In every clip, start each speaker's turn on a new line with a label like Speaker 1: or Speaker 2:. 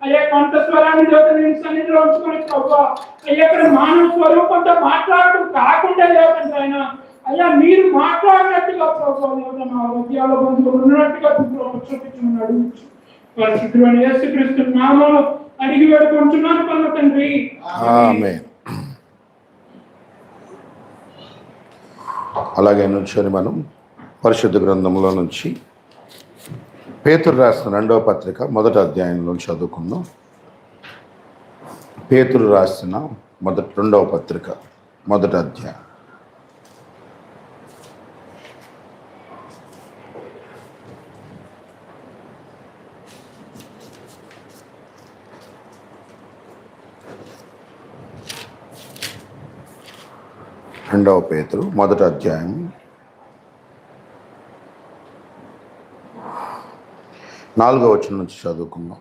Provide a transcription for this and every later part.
Speaker 1: అయ్యా కొంత స్వరాన్ని నేను సన్నిధిలో ఉంచుకొని ప్రభావ అయ్యా ఇక్కడ మానవ స్వరూపంతో మాట్లాడటం కాకుండా లేదంటే ఆయన అయ్యా మీరు మాట్లాడినట్టుగా ప్రభావ నా హృదయాల బంధువులు ఉన్నట్టుగా చూపించున్నాడు. పరిశుద్ధుడైన యేసుక్రీస్తు నామములో అడిగి వేడుకుంటున్నాను పరమ తండ్రి.
Speaker 2: ఆమేన్. అలాగే నుంచొని మనం పరిశుద్ధ గ్రంథంలో నుంచి పేతురు రాసిన 2వ పత్రిక 1వ అధ్యాయంలో చదువుకుందాం. పేతురు రాసిన 2వ పత్రిక 1వ అధ్యాయం. రెండవ పేతురు 1వ అధ్యాయం 4వ వచనం నుంచి చదువుకుందాం.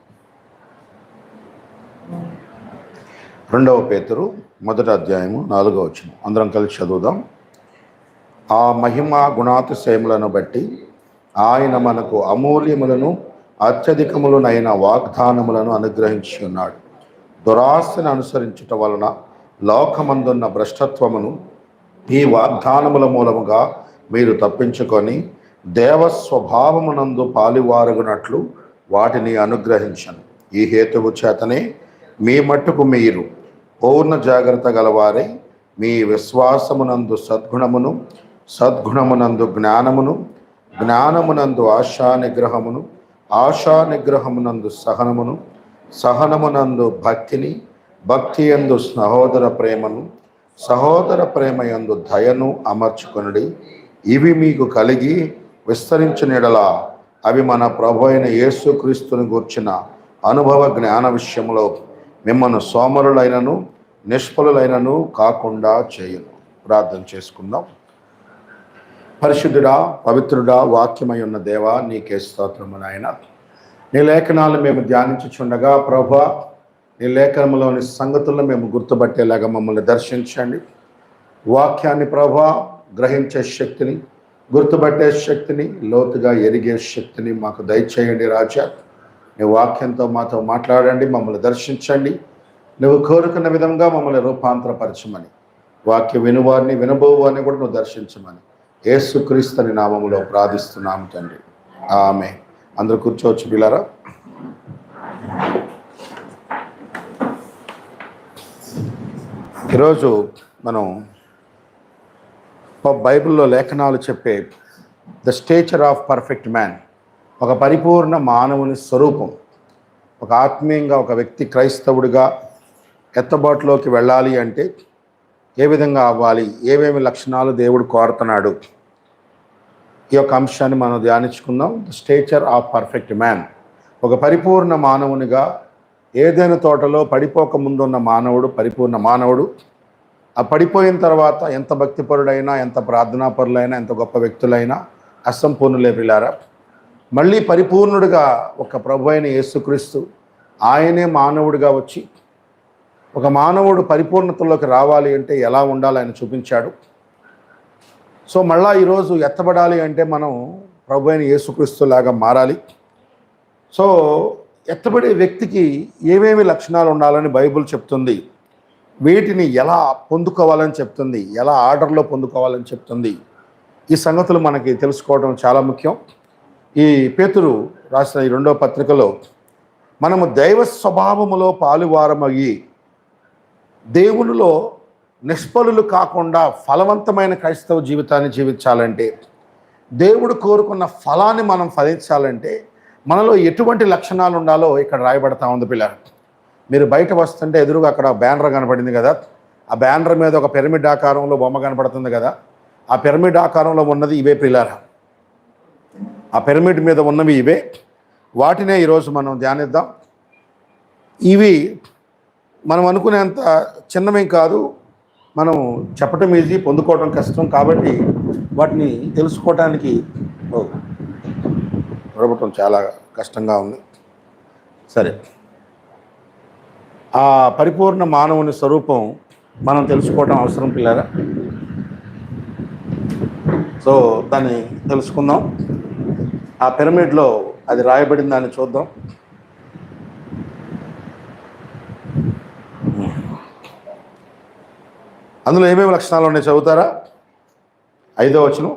Speaker 2: 2వ పేతురు 1వ అధ్యాయము 4వ వచనం అందరం కలిసి చదువుదాం. ఆ మహిమ గుణాతిశయములను బట్టి ఆయన మనకు అమూల్యములను అత్యధికములనైన వాగ్దానములను అనుగ్రహించి ఉన్నాడు. దురాశను అనుసరించుట వలన లోకమందున్న భ్రష్టత్వమును ఈ వాగ్దానముల మూలముగా మీరు తప్పించుకొని దేవస్వభావమునందు పాలివారగునట్లు వాటిని అనుగ్రహించను. ఈ హేతువు చేతనే మీ మట్టుకు మీరు పూర్ణ జాగ్రత్త గలవారై మీ విశ్వాసమునందు సద్గుణమును, సద్గుణమునందు జ్ఞానమును, జ్ఞానమునందు ఆశా నిగ్రహమును, ఆశా నిగ్రహమునందు సహనమును, సహనమునందు భక్తిని, భక్తి యందు సహోదర ప్రేమను, సహోదర ప్రేమ యందు దయను అమర్చుకొనుడి. ఇవి మీకు కలిగి విస్తరించిన యెడల అవి మన ప్రభు అయిన యేసుక్రీస్తుని గూర్చిన అనుభవ జ్ఞాన విషయంలో మిమ్మల్ని సోమరులైనను నిష్ఫలులైనను కాకుండా చేయును. ప్రార్థన చేసుకుందాం. పరిశుద్ధుడా, పవిత్రుడా, వాక్యమై ఉన్న దేవా, నీకే స్తోత్రము నాయన. నీ లేఖనాలు మేము ధ్యానించుచుండగా ప్రభువా, నీ లేఖనంలోని సంగతులను మేము గుర్తుపట్టేలాగా మమ్మల్ని దర్శించండి. వాక్యాన్ని ప్రభువా గ్రహించే శక్తిని, గుర్తుపట్టే శక్తిని, లోతుగా ఎరిగే శక్తిని మాకు దయచేయండి రాజా. నీ వాక్యంతో మాతో మాట్లాడండి, మమ్మల్ని దర్శించండి. నువ్వు కోరుకున్న విధంగా మమ్మల్ని రూపాంతరపరచమని, వాక్య వినువారిని వినబోవారిని కూడా నువ్వు దర్శించమని యేసుక్రీస్తుని నామములో ప్రార్థిస్తున్నాము తండ్రి. ఆమేన్. అందరూ కూర్చోవచ్చు పిల్లారా. ఈరోజు మనం బైబిల్లో లేఖనాలు చెప్పే the stature of perfect man, ఒక పరిపూర్ణ మానవుని స్వరూపం. ఒక ఆత్మీయంగా ఒక వ్యక్తి క్రైస్తవుడిగా ఎత్తబాటులోకి వెళ్ళాలి అంటే ఏ విధంగా అవ్వాలి, ఏమేమి లక్షణాలు దేవుడు కోరుతున్నాడు, ఈ యొక్క అంశాన్ని మనం ధ్యానించుకుందాం. The stature of perfect man. ఒక పరిపూర్ణ మానవునిగా ఏదైనా తోటలో పడిపోక ముందున్న మానవుడు పరిపూర్ణ మానవుడు. ఆ పడిపోయిన తర్వాత ఎంత భక్తిపరుడైనా, ఎంత ప్రార్థనాపరులైనా, ఎంత గొప్ప వ్యక్తులైనా అసంపూర్ణులే పిల్లారా. మళ్ళీ పరిపూర్ణుడిగా ఒక ప్రభు అయిన యేసుక్రీస్తు ఆయనే మానవుడిగా వచ్చి ఒక మానవుడు పరిపూర్ణతలోకి రావాలి అంటే ఎలా ఉండాలి ఆయన చూపించాడు. సో మళ్ళా ఈరోజు ఎత్తబడాలి అంటే మనం ప్రభు అయిన యేసుక్రీస్తు లాగా మారాలి. సో ఎత్తబడే వ్యక్తికి ఏమేమి లక్షణాలు ఉండాలని బైబిల్ చెప్తుంది, వీటిని ఎలా పొందుకోవాలని చెప్తుంది, ఎలా ఆర్డర్లో పొందుకోవాలని చెప్తుంది. ఈ సంగతులు మనకి తెలుసుకోవడం చాలా ముఖ్యం. ఈ పేతురు రాసిన ఈ 2వ పత్రికలో మనము దైవ స్వభావములో పాలువారమయ్యి దేవునిలో నిష్ఫలులు కాకుండా ఫలవంతమైన క్రైస్తవ జీవితాన్ని జీవించాలంటే, దేవుడు కోరుకున్న ఫలాన్ని మనం ఫలించాలంటే మనలో ఎటువంటి లక్షణాలు ఉండాలో ఇక్కడ రాయబడతా ఉంది పిల్లలు. మీరు బయట వస్తుంటే ఎదురుగా అక్కడ బ్యానర్ కనపడింది కదా, ఆ బ్యానర్ మీద ఒక పిరమిడ్ ఆకారంలో బొమ్మ కనపడుతుంది కదా, ఆ పిరమిడ్ ఆకారంలో ఉన్నది ఇవే పిల్లలు. ఆ పిరమిడ్ మీద ఉన్నవి ఇవే. వాటినే ఈరోజు మనం ధ్యానిద్దాం. ఇవి మనం అనుకునేంత చిన్నమేం కాదు, మనం చెప్పటం ఈజీ, పొందుకోవడం కష్టం. కాబట్టి వాటిని తెలుసుకోవటానికి ప్రభుత్వం చాలా కష్టంగా ఉంది. సరే, ఆ పరిపూర్ణ మానవుని స్వరూపం మనం తెలుసుకోవడం అవసరం పిల్లరా. సో దాన్ని తెలుసుకుందాం. ఆ పిరమిడ్లో అది రాయబడిన దాన్ని చూద్దాం. అందులో ఏమేమి లక్షణాలు ఉన్నాయి చదువుతారా? 5వ వచనం.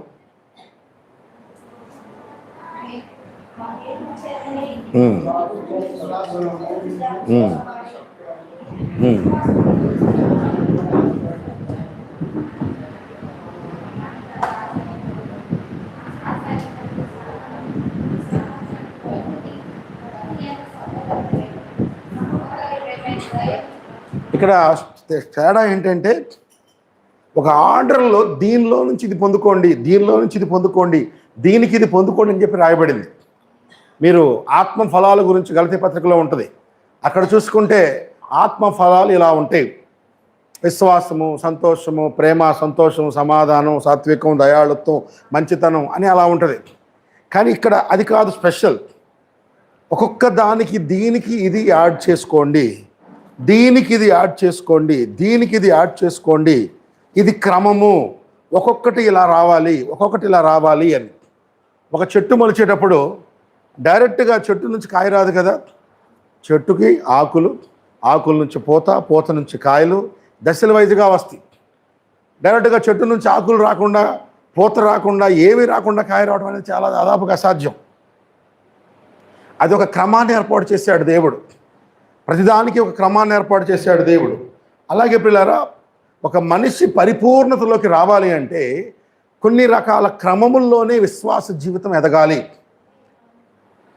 Speaker 2: ఇక్కడ తేడా ఏంటంటే ఒక ఆర్డర్లో దీనిలో నుంచి ఇది పొందుకోండి, దీనిలో నుంచి ఇది పొందుకోండి, దీనికి ఇది పొందుకోండి అని చెప్పి రాయబడింది. మీరు ఆత్మ ఫలాల గురించి గలతీ పత్రికలో ఉంటుంది. అక్కడ చూసుకుంటే ఆత్మ ఫలాలు ఇలా ఉంటాయి: విశ్వాసము, సంతోషము, ప్రేమ, సంతోషము, సమాధానం, సాత్వికం, దయాళుత్వం, మంచితనం అని అలా ఉంటుంది. కానీ ఇక్కడ అది కాదు స్పెషల్. ఒక్కొక్క దానికి దీనికి ఇది యాడ్ చేసుకోండి, దీనికి ఇది యాడ్ చేసుకోండి, దీనికి ఇది యాడ్ చేసుకోండి, ఇది క్రమము, ఒక్కొక్కటి ఇలా రావాలి, ఒక్కొక్కటి ఇలా రావాలి అని. ఒక చెట్టు మొలిచేటప్పుడు డైరెక్ట్గా చెట్టు నుంచి కాయ రాదు కదా. చెట్టుకి ఆకులు, ఆకుల నుంచి పూత, పూత నుంచి కాయలు దశల వైజ్గా వస్తాయి. డైరెక్ట్గా చెట్టు నుంచి ఆకులు రాకుండా, పూత రాకుండా, ఏమీ రాకుండా కాయ రావడం అనేది చాలా దాదాపుగా అసాధ్యం. అది ఒక క్రమాన్ని ఏర్పాటు చేశాడు దేవుడు. ప్రతిదానికి ఒక క్రమాన్ని ఏర్పాటు చేశాడు దేవుడు. అలాగే పిల్లరా, ఒక మనిషి పరిపూర్ణతలోకి రావాలి అంటే కొన్ని రకాల క్రమముల్లోనే విశ్వాస జీవితం ఎదగాలి.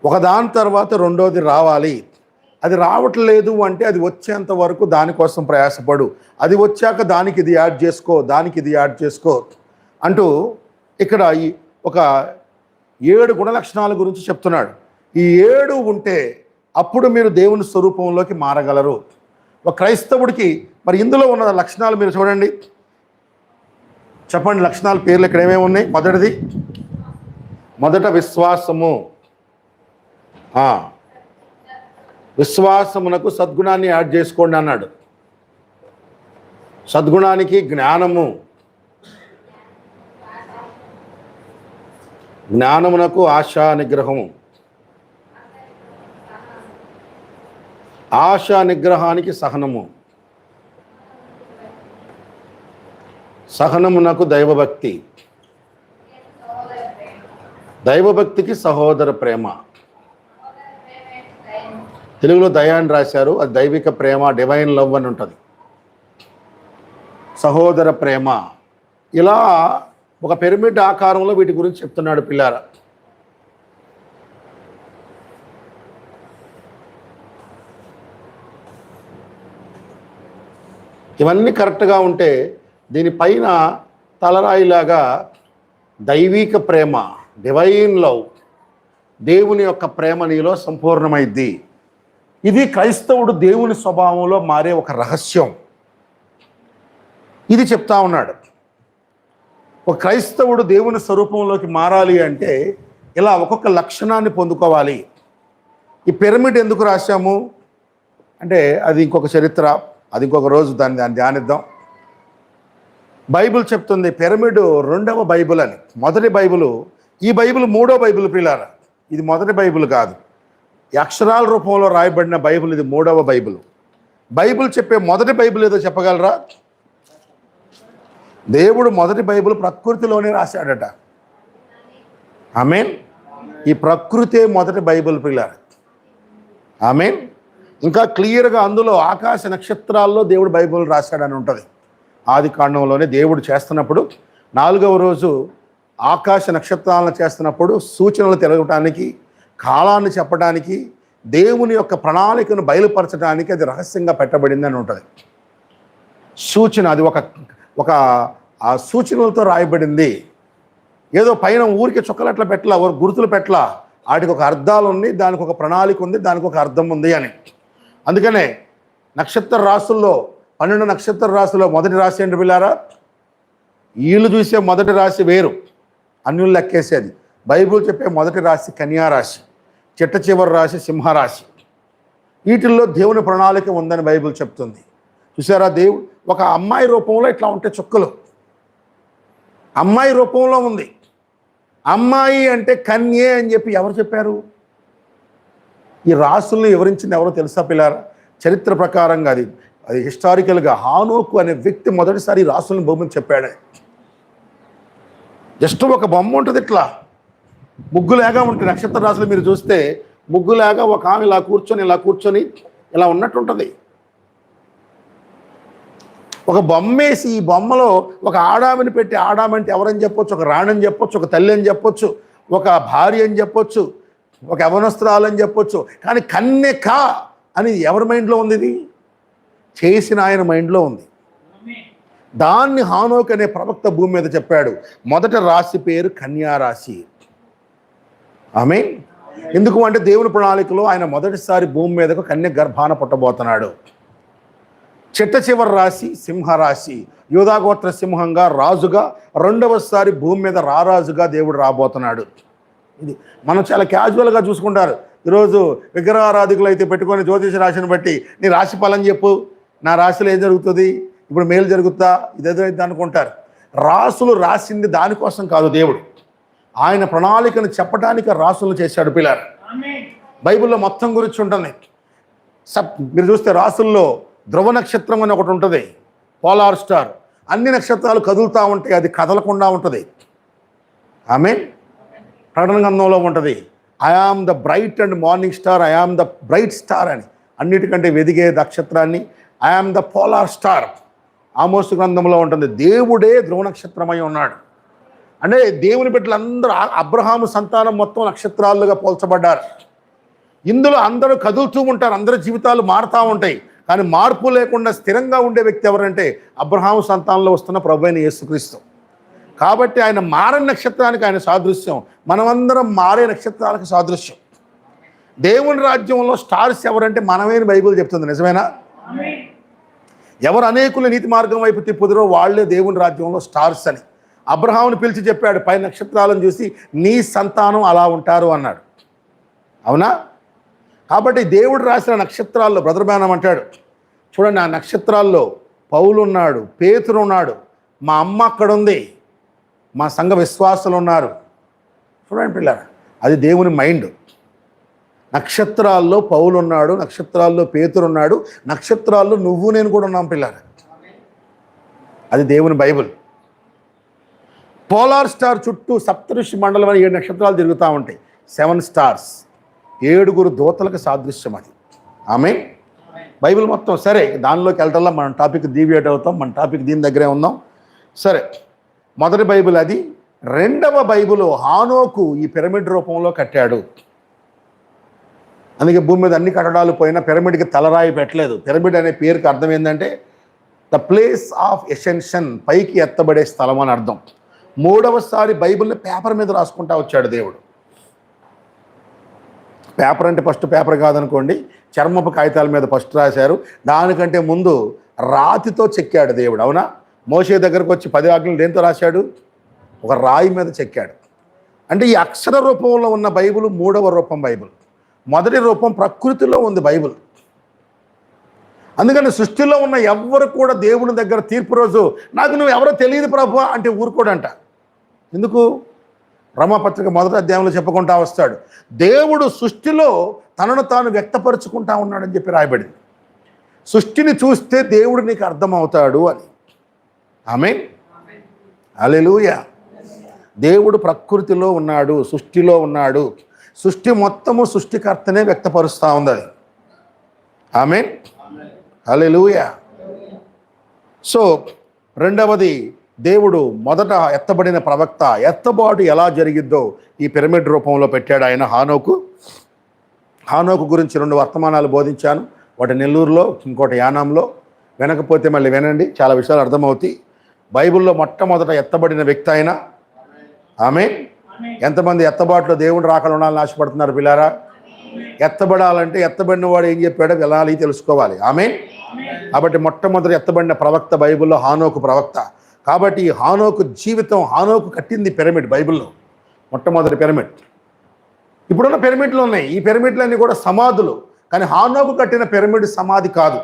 Speaker 2: ఒకదాని తర్వాత రెండోది రావాలి. అది రావట్లేదు అంటే అది వచ్చేంత వరకు దానికోసం ప్రయాసపడు. అది వచ్చాక దానికి ఇది యాడ్ చేసుకో, దానికి ఇది యాడ్ చేసుకో అంటూ ఇక్కడ ఒక 7 గుణలక్షణాల గురించి చెప్తున్నాడు. ఈ 7 ఉంటే అప్పుడు మీరు దేవుని స్వరూపంలోకి మారగలరు. ఒక క్రైస్తవుడికి మరి ఇందులో ఉన్న లక్షణాలు మీరు చూడండి, చెప్పండి. లక్షణాల పేర్లు ఇక్కడ ఏమేమి ఉన్నాయి? మొదట విశ్వాసము. విశ్వాసమునకు సద్గుణాన్ని యాడ్ చేసుకోండి అన్నాడు. సద్గుణానికి జ్ఞానము, జ్ఞానమునకు ఆశా నిగ్రహము, ఆశా నిగ్రహానికి సహనము, సహనమునకు దైవభక్తి, దైవభక్తికి సహోదర ప్రేమ. తెలుగులో దయా అని రాశారు, అది దైవిక ప్రేమ, డివైన్ లవ్ అని ఉంటుంది. సహోదర ప్రేమ, ఇలా ఒక పిరమిడ్ ఆకారంలో వీటి గురించి చెప్తున్నాడు పిల్లారా. ఇవన్నీ కరెక్ట్గా ఉంటే దీనిపైన తలరాయిలాగా దైవిక ప్రేమ, డివైన్ లవ్, దేవుని యొక్క ప్రేమ నీలో సంపూర్ణమైద్ది. ఇది క్రైస్తవుడు దేవుని స్వభావంలో మారే ఒక రహస్యం. ఇది చెప్తా ఉన్నాడు. ఒక క్రైస్తవుడు దేవుని స్వరూపంలోకి మారాలి అంటే ఇలా ఒక్కొక్క లక్షణాన్ని పొందుకోవాలి. ఈ పిరమిడ్ ఎందుకు రాశాము అంటే అది ఇంకొక చరిత్ర, అది ఇంకొక రోజు దాన్ని ధ్యానిద్దాం. బైబిల్ చెప్తుంది పిరమిడ్ 2వ బైబిల్ అని. మొదటి బైబిల్, ఈ బైబిల్ 3వ బైబిల్ పిల్లారా. ఇది మొదటి బైబిల్ కాదు, ఈ అక్షరాల రూపంలో రాయబడిన బైబిల్ ఇది 3వ బైబిల్. బైబిల్ చెప్పే మొదటి బైబిల్ ఏదో చెప్పగలరా? దేవుడు మొదటి బైబిల్ ప్రకృతిలోనే రాశాడట. ఆమేన్. ఈ ప్రకృతే మొదటి బైబిల్ పిల్లారా. ఆమేన్. ఇంకా క్లియర్గా అందులో ఆకాశ నక్షత్రాల్లో దేవుడు బైబిల్ రాశాడని ఉంటుంది. ఆది కాండంలోనే దేవుడు చేస్తున్నప్పుడు 4వ రోజు ఆకాశ నక్షత్రాలను చేస్తున్నప్పుడు సూచనలు తెలగటానికి, కాలాన్ని చెప్పడానికి, దేవుని యొక్క ప్రణాళికను బయలుపరచడానికి అది రహస్యంగా పెట్టబడింది అని ఉంటుంది. సూచన అది ఒక ఆ సూచనలతో రాయబడింది. ఏదో పైన ఊరికి చుక్కలట్లా పెట్టలా, గుర్తులు పెట్టలా. వాటికి ఒక అర్థాలు ఉంది, దానికి ఒక ప్రణాళిక ఉంది, దానికి ఒక అర్థం ఉంది అని. అందుకనే నక్షత్ర రాసుల్లో 12 నక్షత్ర రాశిలో మొదటి రాశి ఏంటి పిల్లారా? వీళ్ళు చూసే మొదటి రాశి వేరు, అన్యులు లెక్కేసేది. బైబిల్ చెప్పే మొదటి రాశి కన్యా రాశి, చిట్ట చివరి రాశి సింహరాశి. వీటిల్లో దేవుని ప్రణాళిక ఉందని బైబిల్ చెప్తుంది. చూసారా, దేవుడు ఒక అమ్మాయి రూపంలో ఇట్లా ఉంటే చుక్కలు అమ్మాయి రూపంలో ఉంది. అమ్మాయి అంటే కన్యే అని చెప్పి ఎవరు చెప్పారు? ఈ రాసుల్ని వివరించింది ఎవరో తెలుసా పిల్లారా? చరిత్ర ప్రకారంగా అది అది హిస్టారికల్గా హానోకు అనే వ్యక్తి మొదటిసారి రాసులను భూమిని చెప్పాడు. జస్ట్ ఒక బొమ్మ ఉంటుంది, ఇట్లా ముగ్గులాగా ఉంటుంది. నక్షత్ర రాశులు మీరు చూస్తే ముగ్గులాగా ఒక ఆమె ఇలా కూర్చొని ఇలా ఉన్నట్టు ఉంటుంది. ఒక బొమ్మేసి ఈ బొమ్మలో ఒక ఆడామని పెట్టి, ఆడామంటే ఎవరని చెప్పొచ్చు, ఒక రాణని చెప్పొచ్చు, ఒక తల్లి అని చెప్పొచ్చు, ఒక భార్య అని చెప్పొచ్చు, ఒక యవనస్త్రాలు అని చెప్పొచ్చు. కానీ కన్యక అని ఎవరి మైండ్లో ఉంది? ఇది చేసిన ఆయన మైండ్లో ఉంది. దాన్ని హానోక్ అనే ప్రవక్త భూమి మీద చెప్పాడు. మొదటి రాశి పేరు కన్యా రాశి. ఆమేన్. ఎందుకు అంటే దేవుని ప్రణాళికలో ఆయన మొదటిసారి భూమి మీదకు కన్య గర్భాన పుట్టబోతున్నాడు. చిట్ట చివరి రాశి సింహరాశి. యూదాగోత్ర సింహంగా రాజుగా రెండవసారి భూమి మీద రారాజుగా దేవుడు రాబోతున్నాడు. ఇది మనం చాలా క్యాజువల్గా చూసుకుంటారు. ఈరోజు విగ్రహారాధికులు అయితే పెట్టుకొని జ్యోతిష రాశిని బట్టి నీ రాశి ఫలం చెప్పు, నా రాశిలో ఏం జరుగుతుంది, ఇప్పుడు మేలు జరుగుతా, ఇదేదో అయితే అనుకుంటారు. రాసులు రాసింది దానికోసం కాదు, దేవుడు ఆయన ప్రణాళికను చెప్పడానికి రాసులు చేశాడు. పిల్లలు బైబిల్లో మొత్తం గురించి ఉంటుంది. మీరు చూస్తే రాసుల్లో ధ్రువ నక్షత్రం అని ఒకటి ఉంటుంది, పోలార్ స్టార్. అన్ని నక్షత్రాలు కదులుతూ ఉంటాయి, అది కదలకుండా ఉంటుంది. ఆమేన్. ప్రకటన గ్రంథంలో ఉంటుంది, I am the bright and morning star, I am the bright star అని. అన్నిటికంటే వెదిగే నక్షత్రాన్ని I am the polar star. ఆమోసు గ్రంథంలో ఉంటుంది, దేవుడే ధ్రువ నక్షత్రమై ఉన్నాడు. అంటే దేవుని బిడ్డలందరూ అబ్రహాము సంతానం మొత్తం నక్షత్రాలుగా పోల్చబడ్డారు. ఇందులో అందరూ కదులుతూ ఉంటారు, అందరి జీవితాలు మారుతూ ఉంటాయి. కానీ మార్పు లేకుండా స్థిరంగా ఉండే వ్యక్తి ఎవరంటే అబ్రహాము సంతానంలో వస్తున్న ప్రభువైన యేసుక్రీస్తు. కాబట్టి ఆయన మారే నక్షత్రానికి ఆయన సాదృశ్యం, మనమందరం మారే నక్షత్రాలకు సాదృశ్యం. దేవుని రాజ్యంలో స్టార్స్ ఎవరంటే మనమే బైబిల్ చెప్తుంది. నిజమేనా? ఎవరు అనేకుల నీతి మార్గం వైపు తిప్పుదురో వాళ్ళే దేవుని రాజ్యంలో స్టార్స్ అని అబ్రహాముని పిలిచి చెప్పాడు. పై నక్షత్రాలను చూసి నీ సంతానం అలా ఉంటారు అన్నాడు. అవునా? కాబట్టి దేవుడు రాసిన నక్షత్రాల్లో బ్రదర్ బ్యానం అంటాడు, చూడండి ఆ నక్షత్రాల్లో పౌలు ఉన్నాడు, పేతురు ఉన్నాడు, మా అమ్మ అక్కడ ఉంది, మా సంఘ విశ్వాసులు ఉన్నారు. చూడండి పిల్లలు, అది దేవుని మైండ్. నక్షత్రాల్లో పౌలు ఉన్నాడు, నక్షత్రాల్లో పేతురు ఉన్నాడు, నక్షత్రాల్లో నువ్వు నేను కూడా ఉన్నాం పిల్లలు. అది దేవుని బైబిల్. పోలార్ స్టార్ చుట్టూ సప్తఋషి మండలం అని 7 నక్షత్రాలు తిరుగుతూ ఉంటాయి. 7 స్టార్స్, 7 దూతలకు సాదృశ్యం అది. ఆమేన్. బైబిల్ మొత్తం. సరే, దానిలోకి వెళ్ళటల్లా మనం టాపిక్ డీవియేట్ అవుతాం. మన టాపిక్ దీని దగ్గరే ఉందాం. సరే, మొదటి బైబిల్ అది. రెండవ బైబిల్ హానోకు ఈ పిరమిడ్ రూపంలో కట్టాడు. అందుకే భూమి మీద అన్ని కట్టడాలు పోయినా పిరమిడ్కి తలరాయి పెట్టలేదు. పిరమిడ్ అనే పేరుకి అర్థం ఏంటంటే ద ప్లేస్ ఆఫ్ ఎసెన్షన్, పైకి ఎత్తబడే స్థలం అని అర్థం. మూడవసారి బైబిల్ని పేపర్ మీద రాసుకుంటా వచ్చాడు దేవుడు. పేపర్ అంటే ఫస్ట్ పేపర్ కాదనుకోండి, చర్మపు కాగితాల మీద ఫస్ట్ రాశారు. దానికంటే ముందు రాతితో చెక్కాడు దేవుడు. అవునా? మోషే దగ్గరకు వచ్చి 10 ఆజ్ఞలు దేంతో రాశాడు? ఒక రాయి మీద చెక్కాడు. అంటే ఈ అక్షర రూపంలో ఉన్న బైబిల్ మూడవ రూపం బైబిల్. మొదటి రూపం ప్రకృతిలో ఉంది బైబిల్. అందుకని సృష్టిలో ఉన్న ఎవ్వరు కూడా దేవుని దగ్గర తీర్పు రోజు నాకు నువ్వు ఎవరో తెలియదు ప్రభు అంటే ఊరుకోడంట. ఎందుకు? రమాపత్రిక 1వ అధ్యాయంలో చెప్పుకుంటా వస్తాడు, దేవుడు సృష్టిలో తనను తాను వ్యక్తపరుచుకుంటా ఉన్నాడని చెప్పి రాయబడింది. సృష్టిని చూస్తే దేవుడు నీకు అర్థమవుతాడు అని. ఆమేన్. హల్లెలూయా. దేవుడు ప్రకృతిలో ఉన్నాడు, సృష్టిలో ఉన్నాడు. సృష్టి మొత్తము సృష్టికర్తనే వ్యక్తపరుస్తూ ఉంది అది. ఆమేన్. హల్లెలూయా. సో రెండవది, దేవుడు మొదట ఎత్తబడిన ప్రవక్త, ఎత్తబాటు ఎలా జరిగిద్దో ఈ పిరమిడ్ రూపంలో పెట్టాడు ఆయన హానోకు. హానోకు గురించి 2 వర్తమానాలు బోధించాను, ఒకటి నెల్లూరులో, ఇంకోటి యానాంలో. వినకపోతే మళ్ళీ వినండి, చాలా విషయాలు అర్థమవుతాయి. బైబిల్లో మొట్టమొదట ఎత్తబడిన వ్యక్తి ఆయన. ఆమేన్. ఎంతమంది ఎత్తబాటులో దేవుడు రాకలు ఉండాలని ఆశపడుతున్నారు పిల్లారా? ఎత్తబడాలంటే ఎత్తబడిన వాడు ఏం చెప్పాడో వెళ్ళాలి, తెలుసుకోవాలి. ఆమేన్. కాబట్టి మొట్టమొదటి ఎత్తబడిన ప్రవక్త బైబిల్లో హానోకు ప్రవక్త. కాబట్టి ఈ హానోకు జీవితం, హానోకు కట్టింది పిరమిడ్ బైబిల్లో, మొట్టమొదటి పిరమిడ్. ఇప్పుడున్న పిరమిడ్లు ఉన్నాయి, ఈ పిరమిడ్లన్నీ కూడా సమాధులు. కానీ హానోకు కట్టిన పిరమిడ్ సమాధి కాదు,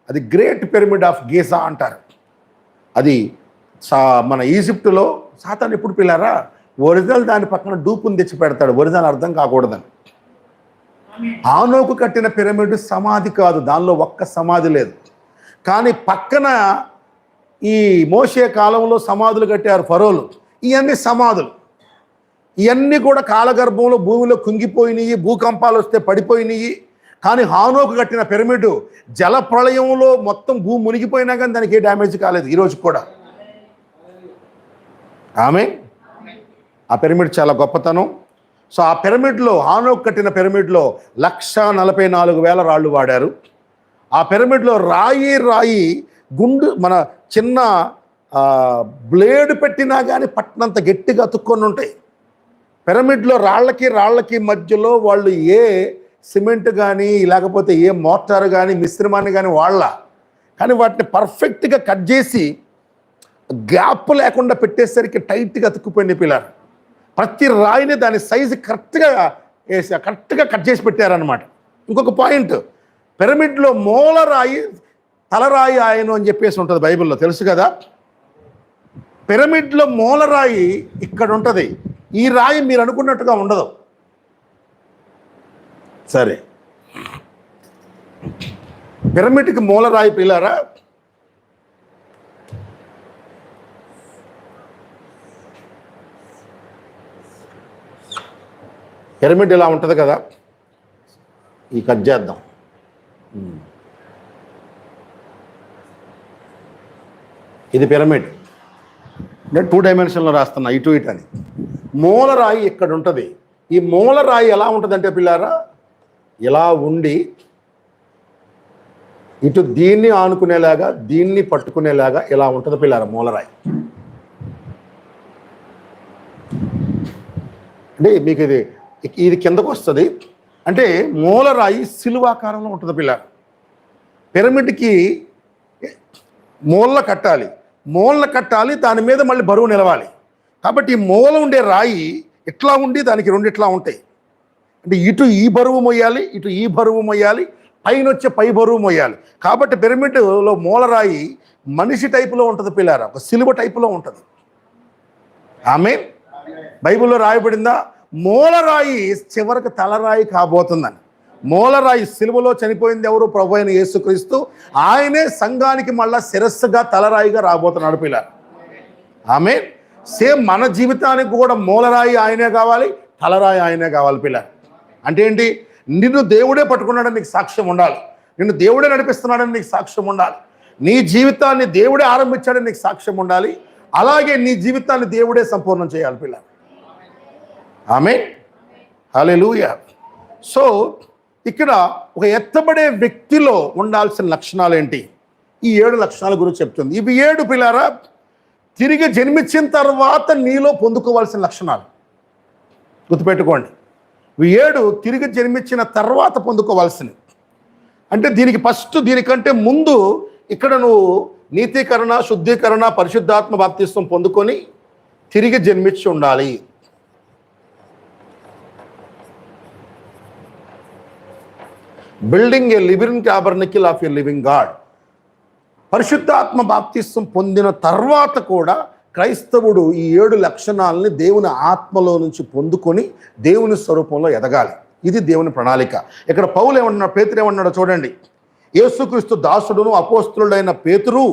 Speaker 2: అది గ్రేట్ పిరమిడ్ ఆఫ్ గీజా అంటారు. అది మన ఈజిప్టులో సాతాను ఎప్పుడు పిల్లారా ఒరిజినల్ దాని పక్కన డూపుని తెచ్చి పెడతాడు, ఒరిజినల్ అర్థం కాకూడదని. హానోకు కట్టిన పిరమిడ్ సమాధి కాదు, దానిలో ఒక్క సమాధి లేదు. కానీ పక్కన ఈ మోషే కాలంలో సమాధులు కట్టారు ఫరోలు. ఇవన్నీ సమాధులు, ఇవన్నీ కూడా కాలగర్భంలో భూమిలో కుంగిపోయినాయి, భూకంపాలు వస్తే పడిపోయినాయి. కానీ హానోకు కట్టిన పిరమిడ్ జల ప్రళయంలో మొత్తం భూమి మునిగిపోయినా కానీ దానికి ఏ డ్యామేజ్ కాలేదు ఈరోజు కూడా. ఆమె ఆ పిరమిడ్ చాలా గొప్పతనం. సో ఆ పిరమిడ్లో, హానోకు కట్టిన పిరమిడ్లో 1,44,000 రాళ్ళు వాడారు. ఆ పిరమిడ్లో రాయి గుండు మన చిన్న బ్లేడ్ పెట్టినా కానీ పట్టినంత గట్టిగా అతుక్కొని ఉంటాయి. పిరమిడ్లో రాళ్ళకి మధ్యలో వాళ్ళు ఏ సిమెంట్ కానీ లేకపోతే ఏ మోటార్ కానీ మిశ్రమాన్ని కానీ కానీ వాటిని పర్ఫెక్ట్గా కట్ చేసి గ్యాప్ లేకుండా పెట్టేసరికి టైట్గా అతుక్కుపోయింది పిల్లర్. ప్రతి రాయిని దాని సైజు కరెక్ట్గా కట్ చేసి పెట్టారనమాట. ఇంకొక పాయింట్, పిరమిడ్లో మూలరాయి తలరాయి ఆయను అని చెప్పేసి ఉంటుంది బైబిల్లో, తెలుసు కదా. పిరమిడ్లో మూలరాయి ఇక్కడ ఉంటుంది, ఈ రాయి మీరు అనుకున్నట్టుగా ఉండదు. సరే, పిరమిడ్కి మూలరాయి పిల్లారా, పిరమిడ్ ఇలా ఉంటుంది కదా, ఈ కట్ చేద్దాం. ఇది పిరమిడ్. నేను 2 డైమెన్షన్లో రాస్తున్నా, ఇటు అని. మూలరాయి ఇక్కడ ఉంటుంది. ఈ మూలరాయి ఎలా ఉంటుందంటే పిల్లారా, ఇలా ఉండి ఇటు దీన్ని ఆనుకునేలాగా దీన్ని పట్టుకునేలాగా ఇలా ఉంటుంది పిల్లారా మూలరాయి. అంటే మీకు ఇది కిందకు వస్తుంది. అంటే మూలరాయి సిలువాకారంలో ఉంటుంది పిల్లారా. పిరమిడ్కి మూలన కట్టాలి, దాని మీద మళ్ళీ బరువు నిలవాలి. కాబట్టి ఈ మూల ఉండే రాయి ఇట్లా ఉండి దానికి 2 ఇట్లా ఉంటాయి. అంటే ఇటు ఈ బరువు మొయ్యాలి, ఇటు ఈ బరువు మొయ్యాలి, పైన వచ్చే పై బరువు మొయ్యాలి. కాబట్టి పిరమిడ్లో మూలరాయి మనిషి టైపులో ఉంటుంది పిల్లారా, ఒక సిలువ టైపులో ఉంటుంది. ఆమె బైబిల్లో రాయబడిందా, మూలరాయి చివరికి తలరాయి కాబోతుందని. మూలరాయి సిలువలో చనిపోయింది ఎవరు? ప్రభు అయిన యేసుక్రీస్తు. ఆయనే సంఘానికి మళ్ళా శిరస్సుగా తలరాయిగా రాబోతున్నాడు పిల్లలు. ఆమె సేమ్ మన జీవితానికి కూడా మూలరాయి ఆయనే కావాలి, తలరాయి ఆయనే కావాలి పిల్లలు. అంటే ఏంటి? నిన్ను దేవుడే పట్టుకున్నాడని నీకు సాక్ష్యం ఉండాలి, నిన్ను దేవుడే నడిపిస్తున్నాడని నీకు సాక్ష్యం ఉండాలి, నీ జీవితాన్ని దేవుడే ఆరంభించాడని నీకు సాక్ష్యం ఉండాలి. అలాగే నీ జీవితాన్ని దేవుడే సంపూర్ణం చేయాలి పిల్లలు. ఆమె హల్లెలూయా. సో ఇక్కడ ఒక ఎత్తబడే వ్యక్తిలో ఉండాల్సిన లక్షణాలు ఏంటి? ఈ 7 లక్షణాల గురించి చెప్తుంది. ఇవి 7 పిల్లారా తిరిగి జన్మించిన తర్వాత నీలో పొందుకోవాల్సిన లక్షణాలు. గుర్తుపెట్టుకోండి, ఇవి 7 తిరిగి జన్మించిన తర్వాత పొందుకోవాల్సినవి. అంటే దీనికంటే ముందు ఇక్కడ నువ్వు నీతీకరణ, శుద్ధీకరణ, పరిశుద్ధాత్మ బాప్తిస్వం పొందుకొని తిరిగి జన్మించి ఉండాలి. Building a living tabernacle of a living God. పరిశుద్ధాత్మ బాప్తిస్వం పొందిన తర్వాత కూడా క్రైస్తవుడు ఈ 7 లక్షణాలని దేవుని ఆత్మలో నుంచి పొందుకొని దేవుని స్వరూపంలో ఎదగాలి. ఇది దేవుని ప్రణాళిక. ఇక్కడ పౌలు ఏమన్నాడు, పేతురు ఏమన్నాడో చూడండి. యేసుక్రీస్తు దాసుడును అపోస్తలుడైన పేతురు,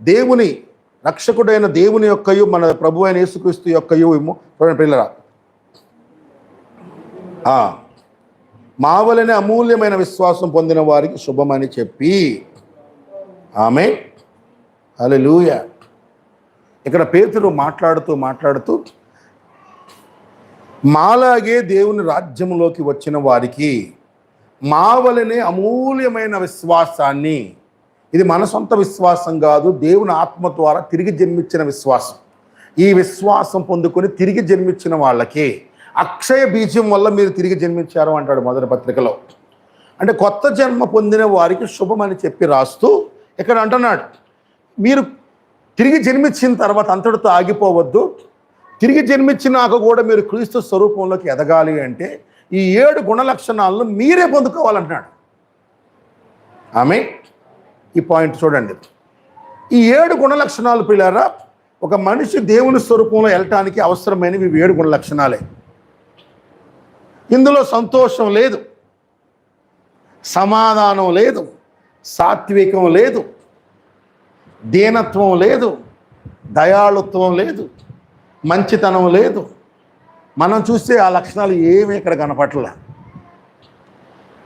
Speaker 2: దేవుని రక్షకుడైన దేవుని యొక్కయు మన ప్రభు అయిన యేసుక్రీస్తు యొక్కయు పిల్లరా మా వలనే అమూల్యమైన విశ్వాసం పొందిన వారికి శుభమని చెప్పి. ఆమె హల్లెలూయా. ఇక్కడ పేతురు మాట్లాడుతూ మాలాగే దేవుని రాజ్యంలోకి వచ్చిన వారికి మా వలనే అమూల్యమైన విశ్వాసాన్ని, ఇది మన సొంత విశ్వాసం కాదు, దేవుని ఆత్మ ద్వారా తిరిగి జన్మించిన విశ్వాసం. ఈ విశ్వాసం పొందుకొని తిరిగి జన్మించిన వాళ్ళకి అక్షయ బీజం వల్ల మీరు తిరిగి జన్మించారు అంటాడు మొదటి పత్రికలో. అంటే కొత్త జన్మ పొందిన వారికి శుభమని చెప్పి రాస్తూ ఇక్కడ అంటున్నాడు, మీరు తిరిగి జన్మించిన తర్వాత అంతటితో ఆగిపోవద్దు, తిరిగి జన్మించినాక కూడా మీరు క్రీస్తు స్వరూపంలోకి ఎదగాలి అంటే ఈ 7 గుణ లక్షణాలను మీరే పొందుకోవాలంటున్నాడు. ఆమె ఈ పాయింట్ చూడండి. ఈ 7 గుణ లక్షణాలు పిల్లారా ఒక మనిషి దేవుని స్వరూపంలో వెళ్ళటానికి అవసరమైనవి 7 గుణ లక్షణాలే. ఇందులో సంతోషం లేదు, సమాధానం లేదు, సాత్వికం లేదు, దీనత్వం లేదు, దయాళుత్వం లేదు, మంచితనం లేదు. మనం చూస్తే ఆ లక్షణాలు ఏమీ ఇక్కడ కనపట్ల.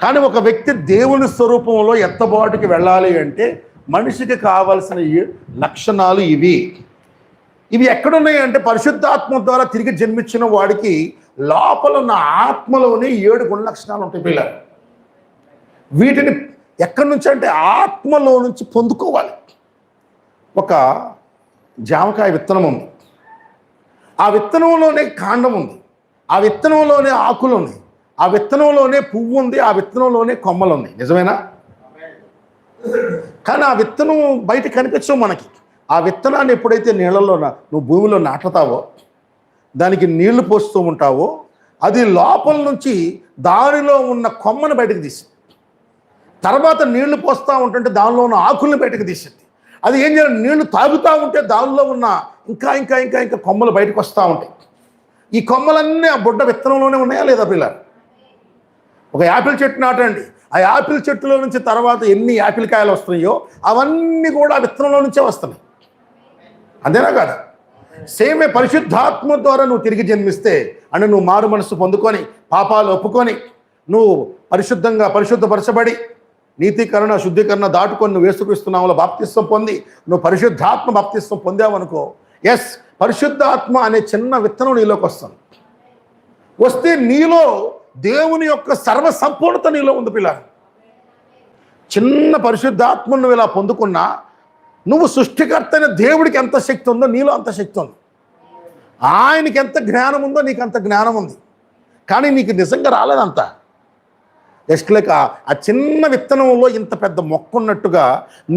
Speaker 2: కానీ ఒక వ్యక్తి దేవుని స్వరూపంలో ఎత్తబాటుకి వెళ్ళాలి అంటే మనిషికి కావలసిన లక్షణాలు ఇవి ఎక్కడున్నాయి అంటే పరిశుద్ధాత్మ ద్వారా తిరిగి జన్మించిన వాడికి లోపల ఉన్న ఆత్మలోని 7 గుణ లక్షణాలు ఉంటాయి పిల్లలు. వీటిని ఎక్కడి నుంచి అంటే ఆత్మలో నుంచి పొందుకోవాలి. ఒక జామకాయ విత్తనం ఉంది, ఆ విత్తనంలోనే కాండం ఉంది, ఆ విత్తనంలోనే ఆకులు ఉన్నాయి, ఆ విత్తనంలోనే పువ్వు ఉంది, ఆ విత్తనంలోనే కొమ్మలు ఉన్నాయి. నిజమేనా? కానీ ఆ విత్తనం బయట కనిపించవు మనకి. ఆ విత్తనాన్ని ఎప్పుడైతే నీళ్ళలో నువ్వు భూమిలో నాటుతావో, దానికి నీళ్లు పోస్తూ ఉంటావో, అది లోపల నుంచి దానిలో ఉన్న కొమ్మను బయటకు తీసి, తర్వాత నీళ్లు పోస్తూ ఉంటుంటే దానిలో ఉన్న ఆకుల్ని బయటకు తీసింది. అది ఏం చేయాలి? నీళ్లు తాగుతూ ఉంటే దానిలో ఉన్న ఇంకా ఇంకా ఇంకా ఇంకా కొమ్మలు బయటకు వస్తూ ఉంటాయి. ఈ కొమ్మలన్నీ ఆ బుడ్డ విత్తనంలోనే ఉన్నాయా లేదా పిల్లలు? ఒక యాపిల్ చెట్టు నాటండి, ఆ యాపిల్ చెట్టులో నుంచి తర్వాత ఎన్ని యాపిల్ కాయలు వస్తున్నాయో అవన్నీ కూడా ఆ విత్తనంలో నుంచే వస్తున్నాయి. అంతేనా కాదా? సేమే పరిశుద్ధాత్మ ద్వారా నువ్వు తిరిగి జన్మిస్తే, అంటే నువ్వు మారు మనసు పొందుకొని పాపాలు ఒప్పుకొని నువ్వు పరిశుద్ధపరచబడి నీతీకరణ శుద్ధీకరణ దాటుకొని నువ్వు యేసుక్రీస్తునామములో బాప్తిస్వం పొంది నువ్వు పరిశుద్ధాత్మ బాప్తిస్వం పొందావనుకో, ఎస్, పరిశుద్ధాత్మ అనే చిన్న విత్తనం నీలోకి వస్తుంది. వస్తే నీలో దేవుని యొక్క సర్వ సంపూర్ణత నీలో ఉంది పిల్లలు. చిన్న పరిశుద్ధాత్మను నువ్వు ఇలా పొందుకున్నా, నువ్వు సృష్టికర్త అయిన దేవుడికి ఎంత శక్తి ఉందో నీలో అంత శక్తి ఉంది. ఆయనకి ఎంత జ్ఞానం ఉందో నీకు అంత జ్ఞానం ఉంది. కానీ నీకు నిజంగా రాలేదంతా. జస్ట్ లైక్ ఆ చిన్న విత్తనంలో ఇంత పెద్ద మొక్క ఉన్నట్టుగా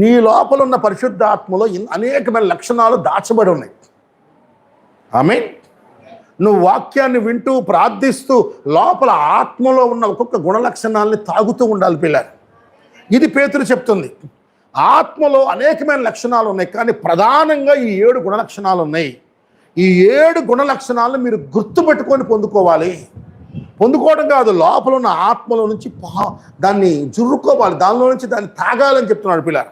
Speaker 2: నీ లోపల ఉన్న పరిశుద్ధాత్మలో అనేకమైన లక్షణాలు దాచబడి ఉన్నాయి. ఆమేన్. నువ్వు వాక్యాన్ని వింటూ ప్రార్థిస్తూ లోపల ఆత్మలో ఉన్న ఒక్కొక్క గుణ లక్షణాలని తాగుతూ ఉండాలి పిల్లలు. ఇది పేతురు చెప్తుంది. ఆత్మలో అనేకమైన లక్షణాలు ఉన్నాయి, కానీ ప్రధానంగా ఈ 7 గుణ లక్షణాలు ఉన్నాయి. ఈ 7 గుణ లక్షణాలను మీరు గుర్తుపెట్టుకొని పొందుకోవాలి. పొందుకోవడం కాదు, లోపల ఉన్న ఆత్మలో నుంచి దాన్ని జుర్రుకోవాలి, దానిలో నుంచి దాన్ని తాగాలని చెప్తున్నాడు పిల్లలు.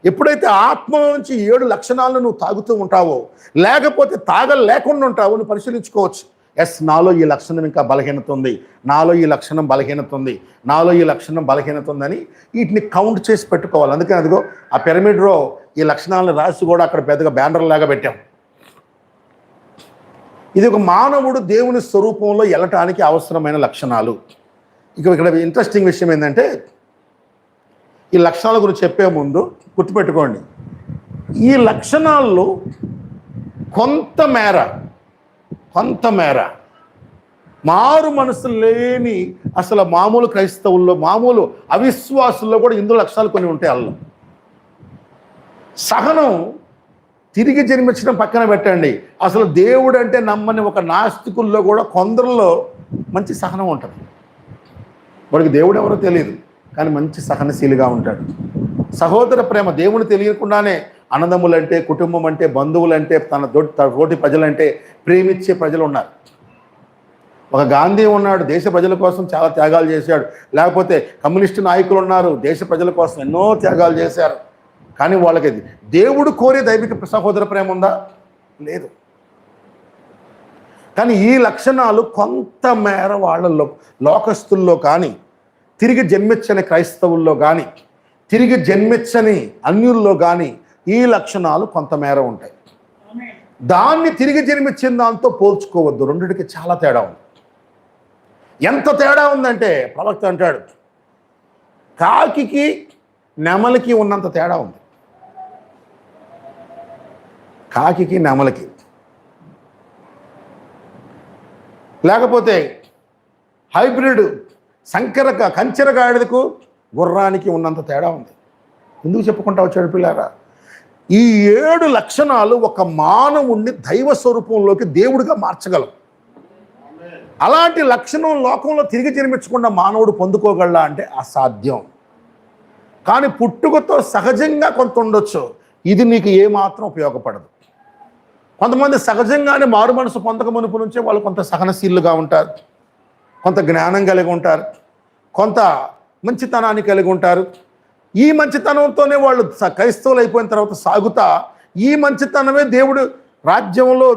Speaker 2: ఎప్పుడైతే ఆత్మలో నుంచి 7 లక్షణాలను నువ్వు తాగుతూ ఉంటావో, లేకపోతే తాగలేకుండా ఉంటావో, నువ్వు పరిశీలించుకోవచ్చు. ఎస్, నాలో ఈ లక్షణం ఇంకా బలహీనత ఉంది, నాలో ఈ లక్షణం బలహీనత ఉంది, నాలో ఈ లక్షణం బలహీనత ఉందని వీటిని కౌంట్ చేసి పెట్టుకోవాలి. అందుకని అదిగో ఆ పిరమిడ్లో ఈ లక్షణాలను రాసి కూడా అక్కడ పెద్దగా బ్యానర్ లాగా పెట్టాం. ఇది ఒక మానవుడు దేవుని స్వరూపంలో వెళ్ళటానికి అవసరమైన లక్షణాలు. ఇక్కడ ఇంట్రెస్టింగ్ విషయం ఏంటంటే, ఈ లక్షణాల గురించి చెప్పే ముందు గుర్తుపెట్టుకోండి, ఈ లక్షణాల్లో కొంతమేర మారు మనసు లేని అసలు మామూలు క్రైస్తవుల్లో, మామూలు అవిశ్వాసుల్లో కూడా ఇందులో లక్షణాలు కొన్ని ఉంటాయి. అల్లో సహనం, తిరిగి జన్మించడం పక్కన పెట్టండి, అసలు దేవుడు అంటే నమ్మని ఒక నాస్తికుల్లో కూడా కొందరిలో మంచి సహనం ఉంటుంది. వాడికి దేవుడు ఎవరో తెలియదు, కానీ మంచి సహనశీలిగా ఉంటాడు. సహోదర ప్రేమ, దేవుని తెలియకుండానే అన్నదమ్ములంటే, కుటుంబం అంటే, బంధువులంటే, తన తోటి ప్రజలంటే ప్రేమించే ప్రజలు ఉన్నారు. ఒక గాంధీ ఉన్నాడు, దేశ ప్రజల కోసం చాలా త్యాగాలు చేశాడు. లేకపోతే కమ్యూనిస్టు నాయకులు ఉన్నారు, దేశ ప్రజల కోసం ఎన్నో త్యాగాలు చేశారు. కానీ వాళ్ళకి దేవుడు కోరే దైవిక సహోదర ప్రేమ ఉందా? లేదు. కానీ ఈ లక్షణాలు కొంతమేర వాళ్ళల్లో, లోకస్తుల్లో కానీ, తిరిగి జన్మించని క్రైస్తవుల్లో కానీ, తిరిగి జన్మించని అన్యుల్లో కానీ ఈ లక్షణాలు కొంతమేర ఉంటాయి. దాన్ని తిరిగి జన్మించిన దాంతో పోల్చుకోవద్దు. రెండిటికి చాలా తేడా ఉంది. ఎంత తేడా ఉందంటే ప్రవక్త అంటాడు, కాకికి నెమలికి ఉన్నంత తేడా ఉంది. కాకికి నెమలికి, లేకపోతే హైబ్రిడ్ కంచెరగాడిదకు గుర్రానికి ఉన్నంత తేడా ఉంది. ఎందుకు చెప్పుకుంటా వచ్చాడు పిల్లారా? ఈ 7 లక్షణాలు ఒక మానవుణ్ణి దైవ స్వరూపంలోకి దేవుడిగా మార్చగలవు. అలాంటి లక్షణం లోకంలో తిరిగి జన్మించకుండా మానవుడు పొందుకోగలడా అంటే అసాధ్యం. కానీ పుట్టుకతో సహజంగా కొంత ఉండొచ్చు. ఇది నీకు ఏమాత్రం ఉపయోగపడదు. కొంతమంది సహజంగానే మారు మనసు పొందక మునుపు నుంచే వాళ్ళు కొంత సహనశీలుగా ఉంటారు, కొంత జ్ఞానం కలిగి ఉంటారు, కొంత మంచితనాన్ని కలిగి ఉంటారు, ఈ మంచితనంతోనే వాళ్ళు క్రైస్తవులు అయిపోయిన తర్వాత సాగుతా ఈ మంచితనమే దేవుడు రాజ్యంలో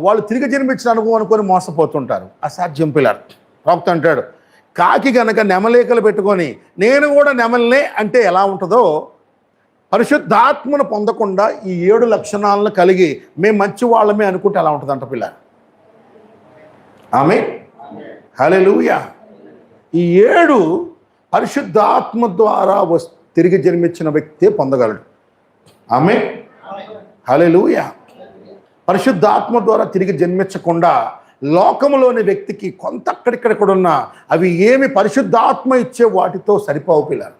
Speaker 2: వాళ్ళు తిరిగి జన్మించిన అనుభవం అనుకొని మోసపోతుంటారు. అసాధ్యం పిల్లలు. ప్రవక్త అంటాడు, కాకి గనక నెమలేకలు పెట్టుకొని నేను కూడా నెమలనే అంటే ఎలా ఉంటుందో, పరిశుద్ధాత్మను పొందకుండా ఈ 7 లక్షణాలను కలిగి మేము మంచి వాళ్ళమే అనుకుంటే ఎలా ఉంటుందంట పిల్ల. ఆమె హల్లెలూయా. ఈ 7 పరిశుద్ధాత్మ ద్వారా తిరిగి జన్మించిన వ్యక్తే పొందగలడు. ఆమె హల్లెలూయా. పరిశుద్ధాత్మ ద్వారా తిరిగి జన్మించకుండా లోకములోని వ్యక్తికి కొంత అక్కడిక్కడ ఉన్న అవి ఏమి పరిశుద్ధాత్మ ఇచ్చే వాటితో సరిపోవు పిల్లలు.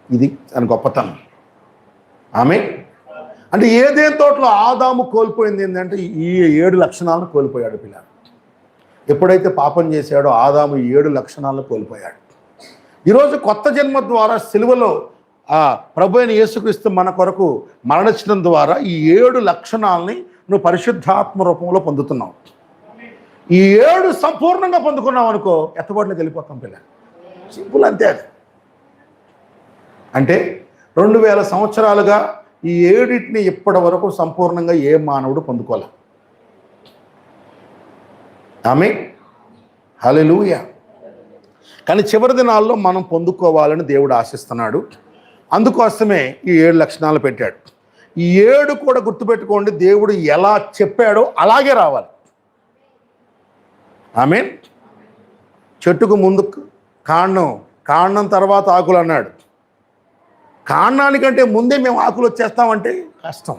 Speaker 2: ఇది అని గొప్పతనం. ఆమె అంటే ఏదేని తోటలో ఆదాము కోల్పోయింది ఏంటంటే ఈ 7 లక్షణాలను కోల్పోయాడు పిల్లలు. ఎప్పుడైతే పాపం చేశాడో ఆదాము 7 లక్షణాలను కోల్పోయాడు. ఈరోజు కొత్త జన్మ ద్వారా సిలువలో ప్రభు అయిన యేసుక్రీస్తు మన కొరకు మరణించడం ద్వారా ఈ 7 లక్షణాలని నువ్వు పరిశుద్ధాత్మ రూపంలో పొందుతున్నావు. ఈ 7 సంపూర్ణంగా పొందుకున్నావు అనుకో, ఎత్తబాటులోకి వెళ్ళిపోతాం పిల్ల. సింపుల్ అంతే. అది అంటే 2000 సంవత్సరాలుగా ఈ 7టిని ఇప్పటి వరకు సంపూర్ణంగా ఏ మానవుడు పొందుకోలే. ఆమె హల్లెలూయా. కానీ చివరి దినాల్లో మనం పొందుకోవాలని దేవుడు ఆశిస్తున్నాడు. అందుకోసమే ఈ 7 లక్షణాలు పెట్టాడు. ఈ 7 కూడా గుర్తుపెట్టుకోండి, దేవుడు ఎలా చెప్పాడో అలాగే రావాలి. ఆమె చెట్టుకు ముందు కాండం తర్వాత ఆకులు అన్నాడు. కాండానికంటే ముందే మేము ఆకులు వచ్చేస్తామంటే కష్టం.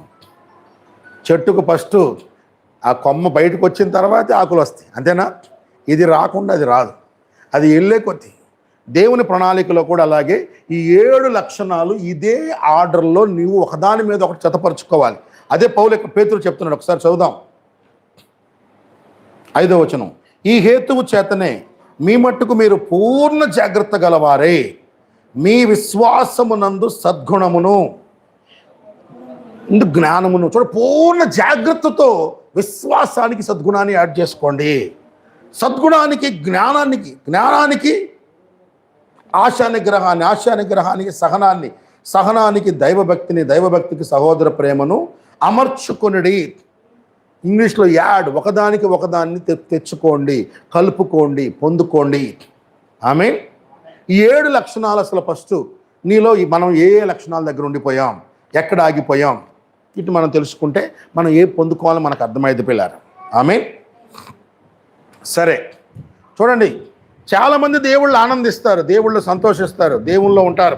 Speaker 2: చెట్టుకు ఫస్ట్ ఆ కొమ్మ బయటకు వచ్చిన తర్వాత ఆకులు వస్తాయి, అంతేనా? ఇది రాకుండా అది రాదు. అది వెళ్ళే కొద్ది దేవుని ప్రణాళికలో కూడా అలాగే ఈ 7 లక్షణాలు ఇదే ఆర్డర్లో నీవు ఒకదాని మీద ఒకటి జతపరుచుకోవాలి. అదే పేతురు చెప్తున్నాడు. ఒకసారి చదువుదాం 5వ వచనం. ఈ హేతువు చేతనే మీ మట్టుకు మీరు పూర్ణ జాగ్రత్త గలవారే, మీ విశ్వాసమునందు సద్గుణమును జ్ఞానమును. చూడ, పూర్ణ జాగ్రత్తతో విశ్వాసానికి సద్గుణాన్ని యాడ్ చేసుకోండి. సద్గుణానికి జ్ఞానానికి ఆశానిగ్రహానికి సహనానికి దైవభక్తికి సహోదర ప్రేమను అమర్చుకొనిడి. ఇంగ్లీష్లో యాడ్, ఒకదాన్ని తెచ్చుకోండి, కలుపుకోండి, పొందుకోండి. ఆమె ఈ 7 లక్షణాలు అసలు ఫస్ట్ నీలో మనం ఏ లక్షణాల దగ్గర ఉండిపోయాం, ఎక్కడ ఆగిపోయాం, ఇటు మనం తెలుసుకుంటే మనం ఏ పొందుకోవాలో మనకు అర్థమైంది పిల్లారు. ఆమె సరే చూడండి, చాలామంది దేవుళ్ళు ఆనందిస్తారు, దేవుళ్ళు సంతోషిస్తారు, దేవుళ్ళలో ఉంటారు.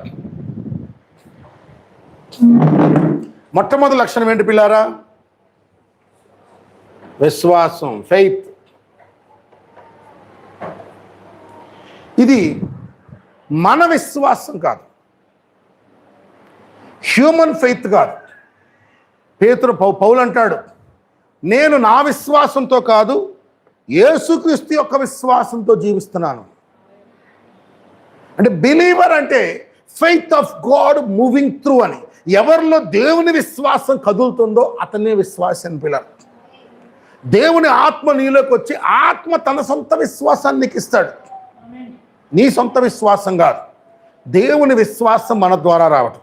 Speaker 2: మొట్టమొదటి లక్షణం ఏంటి పిల్లారా? విశ్వాసం, ఫెయిత్. ఇది మన విశ్వాసం కాదు, హ్యూమన్ ఫెయిత్ కాదు. పౌలు అంటాడు, నేను నా విశ్వాసంతో కాదు యేసుక్రీస్తు యొక్క విశ్వాసంతో జీవిస్తున్నాను. అంటే బిలీవర్ అంటే faith of God moving through అని. ఎవరిలో దేవుని విశ్వాసం కదులుతుందో అతనే విశ్వాసం పిల్లలు. దేవుని ఆత్మ నీలోకి వచ్చి ఆత్మ తన సొంత విశ్వాసాన్ని నీకు ఇస్తాడు. నీ సొంత విశ్వాసం కాదు, దేవుని విశ్వాసం మన ద్వారా రావటం.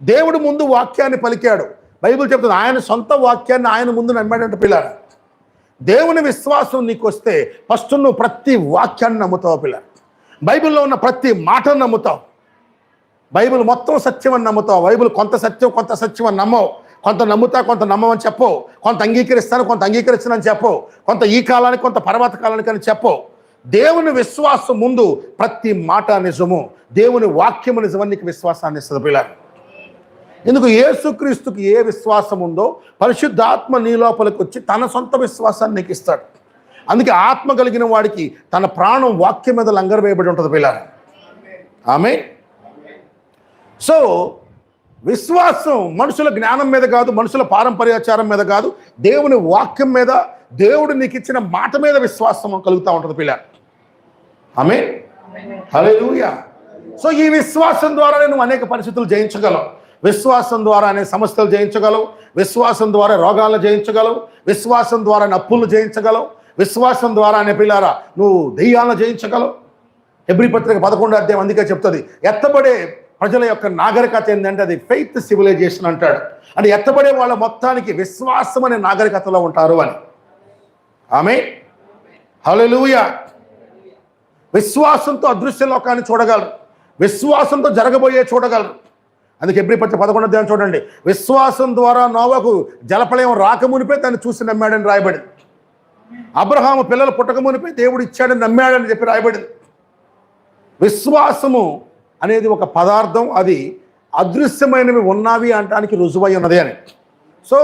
Speaker 2: దేవుడు ముందు వాక్యాన్ని పలికాడు. బైబిల్ చెప్తుంది ఆయన సొంత వాక్యాన్ని ఆయన ముందు నమ్మాడంటే పిల్లలు. దేవుని విశ్వాసం నీకు వస్తే ఫస్ట్ నువ్వు ప్రతి వాక్యాన్ని నమ్ముతావు పిల్లలు. బైబిల్లో ఉన్న ప్రతి మాటను నమ్ముతావు. బైబిల్ మొత్తం సత్యం అని నమ్ముతావు. బైబిల్ కొంత సత్యం అని నమ్మవు. కొంత నమ్ముతా, కొంత నమ్మవని చెప్పవు. కొంత అంగీకరిస్తాను, కొంత అంగీకరిస్తానని చెప్పవు. కొంత ఈ కాలానికి, కొంత పర్వత కాలానికి అని చెప్పవు. దేవుని విశ్వాసం ముందు ప్రతి మాట నిజము, దేవుని వాక్యము నిజమని నీకు విశ్వాసాన్ని ఇస్తుంది పిల్లలు. ఎందుకు? యేసుక్రీస్తుకి ఏ విశ్వాసం ఉందో పరిశుద్ధాత్మ నీ లోపలికి వచ్చి తన సొంత విశ్వాసాన్ని నీకు ఇస్తాడు. అందుకే ఆత్మ కలిగిన వాడికి తన ప్రాణం వాక్యం మీద లంగర్ వేయబడి ఉంటుంది పిల్లలు. ఆమె సో విశ్వాసం మనుషుల జ్ఞానం మీద కాదు, మనుషుల పారంపర్యాచారం మీద కాదు, దేవుని వాక్యం మీద, దేవుడు నీకు ఇచ్చిన మాట మీద విశ్వాసం కలుగుతూ ఉంటుంది పిల్లలు. ఆమె హల్లెలూయా. సో ఈ విశ్వాసం ద్వారానే నువ్వు అనేక పరిస్థితులు జయించగలవు. విశ్వాసం ద్వారా అనే సమస్యలు జయించగలవు. విశ్వాసం ద్వారా రోగాలను జయించగలవు. విశ్వాసం ద్వారా అప్పులను జయించగలవు. విశ్వాసం ద్వారా అనే పిల్లారా నువ్వు దెయ్యాలను జయించగలవు. హెబ్రీ పత్రిక 11వ అధ్యాయం అందుకే చెప్తుంది, ఎత్తబడే ప్రజల యొక్క నాగరికత ఏంటంటే అది ఫెయిత్ సివిలైజేషన్ అంటాడు. అంటే ఎత్తబడే వాళ్ళ మొత్తానికి విశ్వాసం అనే నాగరికతలో ఉంటారు అని. ఆమేన్, హల్లెలూయా. విశ్వాసంతో అదృశ్య లోకాన్ని చూడగలరు, విశ్వాసంతో జరగబోయే చూడగలరు. అందుకే హెబ్రీ పత్రిక 11వ అధ్యాయం చూడండి, విశ్వాసం ద్వారా నోవహు జలప్రళయం రాకమునిపే దాన్ని చూసి నమ్మాడని రాయబడింది. అబ్రహాము పిల్లలు పుట్టకమునిపై దేవుడు ఇచ్చాడని నమ్మాడని చెప్పి రాయబడింది. విశ్వాసము అనేది ఒక పదార్థం, అది అదృశ్యమైనవి ఉన్నవి అనటానికి రుజువై ఉన్నది అని. సో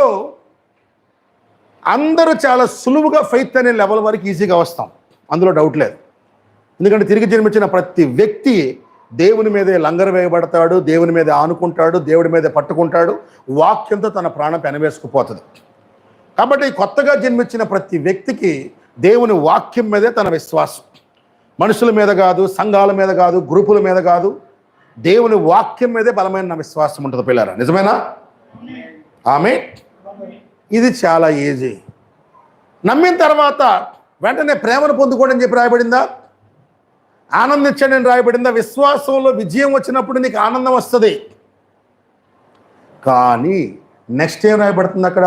Speaker 2: అందరూ చాలా సులువుగా ఫెయిత్ అనే లెవెల్ వరకు ఈజీగా వస్తాం, అందులో డౌట్ లేదు. ఎందుకంటే తిరిగి జన్మించిన ప్రతి వ్యక్తి దేవుని మీదే లంగరు వేయబడతాడు, దేవుని మీద ఆనుకుంటాడు, దేవుడి మీద పట్టుకుంటాడు, వాక్యంతో తన ప్రాణం పెనవేసుకుపోతుంది. కాబట్టి కొత్తగా జన్మించిన ప్రతి వ్యక్తికి దేవుని వాక్యం మీదే తన విశ్వాసం. మనుషుల మీద కాదు, సంఘాల మీద కాదు, గ్రూపుల మీద కాదు, దేవుని వాక్యం మీదే బలమైన విశ్వాసం ఉంటుంది పిల్లరా. నిజమేనా? ఆమేన్. ఇది చాలా ఈజీ. నమ్మిన తర్వాత వెంటనే ప్రేమను పొందుకోండి అని చెప్పి రాయబడిందా? ఆనందించండి అని రాయబడిందా? విశ్వాసంలో విజయం వచ్చినప్పుడు నీకు ఆనందం వస్తుంది. కానీ నెక్స్ట్ ఏం రాయబడుతుంది అక్కడ?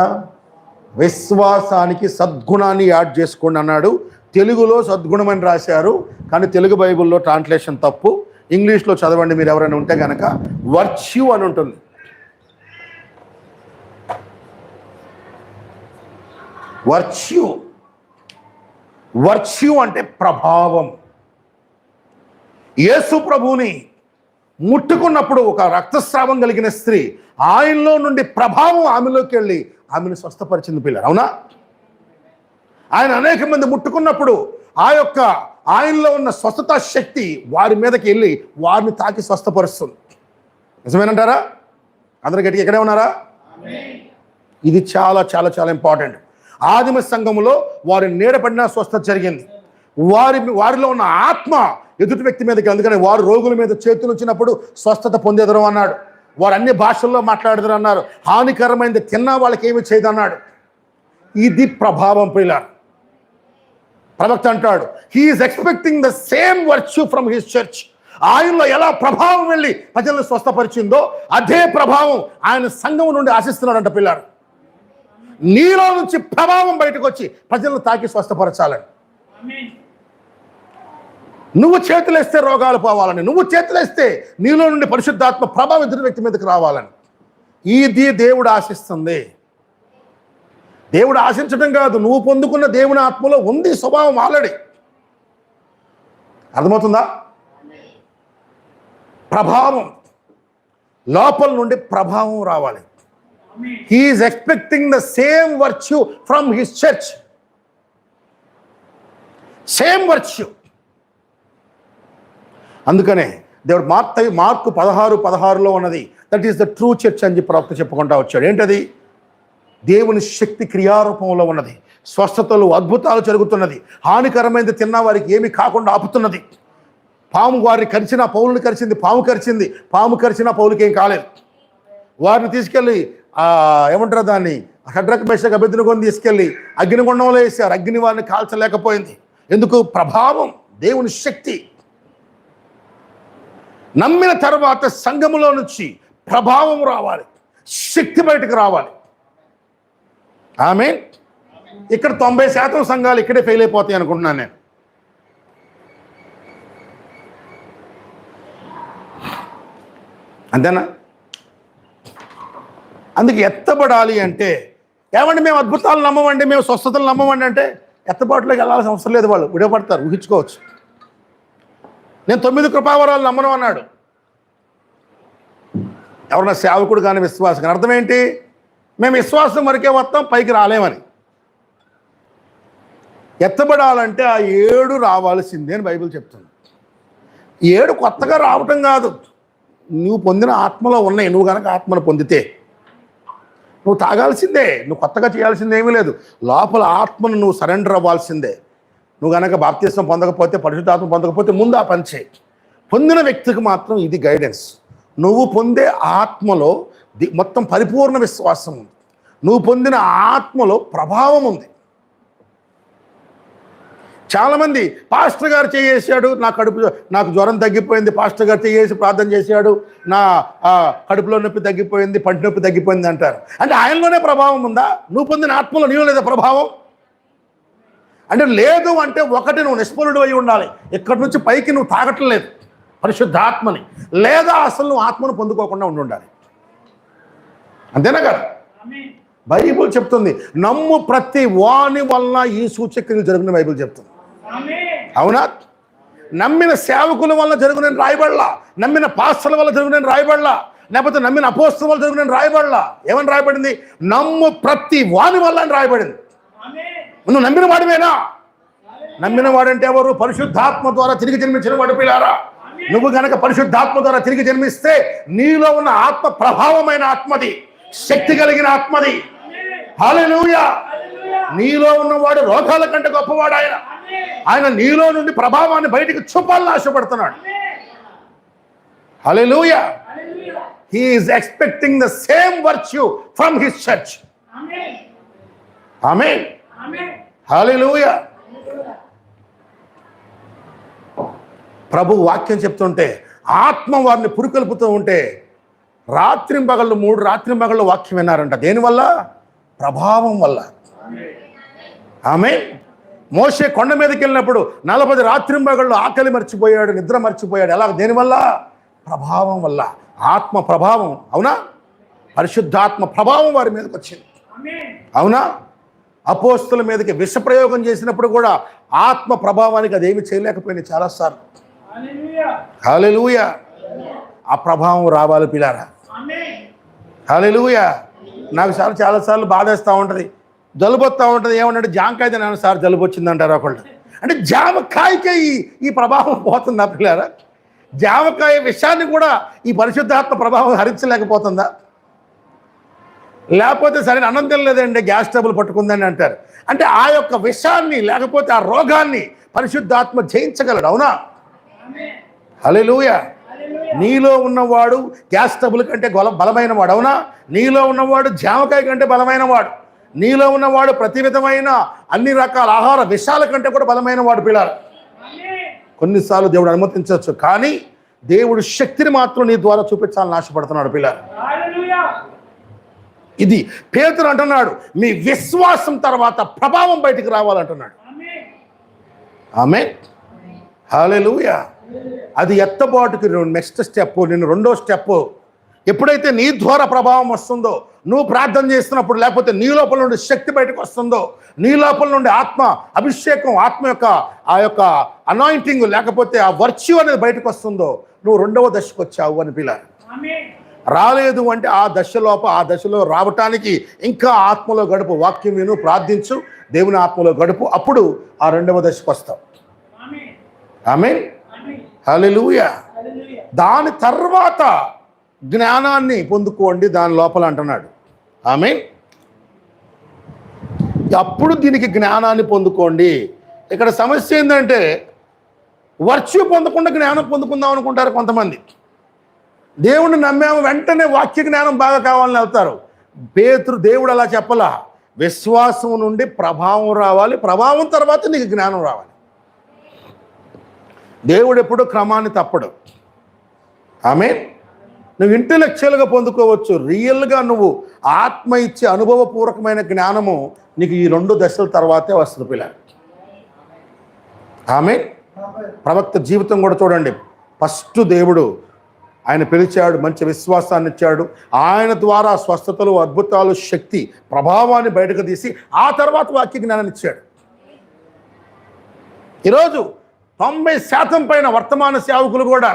Speaker 2: విశ్వాసానికి సద్గుణాన్ని యాడ్ చేసుకోండి అన్నాడు. తెలుగులో సద్గుణం అని రాశారు, కానీ తెలుగు బైబిల్లో ట్రాన్స్లేషన్ తప్పు. ఇంగ్లీష్లో చదవండి మీరు ఎవరైనా ఉంటే కనుక, వర్చ్యూ అని ఉంటుంది. వర్చ్యూ, వర్చ్యూ అంటే ప్రభావం. యేసు ప్రభువుని ముట్టుకున్నప్పుడు ఒక రక్తస్రావం కలిగిన స్త్రీ, ఆయనలో నుండి ప్రభావం ఆమెలోకి వెళ్ళి ఆమెను స్వస్థపరిచింది పిల్లలు. అవునా? ఆయన అనేక మంది ముట్టుకున్నప్పుడు ఆయనలో ఉన్న స్వస్థత శక్తి వారి మీదకి వెళ్ళి వారిని తాకి స్వస్థపరుస్తుంది. నిజమేనంటారా? అందరూ గట్టిగా ఇక్కడే ఉన్నారా? ఇది చాలా చాలా చాలా ఇంపార్టెంట్. ఆదిమ సంఘములో వారి నీడపడిన స్వస్థత జరిగింది. వారిలో ఉన్న ఆత్మ ఎదుటి వ్యక్తి మీదకి, అందుకని వారు రోగుల మీద చేతులు వచ్చినప్పుడు స్వస్థత పొందేదరు అన్నాడు. వారు అన్ని భాషల్లో మాట్లాడతారు అన్నారు. హానికరమైనది తిన్నా వాళ్ళకి ఏమి చేయదు అన్నాడు. ఇది ప్రభావం పిల్లలు. ప్రవక్త అంటాడు, he's expecting the same virtue from his church. ఆయనలో ఎలా ప్రభావం వెళ్ళి ప్రజలను స్వస్థపరిచిందో అదే ప్రభావం ఆయన సంఘం నుండి ఆశిస్తున్నాడంట పిల్లలు. నీలో నుంచి ప్రభావం బయటకు వచ్చి ప్రజలను తాకి స్వస్థపరచాలని. నువ్వు చేతులేస్తే రోగాలు పోవాలని, నువ్వు చేతులేస్తే నీలో నుండి పరిశుద్ధాత్మ ప్రభావం ఎదుటి వ్యక్తి మీదకి రావాలని. ఇది దేవుడు ఆశిస్తుంది. దేవుడు ఆశించడం కాదు, నువ్వు పొందుకున్న దేవుని ఆత్మలో ఉంది స్వభావం ఆల్రెడీ. అర్థమవుతుందా? ప్రభావం లోపల నుండి ప్రభావం రావాలి. He's expecting the same virtue from his church. Same virtue. అందుకనే దేవుడు మార్కు 16:16 ఉన్నది, that is the true church అని చెప్పి ప్రవక్త చెప్పుకుంటా వచ్చాడు. ఏంటది? దేవుని శక్తి క్రియారూపంలో ఉన్నది, స్వస్థతలు అద్భుతాలు జరుగుతున్నది, హానికరమైనది తిన్న వారికి ఏమి కాకుండా ఆపుతున్నది. పాము వారిని కరిచినా పౌలుని కరిచింది, పాము కరిచినా పౌలుకి ఏం కాలేదు. వారిని తీసుకెళ్ళి ఏమంటారు దాన్ని, షడ్రక్ మేషక్ అబేద్నెగోని తీసుకెళ్ళి అగ్నిగుండంలో వేశారు, అగ్ని వారిని కాల్చలేకపోయింది. ఎందుకు? ప్రభావం, దేవుని శక్తి. నమ్మిన తర్వాత సంఘములో నుంచి ప్రభావం రావాలి, శక్తి బయటకు రావాలి. ఆమేన్. ఇక్కడ 90% సంఘాలు ఇక్కడే ఫెయిల్ అయిపోతాయి అనుకుంటున్నాను నేను. అంతేనా? అందుకే ఎత్తబడాలి అంటే, ఏమండి మేము అద్భుతాలు నమ్మమండి, మేము స్వస్థతలు నమ్మమండి అంటే ఎత్తబాటులోకి వెళ్ళాల్సిన అవసరం లేదు. వాళ్ళు విడపడతారు, ఊహించుకోవచ్చు. నేను 9 కృపావరాలు నమ్మను అన్నాడు. ఎవరన్నా సేవకుడు కానీ విశ్వాసం కానీ అర్థం ఏంటి? మేము విశ్వాసం వరకే వస్తాం, పైకి రాలేమని. ఎత్తబడాలంటే ఆ 7 రావాల్సిందే అని బైబిల్ చెప్తుంది. 7 కొత్తగా రావటం కాదు, నువ్వు పొందిన ఆత్మలో ఉన్నాయి. నువ్వు కనుక ఆత్మను పొందితే నువ్వు తాగాల్సిందే, నువ్వు కొత్తగా చేయాల్సిందే ఏమీ లేదు. లోపల ఆత్మను నువ్వు సరెండర్ అవ్వాల్సిందే. నువ్వు కనుక బాప్తిస్మం పొందకపోతే, పరిశుద్ధాత్మ పొందకపోతే ముందు ఆ పని చేయి. పొందిన వ్యక్తికి మాత్రం ఇది గైడెన్స్. నువ్వు పొందే ఆత్మలో మొత్తం పరిపూర్ణ విశ్వాసం ఉంది, నువ్వు పొందిన ఆత్మలో ప్రభావం ఉంది. చాలామంది పాస్టర్ గారు చేసాడు, నాకు జ్వరం తగ్గిపోయింది, పాస్టర్ గారు చేసి ప్రార్థన చేశాడు, నా కడుపులో నొప్పి తగ్గిపోయింది, పంటి నొప్పి తగ్గిపోయింది అంటారు. అంటే ఆయనలోనే ప్రభావం ఉందా? నువ్వు పొందిన ఆత్మలో నీవు లేదా ప్రభావం? అంటే లేదు. అంటే ఒకటి, నువ్వు నిష్ఫలుడు అయి ఉండాలి, ఇక్కడి నుంచి పైకి నువ్వు తాగట్లేదు పరిశుద్ధాత్మని, లేదా అసలు నువ్వు ఆత్మను పొందుకోకుండా ఉండాలి. అంతేనా కదా? బైబిల్ చెప్తుంది, నమ్ము ప్రతి వాని వలన ఈ సూచక్రియలు జరుగున బైబిల్ చెప్తుంది. అవునా? నమ్మిన సేవకుల వల్ల జరుగునని రాయబడలా, నమ్మిన పాస్టర్ల వల్ల జరుగునని రాయబడలా, లేకపోతే నమ్మిన అపోస్తల వల్ల జరుగునని రాయబడలా. ఏమని రాయబడింది? నమ్ము ప్రతి వాని వల్ల అని రాయబడింది. నువ్వు నమ్మిన వాడివేనా? నమ్మిన వాడంటే ఎవరు? పరిశుద్ధాత్మ ద్వారా తిరిగి జన్మించిన వాడు పిల్లారా. నువ్వు గనక పరిశుద్ధాత్మ ద్వారా తిరిగి జన్మిస్తే నీలో ఉన్న ఆత్మ ప్రభావమైన ఆత్మది, శక్తి కలిగిన ఆత్మది. హల్లెలూయా. నీలో ఉన్నవాడు రోగాల కంటే గొప్పవాడు. ఆయన నీలో నుండి ప్రభావాన్ని బయటికి చూపాలని ఆశపడుతున్నాడు. హల్లెలూయా. He is expecting the same virtue from his church. Amen. హల్లెలూయా. ప్రభు వాక్యం చెప్తుంటే ఆత్మ వారిని పురుకొల్పుతూ ఉంటే రాత్రింబగళ్ళు 3 రాత్రింబగళ్ళు వాక్యం విన్నారంట. దేనివల్ల? ప్రభావం వల్ల. ఆమేన్. మోషే కొండ మీదకి వెళ్ళినప్పుడు 40 రాత్రింబగళ్ళు ఆకలి మర్చిపోయాడు, నిద్ర మర్చిపోయాడు. ఎలా? దేనివల్ల? ప్రభావం వల్ల. ఆత్మ ప్రభావం. అవునా? పరిశుద్ధాత్మ ప్రభావం వారి మీదకి వచ్చింది. అవునా? అపోస్తల మీదకి విష ప్రయోగం చేసినప్పుడు కూడా ఆత్మ ప్రభావానికి అదేమి చేయలేకపోయింది చాలాసార్లు. హల్లెలూయా. ఆ ప్రభావం రావాలి పిల్లారా. హల్లెలూయా. నాకు చాలాసార్లు బాధేస్తూ ఉంటుంది, జలుబు వస్తూ ఉంటుంది. ఏమన్నాడు? జామకాయ తిన్నాను సార్, జలుబు వచ్చిందంటారు ఒకళ్ళు. అంటే జామకాయకే ఈ ప్రభావం పోతుందా పిల్లారా? జామకాయ విషయాన్ని కూడా ఈ పరిశుద్ధాత్మ ప్రభావం హరించలేకపోతుందా? లేకపోతే సరే అన్నం తినలేదండి, గ్యాస్ ట్రబుల్ పట్టుకుందని అంటారు. అంటే ఆ యొక్క విషయాన్ని లేకపోతే ఆ రోగాన్ని పరిశుద్ధాత్మ జయించగలడు. అవునా? హల్లెలూయా. నీలో ఉన్నవాడు గ్యాస్ ట్రబుల్ కంటే బలమైన వాడు. అవునా? నీలో ఉన్నవాడు జామకాయ కంటే బలమైన వాడు. నీలో ఉన్నవాడు ప్రతి విధమైన అన్ని రకాల ఆహార విషయాల కంటే కూడా బలమైన వాడు పిల్లారు. కొన్నిసార్లు దేవుడు అనుమతించవచ్చు, కానీ దేవుడు శక్తిని మాత్రం నీ ద్వారా చూపించాలని ఆశపడుతున్నాడు పిల్లారు. ఇది పేతురు అంటున్నాడు, మీ విశ్వాసం తర్వాత ప్రభావం బయటికి రావాలంటున్నాడు. ఆమేన్. హల్లెలూయా. అది ఎత్తబాటుకి నెక్స్ట్ స్టెప్, నేను రెండో స్టెప్. ఎప్పుడైతే నీ ద్వారా ప్రభావం వస్తుందో, నువ్వు ప్రార్థన చేస్తున్నప్పుడు, లేకపోతే నీ లోపల నుండి శక్తి బయటకు వస్తుందో, నీ లోపల నుండి ఆత్మ అభిషేకం, ఆత్మ యొక్క ఆ యొక్క అనాయింటింగ్, లేకపోతే ఆ వర్చ్యూ అనేది బయటకు వస్తుందో, నువ్వు రెండవ దశకు వచ్చావు అని పిల్లారు. రాలేదు అంటే ఆ దశలో రావటానికి ఇంకా ఆత్మలో గడుపు, వాక్యం విను, ప్రార్థించు, దేవుని ఆత్మలో గడుపు, అప్పుడు ఆ రెండవ దశకు వస్తావు. ఆమేన్. హల్లెలూయా. దాని తర్వాత జ్ఞానాన్ని పొందుకోండి దాని లోపల అంటున్నాడు. ఆమేన్. అప్పుడు దీనికి జ్ఞానాన్ని పొందుకోండి. ఇక్కడ సమస్య ఏంటంటే వర్చ్యూ పొందకుండా జ్ఞానం పొందుకుందాం అనుకుంటారు కొంతమంది. దేవుణ్ణి నమ్మాము, వెంటనే వాక్య జ్ఞానం బాగా కావాలని వెళ్తారు. దేవుడు అలా చెప్పలా. విశ్వాసం నుండి ప్రభావం రావాలి, ప్రభావం తర్వాత నీకు జ్ఞానం రావాలి. దేవుడు ఎప్పుడు క్రమాన్ని తప్పడు. ఆమేన్. నువ్వు ఇంటెలెక్చువల్గా పొందుకోవచ్చు, రియల్గా నువ్వు ఆత్మ ఇచ్చే అనుభవపూర్వకమైన జ్ఞానము నీకు ఈ 2 దశల తర్వాతే వస్తుంది పిల్లలు. ఆమేన్. ప్రవక్త జీవితం కూడా చూడండి. ఫస్ట్ దేవుడు ఆయన పిలిచాడు, మంచి విశ్వాసాన్ని ఇచ్చాడు, ఆయన ద్వారా స్వస్థతలు, అద్భుతాలు, శక్తి, ప్రభావాన్ని బయటకు తీసి ఆ తర్వాత వాక్య జ్ఞానాన్ని ఇచ్చాడు. ఈరోజు 90% పైన వర్తమాన సేవకులు కూడా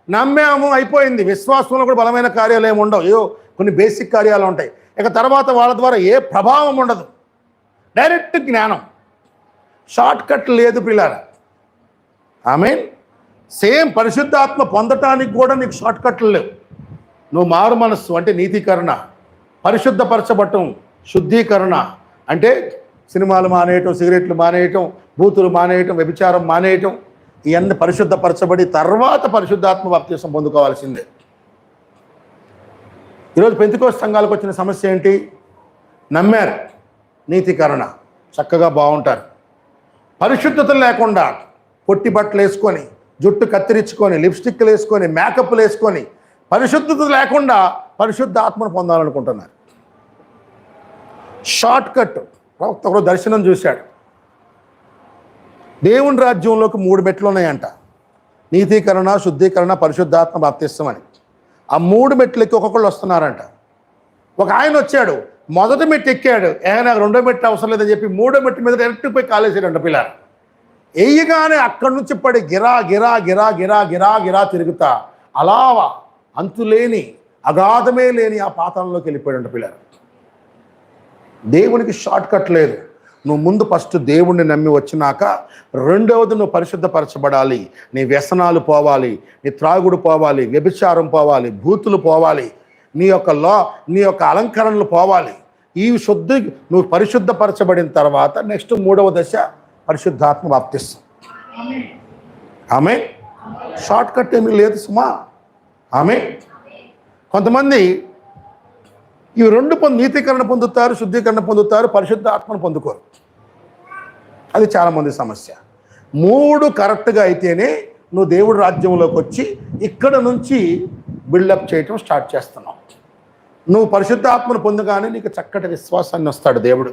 Speaker 2: నమ్మాము, అయిపోయింది. విశ్వాసంలో కూడా బలమైన కార్యాలు ఏమి ఉండవు, ఏవో కొన్ని బేసిక్ కార్యాలు ఉంటాయి. ఇక తర్వాత వాళ్ళ ద్వారా ఏ ప్రభావం ఉండదు, డైరెక్ట్ జ్ఞానం, షార్ట్ కట్ లేదు పిల్లారా. ఆమేన్. సేమ్ పరిశుద్ధాత్మ పొందటానికి కూడా నీకు షార్ట్ కట్లు లేవు. నువ్వు మారు మనస్సు అంటే నీతీకరణ, పరిశుద్ధపరచబట్టం శుద్ధీకరణ అంటే సినిమాలు మానేయటం, సిగరెట్లు మానేయటం, బూతులు మానేయటం, వ్యభిచారం మానేయటం, ఇవన్నీ పరిశుద్ధపరచబడి తర్వాత పరిశుద్ధాత్మ బాప్తిసం పొందుకోవాల్సిందే. ఈరోజు పెంతెకోస్తు సంఘాలకు వచ్చిన సమస్య ఏంటి? నమ్మారు, నీతీకరణ, చక్కగా బాగుంటారు, పరిశుద్ధత లేకుండా పొట్టి బట్టలు వేసుకొని, జుట్టు కత్తిరించుకొని, లిప్స్టిక్లు వేసుకొని, మేకప్లు వేసుకొని, పరిశుద్ధత లేకుండా పరిశుద్ధ ఆత్మను పొందాలనుకుంటున్నారు. Short cut. ఒకరు దర్శనం చూశాడు. దేవుని రాజ్యంలోకి 3 మెట్లు ఉన్నాయంట. నీతీకరణ, శుద్ధీకరణ, పరిశుద్ధాత్మ బాప్తిస్మం అని. ఆ 3 మెట్లకి ఒక్కొక్కళ్ళు వస్తున్నారంట. ఒక ఆయన వచ్చాడు, మొదటి మెట్టు ఎక్కాడు, నాకు 2వ మెట్టు అవసరం లేదని చెప్పి 3వ మెట్టు మీద డైరెక్ట్ పోయి కాలేసాడంట పిల్లలు. వేయగానే అక్కడి నుంచి పడి గిరా గిరా గిరా గిరా గిరా గిరా తిరుగుతా అలా అంతులేని, అగాధమే లేని ఆ పాతాళంలోకి వెళ్ళిపోయాడంట పిల్లలు. దేవునికి షార్ట్ కట్ లేదు. నువ్వు ముందు ఫస్ట్ దేవుణ్ణి నమ్మి వచ్చినాక, రెండవది నువ్వు పరిశుద్ధపరచబడాలి. నీ వ్యసనాలు పోవాలి, నీ త్రాగుడు పోవాలి, వ్యభిచారం పోవాలి, భూతులు పోవాలి, నీ యొక్క అలంకరణలు పోవాలి. ఈ నువ్వు పరిశుద్ధపరచబడిన తర్వాత నెక్స్ట్ 3వ దశ పరిశుద్ధాత్మ బాప్తిస్మం. ఆమె షార్ట్ కట్ ఏమీ లేదు సుమా. ఆమె కొంతమంది ఈ 2 నీతీకరణ పొందుతారు, శుద్ధీకరణ పొందుతారు, పరిశుద్ధ ఆత్మను పొందుకోరు. అది చాలామంది సమస్య. 3 కరెక్ట్గా అయితేనే నువ్వు దేవుడి రాజ్యంలోకి వచ్చి ఇక్కడ నుంచి బిల్డప్ చేయటం స్టార్ట్ చేస్తున్నావు. నువ్వు పరిశుద్ధ ఆత్మను పొందగానే నీకు చక్కటి విశ్వాసాన్ని వస్తాడు దేవుడు.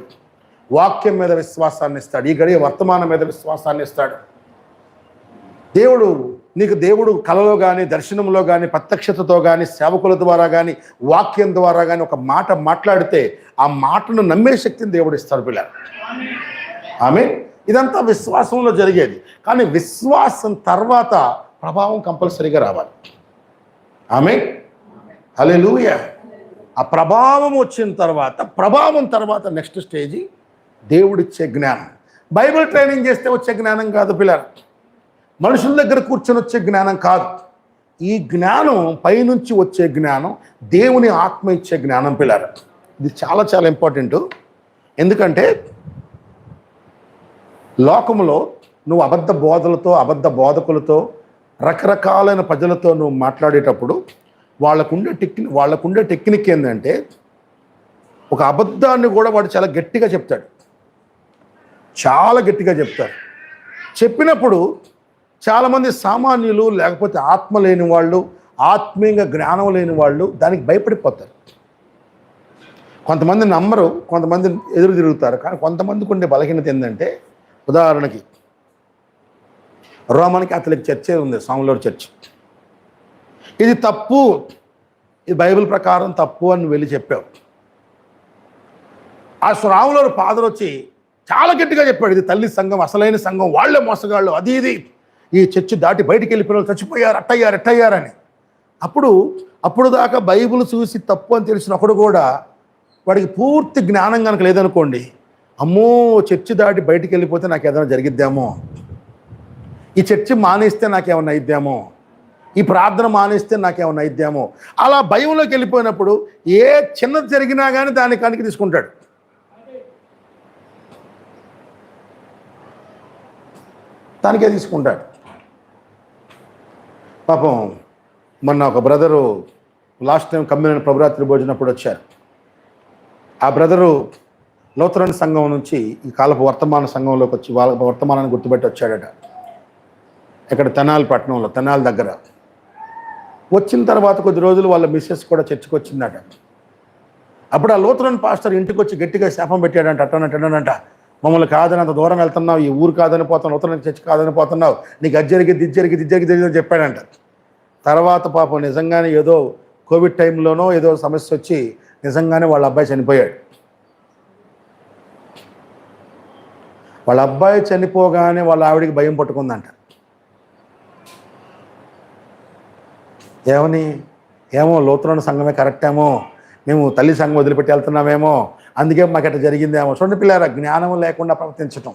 Speaker 2: వాక్యం మీద విశ్వాసాన్ని ఇస్తాడు. ఈ గడియ వర్తమానం మీద విశ్వాసాన్ని ఇస్తాడు దేవుడు కలలో కానీ, దర్శనంలో కానీ, ప్రత్యక్షతతో కానీ, సేవకుల ద్వారా కానీ, వాక్యం ద్వారా కానీ ఒక మాట మాట్లాడితే ఆ మాటను నమ్మే శక్తిని దేవుడు ఇస్తాడు పిల్లలు. ఆమె ఇదంతా విశ్వాసంలో జరిగేది. కానీ విశ్వాసం తర్వాత ప్రభావం కంపల్సరీగా రావాలి. ఆమె హల్లెలూయా. ఆ ప్రభావం వచ్చిన తర్వాత నెక్స్ట్ స్టేజీ దేవుడిచ్చే జ్ఞానం. బైబిల్ ట్రైనింగ్ చేస్తే వచ్చే జ్ఞానం కాదు పిల్లలు. మనుషుల దగ్గర కూర్చొని వచ్చే జ్ఞానం కాదు. ఈ జ్ఞానం పైనుంచి వచ్చే జ్ఞానం, దేవుని ఆత్మ ఇచ్చే జ్ఞానం పిల్లలు. ఇది చాలా చాలా ఇంపార్టెంట్. ఎందుకంటే లోకంలో నువ్వు అబద్ధ బోధలతో, అబద్ధ బోధకులతో, రకరకాలైన ప్రజలతో నువ్వు మాట్లాడేటప్పుడు వాళ్ళకుండే టెక్నిక్ ఏంటంటే, ఒక అబద్ధాన్ని కూడా వాడు చాలా గట్టిగా చెప్తాడు. చెప్పినప్పుడు చాలామంది సామాన్యులు, లేకపోతే ఆత్మ లేని వాళ్ళు, ఆత్మీయంగా జ్ఞానం లేని వాళ్ళు దానికి భయపడిపోతారు. కొంతమంది నమ్మరు, కొంతమంది ఎదురు తిరుగుతారు. కానీ కొంతమందికి ఉండే బలహీనత ఏంటంటే, ఉదాహరణకి రోమన్ క్యాథలిక్ చర్చే ఉంది, స్వాములవారి చర్చ్. ఇది తప్పు, ఇది బైబిల్ ప్రకారం తప్పు అని వెళ్ళి చెప్పావు. ఆ స్వాములవారి ఫాదర్ వచ్చి చాలా గట్టిగా చెప్పాడు, ఇది తల్లి సంఘం, అసలైన సంఘం, వాళ్ళే మోసగాళ్ళు, అది ఇది, ఈ చర్చి దాటి బయటికి వెళ్ళిపోయిన వాళ్ళు చచ్చిపోయారు, ఎట్టయ్యారని. అప్పుడు దాకా బైబిల్ చూసి తప్పు అని తెలిసినప్పుడు కూడా వాడికి పూర్తి జ్ఞానం కనుక లేదనుకోండి, అమ్మో చర్చి దాటి బయటికి వెళ్ళిపోతే నాకు ఏదైనా జరిగిద్దామో, ఈ చర్చి మానేస్తే నాకేమన్నా అయిద్దామో, ఈ ప్రార్థన మానేస్తే నాకేమన్నా అయిద్దామో, అలా భయంలోకి వెళ్ళిపోయినప్పుడు ఏ చిన్నది జరిగినా కానీ దాన్ని కనికి తీసుకుంటాడు. దానికే తీసుకుంటాడు. పాపం మొన్న ఒక బ్రదరు లాస్ట్ టైం కమ్యూనియన్ ప్రభురాత్రి భోజనప్పుడు వచ్చారు. ఆ బ్రదరు లూథరన్ సంఘం నుంచి ఈ కాలపు వర్తమాన సంఘంలోకి వచ్చి వాళ్ళ వర్తమానాన్ని గుర్తుపెట్టి వచ్చాడట. ఇక్కడ తెనాలిపట్నంలో, తెనాలి దగ్గర. వచ్చిన తర్వాత కొద్ది రోజులు వాళ్ళ మిస్సెస్ కూడా చర్చికి వచ్చిందట. అప్పుడు ఆ లూథరన్ పాస్టర్ ఇంటికి వచ్చి గట్టిగా శాపం పెట్టాడంట. అట్టనంట, మమ్మల్ని కాదని అంత దూరం వెళ్తున్నావు, ఈ ఊరు కాదని పోతున్నావు, లూథరన్ చర్చి కాదని పోతున్నావు, నీకు అది జరిగింది ఇది జరిగింది అని చెప్పాడంట. తర్వాత పాపం నిజంగానే ఏదో కోవిడ్ టైంలోనో ఏదో సమస్య వచ్చి నిజంగానే వాళ్ళ అబ్బాయి చనిపోయాడు. వాళ్ళ అబ్బాయి చనిపోగానే వాళ్ళ ఆవిడికి భయం పట్టుకుందంట. ఏమో లూథరన్ సంఘమే కరెక్ట్ ఏమో, మేము తల్లి సంఘం వదిలిపెట్టి వెళ్తున్నామేమో, అందుకే మాకు అట్లా జరిగిందేమో. చూడండి పిల్లారా, జ్ఞానం లేకుండా ప్రవర్తించటం.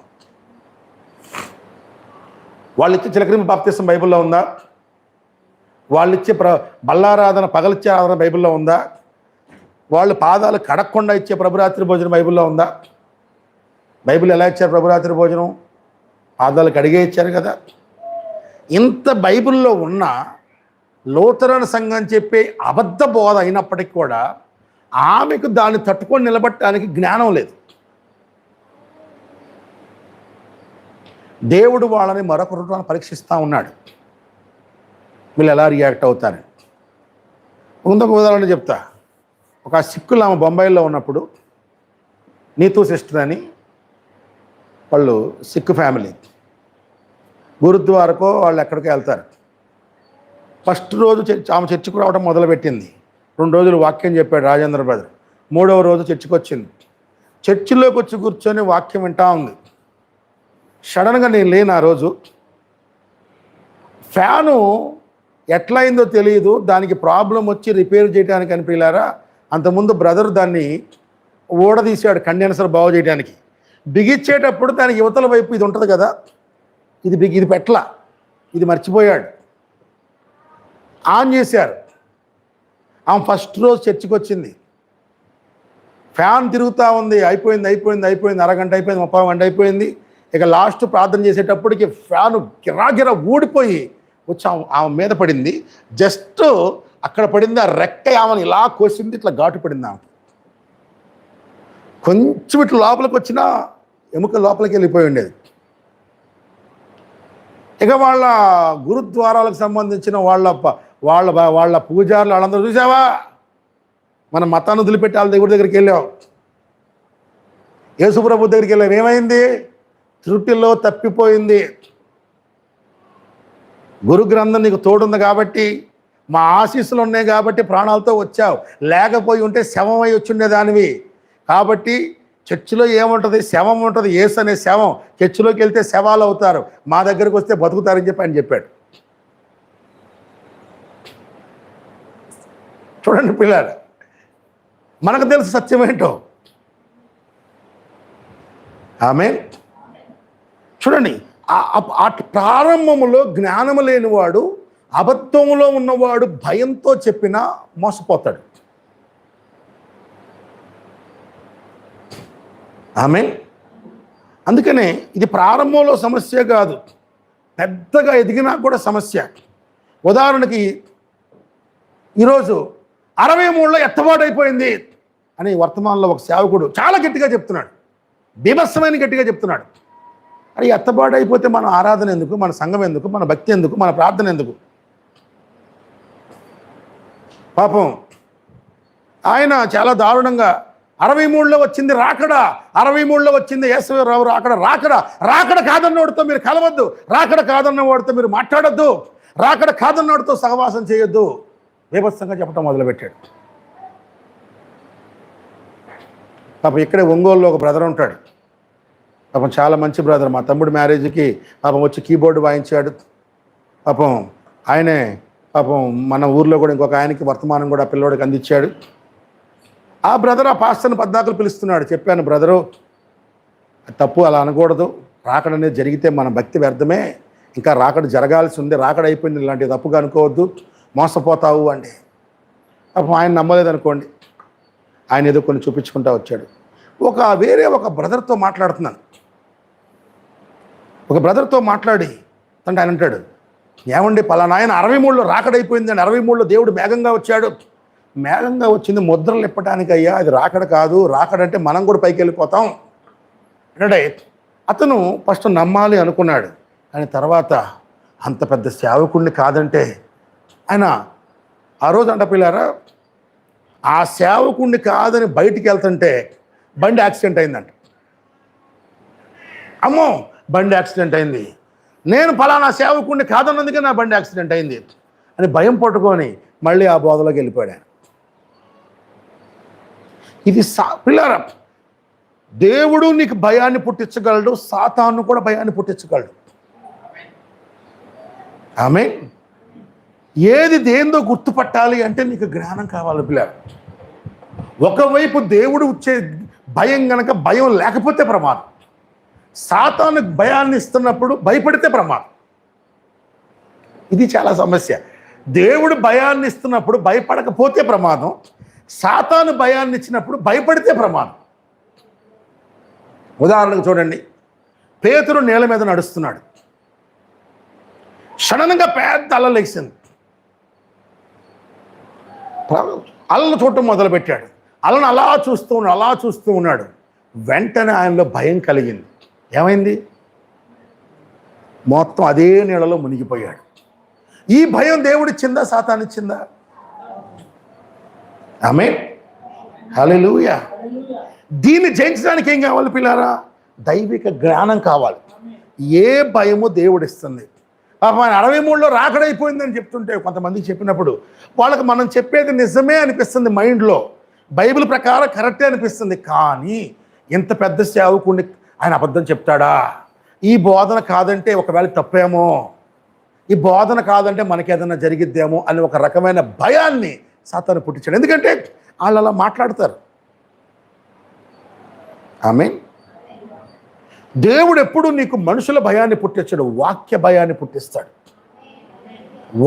Speaker 2: వాళ్ళు ఇచ్చే చిలకరింపు బాప్తిసం బైబిల్లో ఉందా? వాళ్ళు ఇచ్చే బల్లారాధన, పగలిచ్చే ఆరాధన బైబిల్లో ఉందా? వాళ్ళు పాదాలు కడక్కుండా ఇచ్చే ప్రభురాత్రి భోజనం బైబిల్లో ఉందా? బైబిల్ ఎలా ఇచ్చారు ప్రభురాత్రి భోజనం? పాదాలు కడిగే ఇచ్చారు కదా. ఇంత బైబిల్లో ఉన్న లూథరన్ సంఘం చెప్పే అబద్ధ బోధ అయినప్పటికీ కూడా ఆమెకు దాన్ని తట్టుకొని నిలబట్టడానికి జ్ఞానం లేదు. దేవుడు వాళ్ళని మరొక రూపాన్ని పరీక్షిస్తూ ఉన్నాడు. వీళ్ళు ఎలా రియాక్ట్ అవుతారు. ముందుకు ఉదాహరణ చెప్తా. ఒక సిక్కులు ఆమె బొంబాయిలో ఉన్నప్పుడు నీతూ సిస్టర్ అని, వాళ్ళు సిక్కు ఫ్యామిలీ, గురుద్వారకో వాళ్ళు ఎక్కడికో వెళ్తారు. ఫస్ట్ రోజు ఆమె చర్చికి రావడం మొదలుపెట్టింది. 2 రోజులు వాక్యం చెప్పాడు రాజేంద్ర బ్రదర్. 3వ రోజు చర్చికి వచ్చింది. చర్చిలోకి వచ్చి కూర్చొని వాక్యం వింటా ఉంది. సడన్గా నేను లేను ఆ రోజు. ఫ్యాను ఎట్లయిందో తెలియదు, దానికి ప్రాబ్లం వచ్చి రిపేర్ చేయడానికి అనిపించారా. అంతకుముందు బ్రదర్ దాన్ని ఊడదీశాడు కండెన్సర్ బాగు చేయడానికి. బిగించేటప్పుడు దానికి యువతల వైపు ఇది ఉంటుంది కదా, ఇది పెట్ల, ఇది మర్చిపోయాడు. ఆన్ చేశారు. ఆమె ఫస్ట్ రోజు చర్చికి వచ్చింది. ఫ్యాన్ తిరుగుతూ ఉంది. అయిపోయింది. అరగంట అయిపోయింది, 30 గంట అయిపోయింది. ఇక లాస్ట్ ప్రార్థన చేసేటప్పటికి ఫ్యాను గిరాగిర ఊడిపోయి వచ్చి ఆమె మీద పడింది. జస్ట్ అక్కడ పడింది. ఆ రెక్క ఆమెను ఇలా కోసింది, ఇట్లా ఘాటు పడింది. ఆమె కొంచెం ఇట్లా లోపలికి వచ్చినా ఎముక లోపలికి వెళ్ళిపోయి ఉండేది. ఇక వాళ్ళ గురుద్వారాలకు సంబంధించిన వాళ్ళ పూజారులు వాళ్ళందరూ, చూసావా మన మతాన్ని వదిలిపెట్టి వాళ్ళ దేవుడి దగ్గరికి వెళ్ళావు, యేసుప్రభు దగ్గరికి వెళ్ళావు, ఏమైంది? త్రుటిలో తప్పిపోయింది. గురు గ్రంథం నీకు తోడుంది కాబట్టి, మా ఆశీస్సులు ఉన్నాయి కాబట్టి ప్రాణాలతో వచ్చావు. లేకపోయి ఉంటే శవమై వచ్చిండేదానివి. కాబట్టి చర్చిలో ఏముంటుంది? శవం ఉంటుంది. యేసు అనే శవం. చర్చిలోకి వెళ్తే శవాలు అవుతారు, మా దగ్గరకు వస్తే బతుకుతారని చెప్పి ఆయన చెప్పాడు. చూడండి పిల్లలు, మనకు తెలుసు సత్యమేంటో. ఆమె చూడండి, ఆ ప్రారంభములో జ్ఞానము లేనివాడు, అబద్ధములో ఉన్నవాడు భయంతో చెప్పినా మోసపోతాడు. ఆమె అందుకనే ఇది ప్రారంభంలో సమస్య కాదు, పెద్దగా ఎదిగినా కూడా సమస్య. ఉదాహరణకి ఈరోజు 63లో ఎత్తబాటైపోయింది అని వర్తమానంలో ఒక సేవకుడు చాలా గట్టిగా చెప్తున్నాడు, బీభత్సమైన గట్టిగా చెప్తున్నాడు. అది ఎత్తబాటు అయిపోతే మన ఆరాధన ఎందుకు, మన సంఘం ఎందుకు, మన భక్తి ఎందుకు, మన ప్రార్థన ఎందుకు? పాపం ఆయన చాలా దారుణంగా 63లో వచ్చింది రాకడ, 63లో వచ్చింది యేసురావు రాకడ కాదన్నవాడితో మీరు కలవద్దు, రాకడ కాదన్నవాడితో మీరు మాట్లాడొద్దు, రాకడ కాదన్నవాడితో సహవాసం చేయొద్దు, బీభత్సంగా చెప్పడం మొదలుపెట్టాడు. పాపం ఇక్కడే ఒంగోలులో ఒక బ్రదర్ ఉంటాడు. పాపం చాలా మంచి బ్రదర్. మా తమ్ముడు మ్యారేజ్కి పాపం వచ్చి కీబోర్డు వాయించాడు. పాపం ఆయనే పాపం మన ఊర్లో కూడా ఇంకొక ఆయనకి వర్తమానం కూడా పిల్లోడికి అందించాడు. ఆ బ్రదర్ ఆ పాస్టర్ని 14 పిలుస్తున్నాడు. చెప్పాను, బ్రదరు తప్పు, అలా అనకూడదు, రాకడ అనేది జరిగితే మన భక్తి వ్యర్థమే, ఇంకా రాకడ జరగాల్సి ఉంది, రాకడ అయిపోయింది, ఇలాంటి తప్పుగా అనుకోవద్దు, మోసపోతావు అండి. పాపం ఆయన నమ్మలేదనుకోండి, ఆయన ఏదో కొన్ని చూపించుకుంటూ వచ్చాడు. వేరే ఒక బ్రదర్తో మాట్లాడుతున్నాను. ఒక బ్రదర్తో మాట్లాడి అంటే ఆయన అంటాడు, ఏమండి పలానా ఆయన 63లో రాకడైపోయిందండి, 63లో దేవుడు మేఘంగా వచ్చాడు. మేఘంగా వచ్చింది ముద్రలు ఇప్పటానికి అయ్యా, అది రాకడ కాదు, రాకడంటే మనం కూడా పైకి వెళ్ళిపోతాం అంటే అతను ఫస్ట్ నమ్మాలి అనుకున్నాడు. కానీ తర్వాత అంత పెద్ద సేవకుడిని కాదంటే ఆయన ఆ రోజు అంట పిల్లారా, ఆ సేవకుడిని కాదని బయటికి వెళ్తుంటే బండి యాక్సిడెంట్ అయిందంట. అమ్మో బండి యాక్సిడెంట్ అయింది, నేను ఫలానా సేవకుడిని కాదన్నందుకే నా బండి యాక్సిడెంట్ అయింది అని భయం పట్టుకొని మళ్ళీ ఆ బోధలోకి వెళ్ళిపోయాడు. ఇది పిల్లారా, దేవుడు నీకు భయాన్ని పుట్టించగలడు, సాతాను కూడా భయాన్ని పుట్టించగలడు. ఆమె ఏది దేందో గుర్తుపట్టాలి అంటే నీకు జ్ఞానం కావాలి పిల్లారా. ఒకవైపు దేవుడు వచ్చే భయం గనక, భయం లేకపోతే ప్రమాదం. సాతాను భయాన్ని ఇస్తున్నప్పుడు భయపడితే ప్రమాదం. ఇది చాలా సమస్య. దేవుడు భయాన్ని ఇస్తున్నప్పుడు భయపడకపోతే ప్రమాదం, సాతాను భయాన్ని ఇచ్చినప్పుడు భయపడితే ప్రమాదం. ఉదాహరణకు చూడండి, పేతురు నేల మీద నడుస్తున్నాడు, సడన్గా పెద్ద అలలు లేచింది. అలను చూడటం మొదలుపెట్టాడు. అలను అలా చూస్తూ ఉన్నాడు. వెంటనే ఆయనలో భయం కలిగింది. ఏమైంది? మొత్తం అదే నీళ్ళలో మునిగిపోయాడు. ఈ భయం దేవుడిచ్చిందా సాతానిచ్చిందా? ఆమేన్, హల్లెలూయా. దీన్ని జయించడానికి ఏం కావాలి పిల్లారా? దైవిక జ్ఞానం కావాలి. ఏ భయము దేవుడిస్తుంది. ఆయన 63లో రాకడైపోయిందని చెప్తుంటే కొంతమందికి చెప్పినప్పుడు వాళ్ళకి మనం చెప్పేది నిజమే అనిపిస్తుంది, మైండ్లో బైబిల్ ప్రకారం కరెక్టే అనిపిస్తుంది. కానీ ఇంత పెద్ద సేవకుడిని ఆయన అబద్ధం చెప్తాడా? ఈ బోధన కాదంటే ఒకవేళ తప్పేమో, ఈ బోధన కాదంటే మనకేదైనా జరిగిద్దేమో అని ఒక రకమైన భయాన్ని సాతాను పుట్టించాడు. ఎందుకంటే వాళ్ళు అలా మాట్లాడతారు. ఆమేన్. దేవుడు ఎప్పుడు నీకు మనుషుల భయాన్ని పుట్టించాడు, వాక్య భయాన్ని పుట్టిస్తాడు.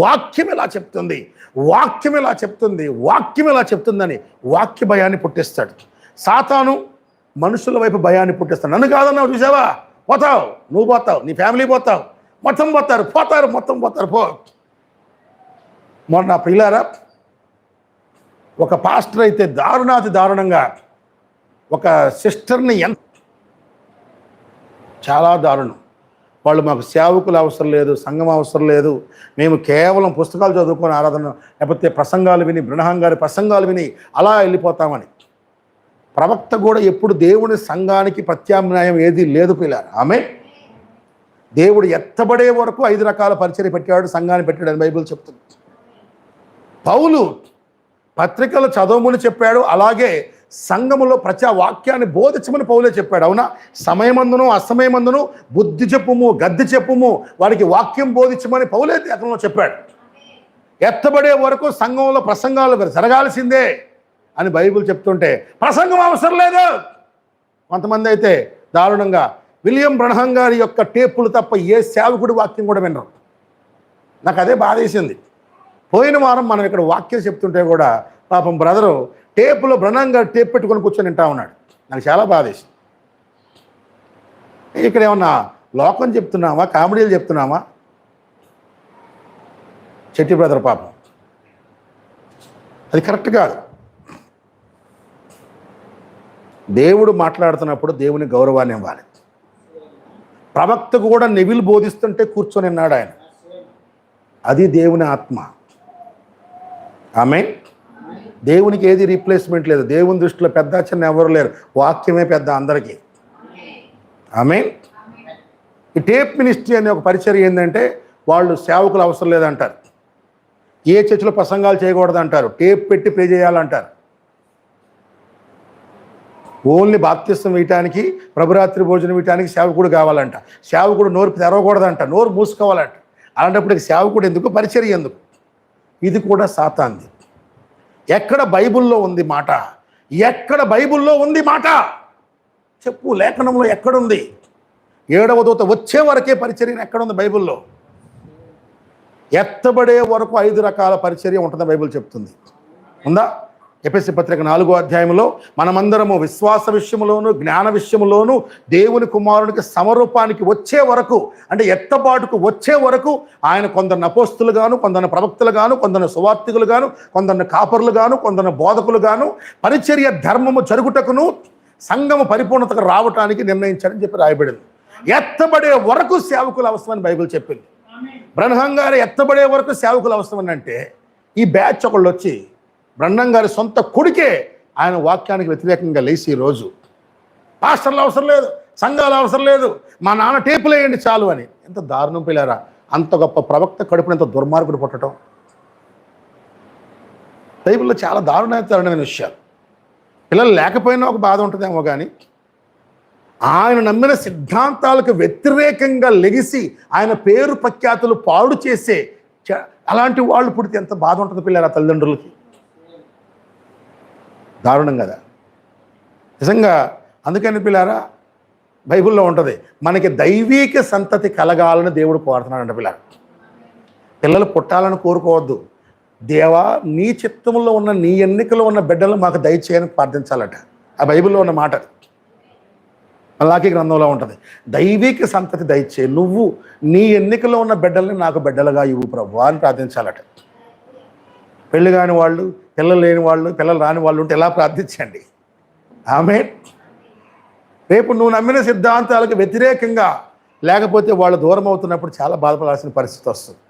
Speaker 2: వాక్యం ఎలా చెప్తుంది, వాక్యం ఎలా చెప్తుంది, వాక్యం ఎలా చెప్తుందని వాక్య భయాన్ని పుట్టిస్తాడు. సాతాను మనుషుల వైపు భయాన్ని పుట్టిస్తాడు. నన్ను కాదన్నావు చూసావా, పోతావు, నువ్వు పోతావు, నీ ఫ్యామిలీ పోతావు, మొత్తం పోతారు, మొత్తం పోతారు, పో. మొన్న పిల్లారా ఒక పాస్టర్ అయితే దారుణాతి దారుణంగా ఒక సిస్టర్ని చాలా దారుణం. వాళ్ళు మాకు సేవకులు అవసరం లేదు, సంఘం అవసరం లేదు, మేము కేవలం పుస్తకాలు చదువుకొని ఆరాధన లేకపోతే ప్రసంగాలు విని బ్రహ్మం గారి ప్రసంగాలు విని అలా వెళ్ళిపోతామని. ప్రవక్త కూడా ఎప్పుడు దేవుని సంఘానికి ప్రత్యామ్నాయం ఏది లేదు పిల్లారు. ఆమె దేవుడు ఎత్తబడే వరకు 5 రకాల పరిచర్య పెట్టాడు, సంఘాన్ని పెట్టాడు అని బైబిల్ చెప్తుంది. పౌలు పత్రికలు చదవమని చెప్పాడు, అలాగే సంఘములో ప్రతి వాక్యాన్ని బోధించమని పౌలే చెప్పాడు. అవునా? సమయమందును అసమయమందును బుద్ధి చెప్పుము, గద్ది చెప్పుము, వాడికి వాక్యం బోధించమని పౌలే అతనిలో చెప్పాడు. ఎత్తబడే వరకు సంఘంలో ప్రసంగాలు జరగాల్సిందే అని బైబిల్ చెప్తుంటే ప్రసంగం అవసరం లేదు. కొంతమంది అయితే దారుణంగా విలియం బ్రహ్మం గారి యొక్క టేపులు తప్ప ఏ సేవకుడి వాక్యం కూడా వినరు. నాకు అదే బాధేసింది. పోయిన వారం మనం ఇక్కడ వాక్యం చెప్తుంటే కూడా పాపం బ్రదరు టేపులో బ్రహ్మం గారు టేప్ పెట్టుకొని కూర్చొని వింటా ఉన్నాడు. నాకు చాలా బాధేసింది. ఇక్కడ ఏమన్నా లోకం చెప్తున్నామా, కామెడీలు చెప్తున్నామా? చెట్టి బ్రదర్ పాపం అది కరెక్ట్ కాదు. దేవుడు మాట్లాడుతున్నప్పుడు దేవుని గౌరవాన్ని ఇవ్వాలి. ప్రవక్త కూడా నెవిల్ బోధిస్తుంటే కూర్చొని ఉన్నాడు ఆయన. అది దేవుని ఆత్మ. ఆమేన్. దేవునికి ఏది రీప్లేస్మెంట్ లేదు. దేవుని దృష్టిలో పెద్ద చిన్న ఎవరు లేరు, వాక్యమే పెద్ద అందరికీ. ఆమేన్. ఈ టేప్ మినిస్ట్రీ అనే ఒక పరిచర్య ఏంటంటే వాళ్ళు సేవకులు అవసరం లేదంటారు, ఏ చర్చిలో ప్రసంగాలు చేయకూడదు అంటారు, టేప్ పెట్టి ప్రే చేయాలంటారు, ఓన్లీ బాప్తిస్తం వేయటానికి ప్రభురాత్రి భోజనం వేయటానికి సేవకుడు కావాలంట, సేవకుడు నోరు తెరవకూడదంట, నోరు మూసుకోవాలంట. అలాంటప్పుడు సేవకుడు ఎందుకు, పరిచర్య ఎందుకు? ఇది కూడా సాతాంది. ఎక్కడ బైబిల్లో ఉంది మాట? ఎక్కడ బైబిల్లో ఉంది మాట చెప్పు. లేఖనంలో ఎక్కడుంది? 7వ దూత వచ్చే వరకే పరిచర్య ఎక్కడుంది బైబిల్లో? ఎత్తబడే వరకు 5 రకాల పరిచర్య ఉంటుందని బైబిల్ చెప్తుంది. ఉందా? ఎఫెసీ పత్రిక 4వ అధ్యాయంలో మనమందరము విశ్వాస విషయంలోను జ్ఞాన విషయంలోను దేవుని కుమారునికి సమరూపానికి వచ్చే వరకు, అంటే ఎత్తబాటుకు వచ్చే వరకు ఆయన కొందరు అపోస్తులు గాను, కొందరు ప్రవక్తలు గాను, కొందరు సువార్తికులు గాను, కొందరు కాపరులు గాను, కొందరు బోధకులు గాను పరిచర్య ధర్మము జరుగుటకును సంఘము పరిపూర్ణతకు రావటానికి నిర్ణయించారని చెప్పి రాయబడింది. ఎత్తబడే వరకు సేవకులు అవసరమని బైబిల్ చెప్పింది. బ్రహ్మం గారు ఎత్తబడే వరకు సేవకులు అవసరమని అంటే ఈ బ్యాచ్ ఒకళ్ళు వచ్చి బ్రహ్మం గారి సొంత కొడుకే ఆయన వాక్యానికి వ్యతిరేకంగా లేచి ఈరోజు పాస్టర్లు అవసరం లేదు, సంఘాలు అవసరం లేదు, మా నాన్న టేపులు వేయండి చాలు అని. ఎంత దారుణం పిల్లారా! అంత గొప్ప ప్రవక్త కడుపున ఎంత దుర్మార్గుడు పుట్టడం. బైబిల్లో చాలా దారుణమైన విషయాలు. పిల్లలు లేకపోయినా ఒక బాధ ఉంటుందేమో కానీ ఆయన నమ్మిన సిద్ధాంతాలకు వ్యతిరేకంగా లెగిసి ఆయన పేరు ప్రఖ్యాతులు పాడు చేసే అలాంటి వాళ్ళు పుడితే ఎంత బాధ ఉంటుంది పిల్లల తల్లిదండ్రులకి. దారుణం కదా నిజంగా. అందుకని పిల్లారా బైబిల్లో ఉంటుంది, మనకి దైవీక సంతతి కలగాలని దేవుడు కోరుతున్నాడంట. పిల్లలు పుట్టాలని కోరుకోవద్దు. దేవా, నీ చిత్తంలో ఉన్న, నీ ఎన్నికలో ఉన్న బిడ్డలు మాకు దయచేయని ప్రార్థించాలట. ఆ బైబిల్లో ఉన్న మాట. మలాకీ గ్రంథంలో ఉంటుంది, దైవిక సంతతి దయచేయి, నువ్వు నీ ఎన్నికలో ఉన్న బిడ్డల్ని నాకు బిడ్డలుగా ఇవ్వు ప్రభు అని ప్రార్థించాలట. పెళ్ళి కాని వాళ్ళు, పిల్లలు లేని వాళ్ళు, పిల్లలు రాని వాళ్ళు ఉంటే ఎలా ప్రార్థించండి. ఆమేన్. రేపు నువ్వు నమ్మిన సిద్ధాంతాలకు వ్యతిరేకంగా లేకపోతే వాళ్ళు దూరం అవుతున్నప్పుడు చాలా బాధపడాల్సిన పరిస్థితి వస్తుంది.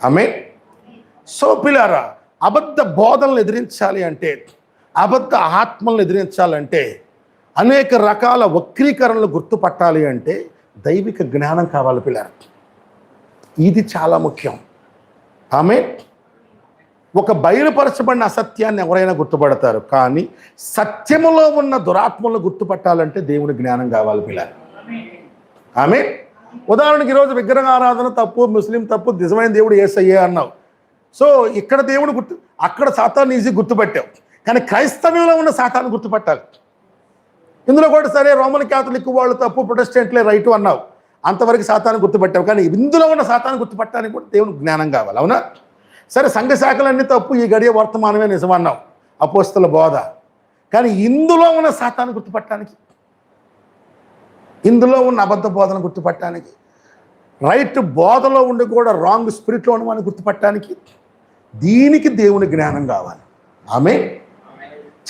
Speaker 2: ఆమేన్. సో పిల్లారా, అబద్ధ బోధనలు ఎదిరించాలి అంటే, అబద్ధ ఆత్మలను ఎదిరించాలంటే, అనేక రకాల వక్రీకరణలు గుర్తుపట్టాలి అంటే దైవిక జ్ఞానం కావాలి పిల్లారా. ఇది చాలా ముఖ్యం. ఆమేన్. ఒక బయలుపరచబడిన అసత్యాన్ని ఎవరైనా గుర్తుపడతారు, కానీ సత్యములో ఉన్న దురాత్మలను గుర్తుపట్టాలంటే దేవుని జ్ఞానం కావాలి పిల్లారా. ఆమేన్. ఉదాహరణకి ఈరోజు విగ్రహ ఆరాధన తప్పు, ముస్లిం తప్పు, నిజమైన దేవుడు యేసయ్యే అన్నావు. సో ఇక్కడ దేవుడు అక్కడ సాతాను ఈజీ గుర్తుపట్టావు, కానీ క్రైస్తవ్యంలో ఉన్న సాతాను గుర్తుపట్టాలి. ఇందులో కూడా సరే రోమన్ క్యాథలిక్ వాళ్ళు తప్పు, ప్రొటెస్టెంట్లే రైటు అన్నావు, అంతవరకు సాతాను గుర్తుపట్టావు. కానీ ఇందులో ఉన్న సాతాను గుర్తుపట్టడానికి కూడా దేవుని జ్ఞానం కావాలి. అవునా? సరే, సంఘ శాఖలన్నీ తప్పు, ఈ గడియ వర్తమానమే నిజమన్నావు, అపోస్తల బోధ. కానీ ఇందులో ఉన్న సాతాను గుర్తుపట్టడానికి, ఇందులో ఉన్న అబద్ధ బోధన గుర్తుపట్టడానికి, రైట్ బోధలో ఉండి కూడా రాంగ్ స్పిరిట్లో ఉన్న వాడిని గుర్తుపట్టడానికి, దీనికి దేవుని జ్ఞానం కావాలి. ఆమేన్.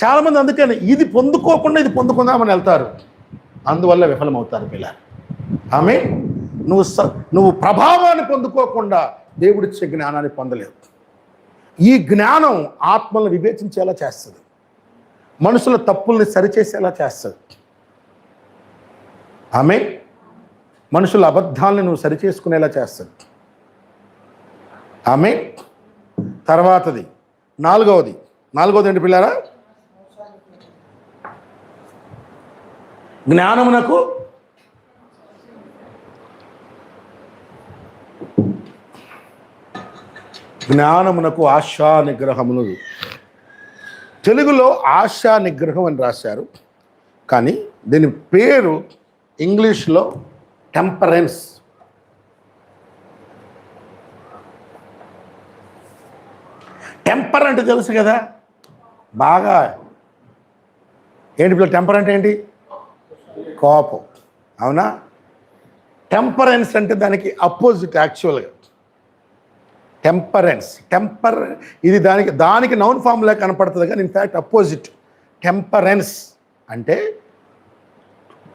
Speaker 2: చాలామంది అందుకని ఇది పొందుకోకుండా ఇది పొందుకుందామని వెళ్తారు, అందువల్ల విఫలమవుతారు పిల్లలు. ఆమేన్. నువ్వు ప్రభావాన్ని పొందుకోకుండా దేవుడిచ్చే జ్ఞానాన్ని పొందలేవు. ఈ జ్ఞానం ఆత్మలను వివేచించేలా చేస్తుంది, మనుషుల తప్పుల్ని సరిచేసేలా చేస్తుంది. ఆమేన్. మనుషుల అబద్ధాలను నువ్వు సరిచేసుకునేలా చేస్తుంది. ఆమేన్. తర్వాతది నాలుగవది ఏంటి పిల్లారా? జ్ఞానమునకు ఆశా నిగ్రహమును. తెలుగులో ఆశా నిగ్రహం అని రాశారు, కానీ దీని పేరు ఇంగ్లీష్లో టెంపరెన్స్. టెంపర్ అంటే తెలుసు కదా బాగా. ఏంటి పిల్లలు టెంపర్ అంటే ఏంటి? కోపం. అవునా? టెంపరెన్స్ అంటే దానికి అపోజిట్ యాక్చువల్గా. టెంపర్ ఇది దానికి నౌన్ ఫామ్లా కనపడుతుంది, కానీ ఇన్ఫ్యాక్ట్ అపోజిట్. టెంపరెన్స్ అంటే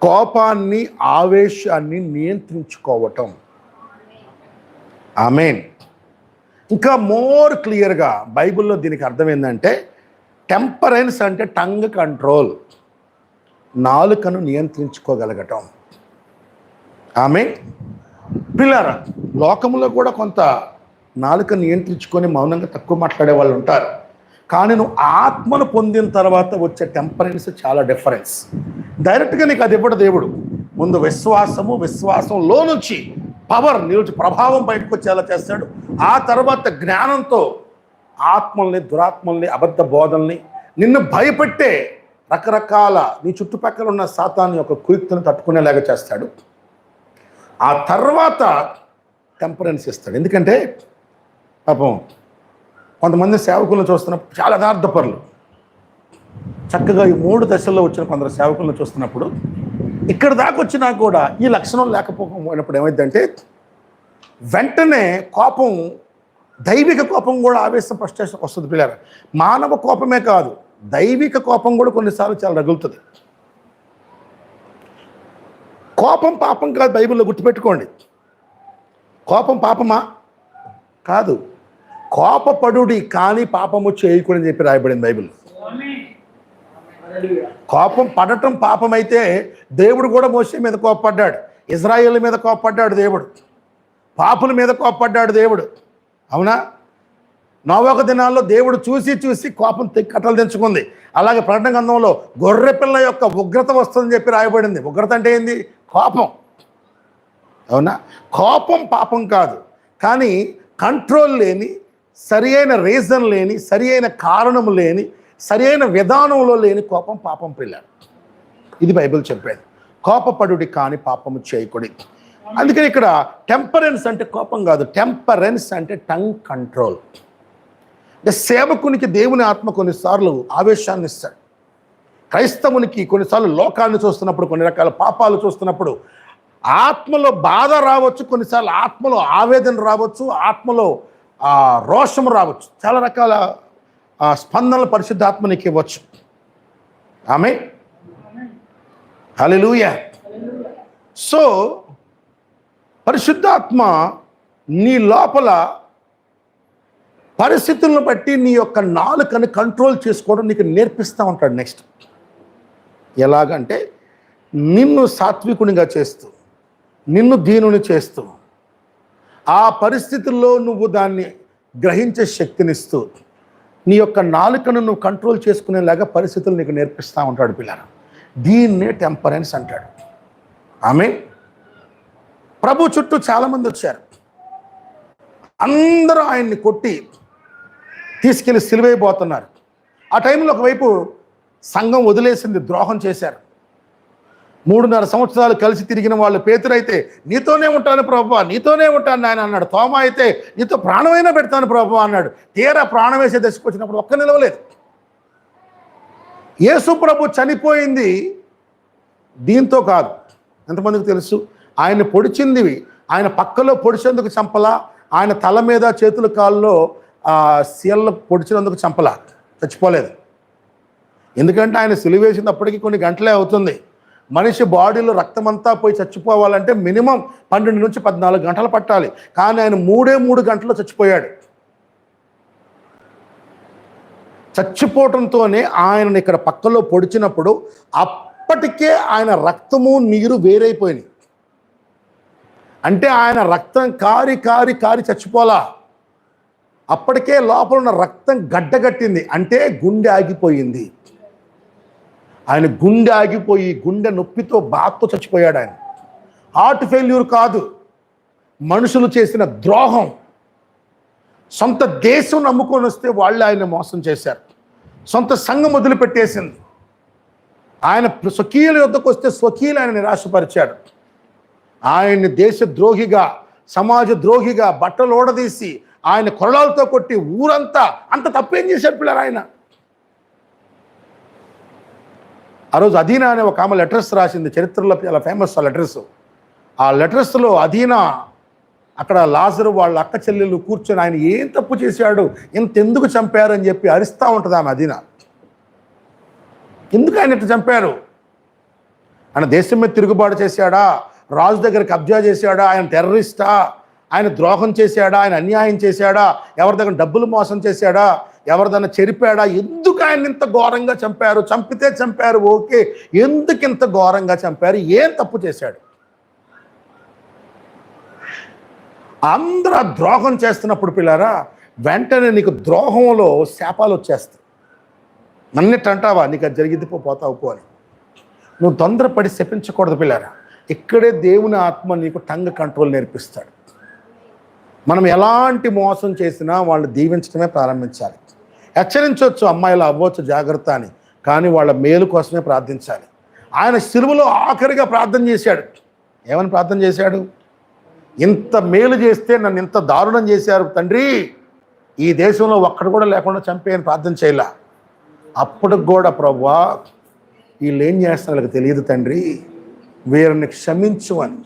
Speaker 2: కోపాన్ని, ఆవేశాన్ని నియంత్రించుకోవటం. ఆమేన్. ఇంకా మోర్ క్లియర్గా బైబిల్లో దీనికి అర్థం ఏంటంటే, టెంపరెన్స్ అంటే టంగ్ కంట్రోల్, నాలుకను నియంత్రించుకోగలగటం. ఆమేన్. పిల్లరా, లోకంలో కూడా కొంత నాలుక నియంత్రించుకొని మౌనంగా తక్కువ మాట్లాడే వాళ్ళు ఉంటారు, కానీ నువ్వు ఆత్మను పొందిన తర్వాత వచ్చే టెంపరెన్స్ చాలా డిఫరెన్స్. డైరెక్ట్గా నీకు అది ఇవ్వడు దేవుడు. ముందు విశ్వాసంలో నుంచి పవర్, నిలిచి ప్రభావం బయటకు వచ్చేలా చేస్తాడు. ఆ తర్వాత జ్ఞానంతో ఆత్మల్ని, దురాత్మల్ని, అబద్ధ బోధల్ని, నిన్ను భయపెట్టే రకరకాల నీ చుట్టుపక్కల ఉన్న సాతాను యొక్క కుయుక్తిని తట్టుకునేలాగా చేస్తాడు. ఆ తర్వాత టెంపరెన్స్ ఇస్తాడు. ఎందుకంటే పాపం కొంతమంది సేవకులను చూస్తున్నప్పుడు చాలా యథార్థపరులు, చక్కగా ఈ 3 దశల్లో వచ్చిన కొందరు సేవకులను చూస్తున్నప్పుడు ఇక్కడ దాకా వచ్చినా కూడా ఈ లక్షణం లేకపోయినప్పుడు ఏమైందంటే వెంటనే కోపం, దైవిక కోపం కూడా ఆవేశం, ఫ్రస్ట్రేషన్ వస్తుంది పిల్లలు. మానవ కోపమే కాదు, దైవిక కోపం కూడా కొన్నిసార్లు చాలా రగులుతుంది. కోపం పాపం కాదు, బైబిల్లో గుర్తుపెట్టుకోండి. కోపం పాపమా? కాదు. కోపపడుడి కానీ పాపము చేయకూడని చెప్పి రాయబడింది బైబిల్. కోపం పడటం పాపం అయితే దేవుడు కూడా మోషే మీద కోపపడ్డాడు, ఇజ్రాయేల్ మీద కోపపడ్డాడు దేవుడు, పాపుల మీద కోపపడ్డాడు దేవుడు. అవునా? నోవహు దినాల్లో దేవుడు చూసి కోపం కట్టలు తెంచుకుంది. అలాగే ప్రకటన గ్రంథంలో గొర్రె పిల్ల యొక్క ఉగ్రత వస్తుందని చెప్పి రాయబడింది. ఉగ్రత అంటే ఏంది? కోపం. అవునా? కోపం పాపం కాదు, కానీ కంట్రోల్ లేని, సరి అయిన రీజన్ లేని, సరి అయిన కారణం లేని, సరి అయిన విధానంలో లేని కోపం పాపం పిల్లలు. ఇది బైబిల్ చెప్పేది. కోపపడుడి కానీ పాపము చేయకూడదు. అందుకని ఇక్కడ టెంపరెన్స్ అంటే కోపం కాదు, టెంపరెన్స్ అంటే టంగ్ కంట్రోల్. అంటే సేవకునికి దేవుని ఆత్మ కొన్నిసార్లు ఆవేశాన్ని ఇస్తాడు. క్రైస్తవునికి కొన్నిసార్లు లోకాన్ని చూస్తున్నప్పుడు, కొన్ని రకాల పాపాలు చూస్తున్నప్పుడు ఆత్మలో బాధ రావచ్చు, కొన్నిసార్లు ఆత్మలో ఆవేదన రావచ్చు, ఆత్మలో రోషం రావచ్చు, చాలా రకాల స్పందనలు పరిశుద్ధాత్మ నీకు ఇవ్వచ్చు. ఆమేన్. హల్లెలూయా. సో పరిశుద్ధాత్మ నీ లోపల పరిస్థితులను బట్టి నీ యొక్క నాలుకని కంట్రోల్ చేసుకోవడం నీకు నేర్పిస్తూ ఉంటాడు. నెక్స్ట్ ఎలాగంటే నిన్ను సాత్వికునిగా చేస్తూ, నిన్ను దీనుని చేస్తూ, ఆ పరిస్థితుల్లో నువ్వు దాన్ని గ్రహించే శక్తినిస్తూ, నీ యొక్క నాలుకను నువ్వు కంట్రోల్ చేసుకునేలాగా పరిస్థితులు నీకు నేర్పిస్తూ ఉంటాడు పిల్లలు. దీన్నే టెంపరెన్స్ అంటాడు. ఆమేన్. ప్రభు చుట్టూ చాలామంది వచ్చారు. అందరూ ఆయన్ని కొట్టి తీసుకెళ్ళి సిలువైపోతున్నారు. ఆ టైంలో ఒకవైపు సంఘం వదిలేసింది, ద్రోహం చేశారు. 3.5 సంవత్సరాలు కలిసి తిరిగిన వాళ్ళు, పేతురైతే నీతోనే ఉంటాను ప్రభువా, నీతోనే ఉంటాను నాయన అన్నాడు. తోమా అయితే నీతో ప్రాణమైనా పెడతాను ప్రభువా అన్నాడు. తీరా ప్రాణం వేసే దశకు వచ్చినప్పుడు ఒక్క నిలవలేదు. యేసు ప్రభు చనిపోయింది దీంతో కాదు. ఎంతమందికి తెలుసు? ఆయన పొడిచింది, ఆయన పక్కలో పొడిచేందుకు చంపలా, ఆయన తల మీద చేతుల కాళ్ళలో సీళ్ళ పొడిచినందుకు చంపలా, చచ్చిపోలేదు. ఎందుకంటే ఆయన సిలువేసినప్పటికీ కొన్ని గంటలే అవుతుంది. మనిషి బాడీలో రక్తమంతా పోయి చచ్చిపోవాలంటే మినిమం 12 నుంచి 14 గంటలు పట్టాలి. కానీ ఆయన 3 గంటల్లో చచ్చిపోయాడు. చచ్చిపోవటంతోనే ఆయనను ఇక్కడ పక్కలో పొడిచినప్పుడు అప్పటికే ఆయన రక్తము నీరు వేరైపోయినాయి. అంటే ఆయన రక్తం కారి కారి కారి చచ్చిపోలా, అప్పటికే లోపల ఉన్న రక్తం గడ్డగట్టింది. అంటే గుండె ఆగిపోయింది. ఆయన గుండె ఆగిపోయి గుండె నొప్పితో బాధతో చచ్చిపోయాడు. ఆయన హార్ట్ ఫెయిల్యూర్ కాదు, మనుషులు చేసిన ద్రోహం. సొంత దేశం నమ్ముకొని వస్తే వాళ్ళు ఆయన మోసం చేశారు. సొంత సంఘం వదిలిపెట్టేసింది. ఆయన స్వకీయుల యొద్దకు వస్తే స్వకీయులు ఆయన నిరాశపరిచాడు. ఆయన్ని దేశద్రోహిగా, సమాజ ద్రోహిగా బట్టలు ఓడదీసి ఆయన కొరడాలతో కొట్టి ఊరంతా, అంత తప్పేం చేశాడు పిల్లలు ఆయన. ఆ రోజు అదీనా అనే ఒక ఆమె లెటర్స్ రాసింది, చరిత్రలో చాలా ఫేమస్ ఆ లెటర్స్. ఆ లెటర్స్లో అదీనా అక్కడ లాజరు వాళ్ళ అక్క చెల్లెలు కూర్చొని ఆయన ఏం తప్పు చేశాడు, ఇంతెందుకు చంపారని చెప్పి అరిస్తూ ఉంటుంది ఆమె అదీనా. ఎందుకు ఆయన ఇట్లా చంపారు? ఆయన దేశం మీద తిరుగుబాటు చేశాడా, రాజు దగ్గర కబ్జా చేశాడా, ఆయన టెర్రరిస్టా, ఆయన ద్రోహం చేశాడా, ఆయన అన్యాయం చేశాడా, ఎవరి దగ్గర డబ్బులు మోసం చేశాడా, ఎవరిదైనా చెరిపాడా? ఎందుకు ఆయన ఇంత ఘోరంగా చంపారు? చంపితే చంపారు ఓకే, ఎందుకు ఇంత ఘోరంగా చంపారు? ఏం తప్పు చేశాడు? అందరూ ద్రోహం చేస్తున్నప్పుడు పిల్లారా, వెంటనే నీకు ద్రోహంలో శాపాలు వచ్చేస్తాయి. నన్నిటి అంటావా, నీకు అది జరిగితే పోతావు పో అని. నువ్వు తొందరపడి శపించకూడదు పిల్లారా. ఇక్కడే దేవుని ఆత్మ నీకు టంగ్ కంట్రోల్ నేర్పిస్తాడు. మనం ఎలాంటి మోసం చేసినా వాళ్ళు దీవించడమే ప్రారంభించాలి. హెచ్చరించవచ్చు, అమ్మాయిలు అవ్వచ్చు జాగ్రత్త అని, కానీ వాళ్ళ మేలు కోసమే ప్రార్థించాలి. ఆయన సిలువలో ఆఖరిగా ప్రార్థన చేశాడు. ఏమని ప్రార్థన చేశాడు? ఇంత మేలు చేస్తే నన్ను ఇంత దారుణం చేశారు తండ్రి, ఈ దేశంలో ఒక్కడు కూడా లేకుండా చంపేయని ప్రార్థన చేయలే. అప్పుడు కూడా ప్రభువా వీళ్ళు ఏం చేస్తున్నారు నాకు తెలియదు తండ్రి, వీరిని క్షమించు అని.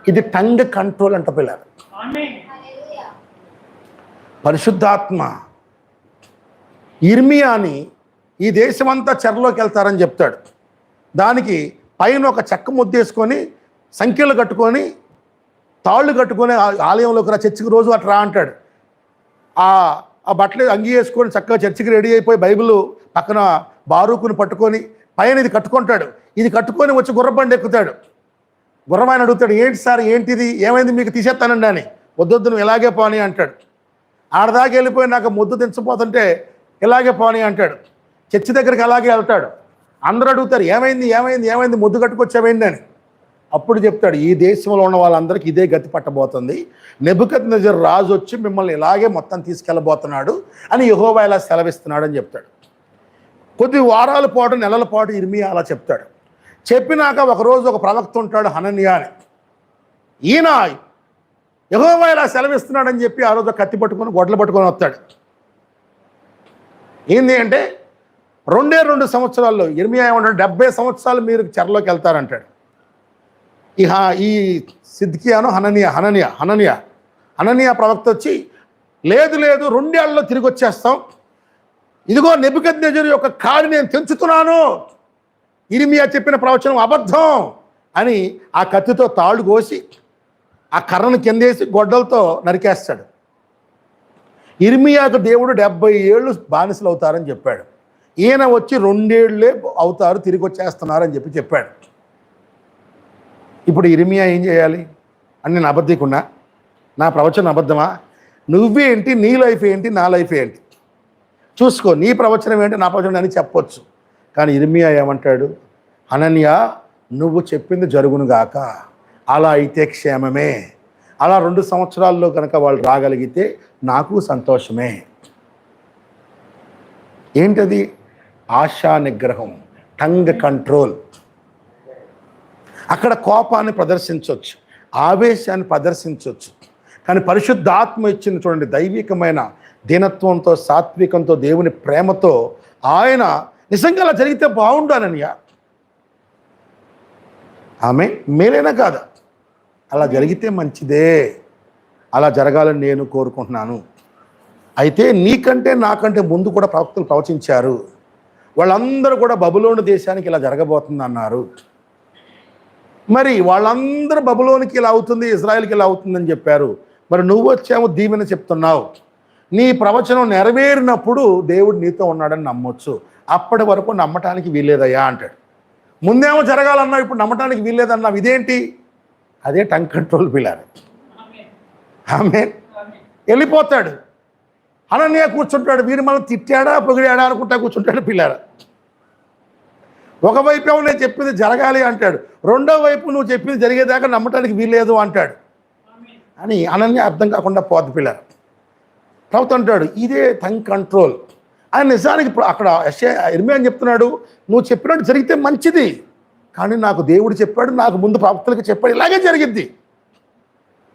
Speaker 2: ఇది టంగ్ కంట్రోల్ అంట పిల్లలు. పరిశుద్ధాత్మ ఇర్మియాని ఈ దేశమంతా చెరలోకి వెళ్తారని చెప్తాడు. దానికి పైన ఒక చెక్క ముద్దేసుకొని సంఖ్యలు కట్టుకొని తాళ్ళు కట్టుకొని ఆలయంలోకి రా, చర్చికి రోజు అట్లా అంటాడు. ఆ బట్టలు అంగి వేసుకొని చక్కగా చర్చికి రెడీ అయిపోయి బైబిల్ పక్కన బారూకుని పట్టుకొని పైన ఇది కట్టుకుంటాడు. ఇది కట్టుకొని వచ్చి గుర్రబండి ఎక్కుతాడు. గుర్రమైన అడుగుతాడు, ఏంటి సార్ ఏంటిది, ఏమైంది మీకు, తీసేస్తానండి అని. వద్దొద్దు నువ్వు ఇలాగే పోనీ అంటాడు. ఆడదాకా వెళ్ళిపోయి నాకు ముద్దు తెంచిపోతుంటే ఇలాగే పోనీ అంటాడు. చర్చి దగ్గరికి అలాగే వెళ్తాడు. అందరూ అడుగుతారు, ఏమైంది ఏమైంది ఏమైంది, ముద్దు కట్టుకొచ్చామైంది అని. అప్పుడు చెప్తాడు, ఈ దేశంలో ఉన్న వాళ్ళందరికీ ఇదే గతి పట్టబోతుంది, నెబుకద్నెజర్ రాజు వచ్చి మిమ్మల్ని ఇలాగే మొత్తం తీసుకెళ్ళబోతున్నాడు అని యెహోవా ఇలా సెలవిస్తున్నాడు అని చెప్తాడు. కొద్ది వారాల పాటు నెలల పాటు ఇర్మియా అలా చెప్తాడు. చెప్పినాక ఒకరోజు ఒక ప్రవక్త ఉంటాడు హనన్యా అని. ఈయన యెహోవా ఇలా సెలవిస్తున్నాడని చెప్పి ఆ రోజు కత్తి పట్టుకొని గొడ్లు పట్టుకొని వస్తాడు. ఏంది అంటే 2 సంవత్సరాల్లో ఇర్మియా ఏమంటాడు, 70 సంవత్సరాలు మీరు చెరలోకి వెళ్తారంటాడు. ఈ సిద్కియాను హనన్యా ప్రవక్త వచ్చి లేదు 2 ఏళ్లలో తిరిగి వచ్చేస్తాం, ఇదిగో నెబుకద్నెజరు యొక్క కాడి నేను తెంచుతున్నాను, ఇర్మియా చెప్పిన ప్రవచనం అబద్ధం అని ఆ కత్తితో తాళ్ళు కోసి ఆ కర్రను కిందేసి గొడ్డలతో నరికేస్తాడు. ఇర్మియాకు దేవుడు 70 ఏళ్ళు బానిసలు అవుతారని చెప్పాడు. ఈయన వచ్చి 2 ఏళ్లే అవుతారు, తిరిగి వచ్చేస్తున్నారని చెప్పాడు. ఇప్పుడు ఇర్మియా ఏం చేయాలి? అని నేను అబద్ధికున్నా, నా ప్రవచనం అబద్ధమా? నువ్వేంటి, నీ లైఫ్ ఏంటి, నా లైఫ్ ఏంటి చూసుకో. నీ ప్రవచనం ఏంటి, నా ప్రవచనం అని చెప్పొచ్చు. కానీ ఇర్మియా ఏమంటాడు? హనన్యా, నువ్వు చెప్పింది జరుగునుగాక, అలా అయితే క్షేమమే. అలా 2 సంవత్సరాల్లో కనుక వాళ్ళు రాగలిగితే నాకు సంతోషమే. ఏంటది? ఆశా నిగ్రహం, టంగ్ కంట్రోల్. అక్కడ కోపాన్ని ప్రదర్శించవచ్చు, ఆవేశాన్ని ప్రదర్శించవచ్చు. కానీ పరిశుద్ధాత్మ ఇచ్చింది చూడండి, దైవికమైన దీనత్వంతో, సాత్వికంతో, దేవుని ప్రేమతో ఆయన నిజంగా అలా జరిగితే బాగుండానయ్యా, ఆమె మేలేనా కాదా? అలా జరిగితే మంచిదే, అలా జరగాలని నేను కోరుకుంటున్నాను. అయితే నీకంటే నాకంటే ముందు కూడా ప్రవక్తలు ప్రవచించారు. వాళ్ళందరూ కూడా బబులోను దేశానికి ఇలా జరగబోతుంది అన్నారు. మరి వాళ్ళందరూ బబులోనికి ఇలా అవుతుంది, ఇజ్రాయెల్కి ఇలా అవుతుందని చెప్పారు. మరి నువ్వు వచ్చాము దీవెన చెప్తున్నావు. నీ ప్రవచనం నెరవేరినప్పుడు దేవుడు నీతో ఉన్నాడని నమ్మొచ్చు. అప్పటి వరకు నమ్మటానికి వీల్లేదయ్యా అంటాడు. ముందేమో జరగాలన్నావు, ఇప్పుడు నమ్మటానికి వీల్లేదన్నావు. ఇదేంటి? అదే టంగ్ కంట్రోల్ పిల్లలు. ఆమె వెళ్ళిపోతాడు. అనన్య కూర్చుంటాడు. వీరు మనం తిట్టాడా పొగిడాడా అనుకుంటా కూర్చుంటాడు పిల్లలు. ఒకవైపు ఏమో నేను చెప్పింది జరగాలి అంటాడు, రెండో వైపు నువ్వు చెప్పింది జరిగేదాకా నమ్మటానికి వీల్లేదు అంటాడు అని అనన్య అర్థం కాకుండా పోద్ది పిల్లలు. ప్రవక్త అంటాడు ఇదే టంగ్ కంట్రోల్. ఆయన నిజానికి అక్కడ ఇర్మియా అని చెప్తున్నాడు, నువ్వు చెప్పినట్టు జరిగితే మంచిది, కానీ నాకు దేవుడు చెప్పాడు, నాకు ముందు ప్రవక్తలకు చెప్పాడు, ఇలాగే జరిగిద్ది.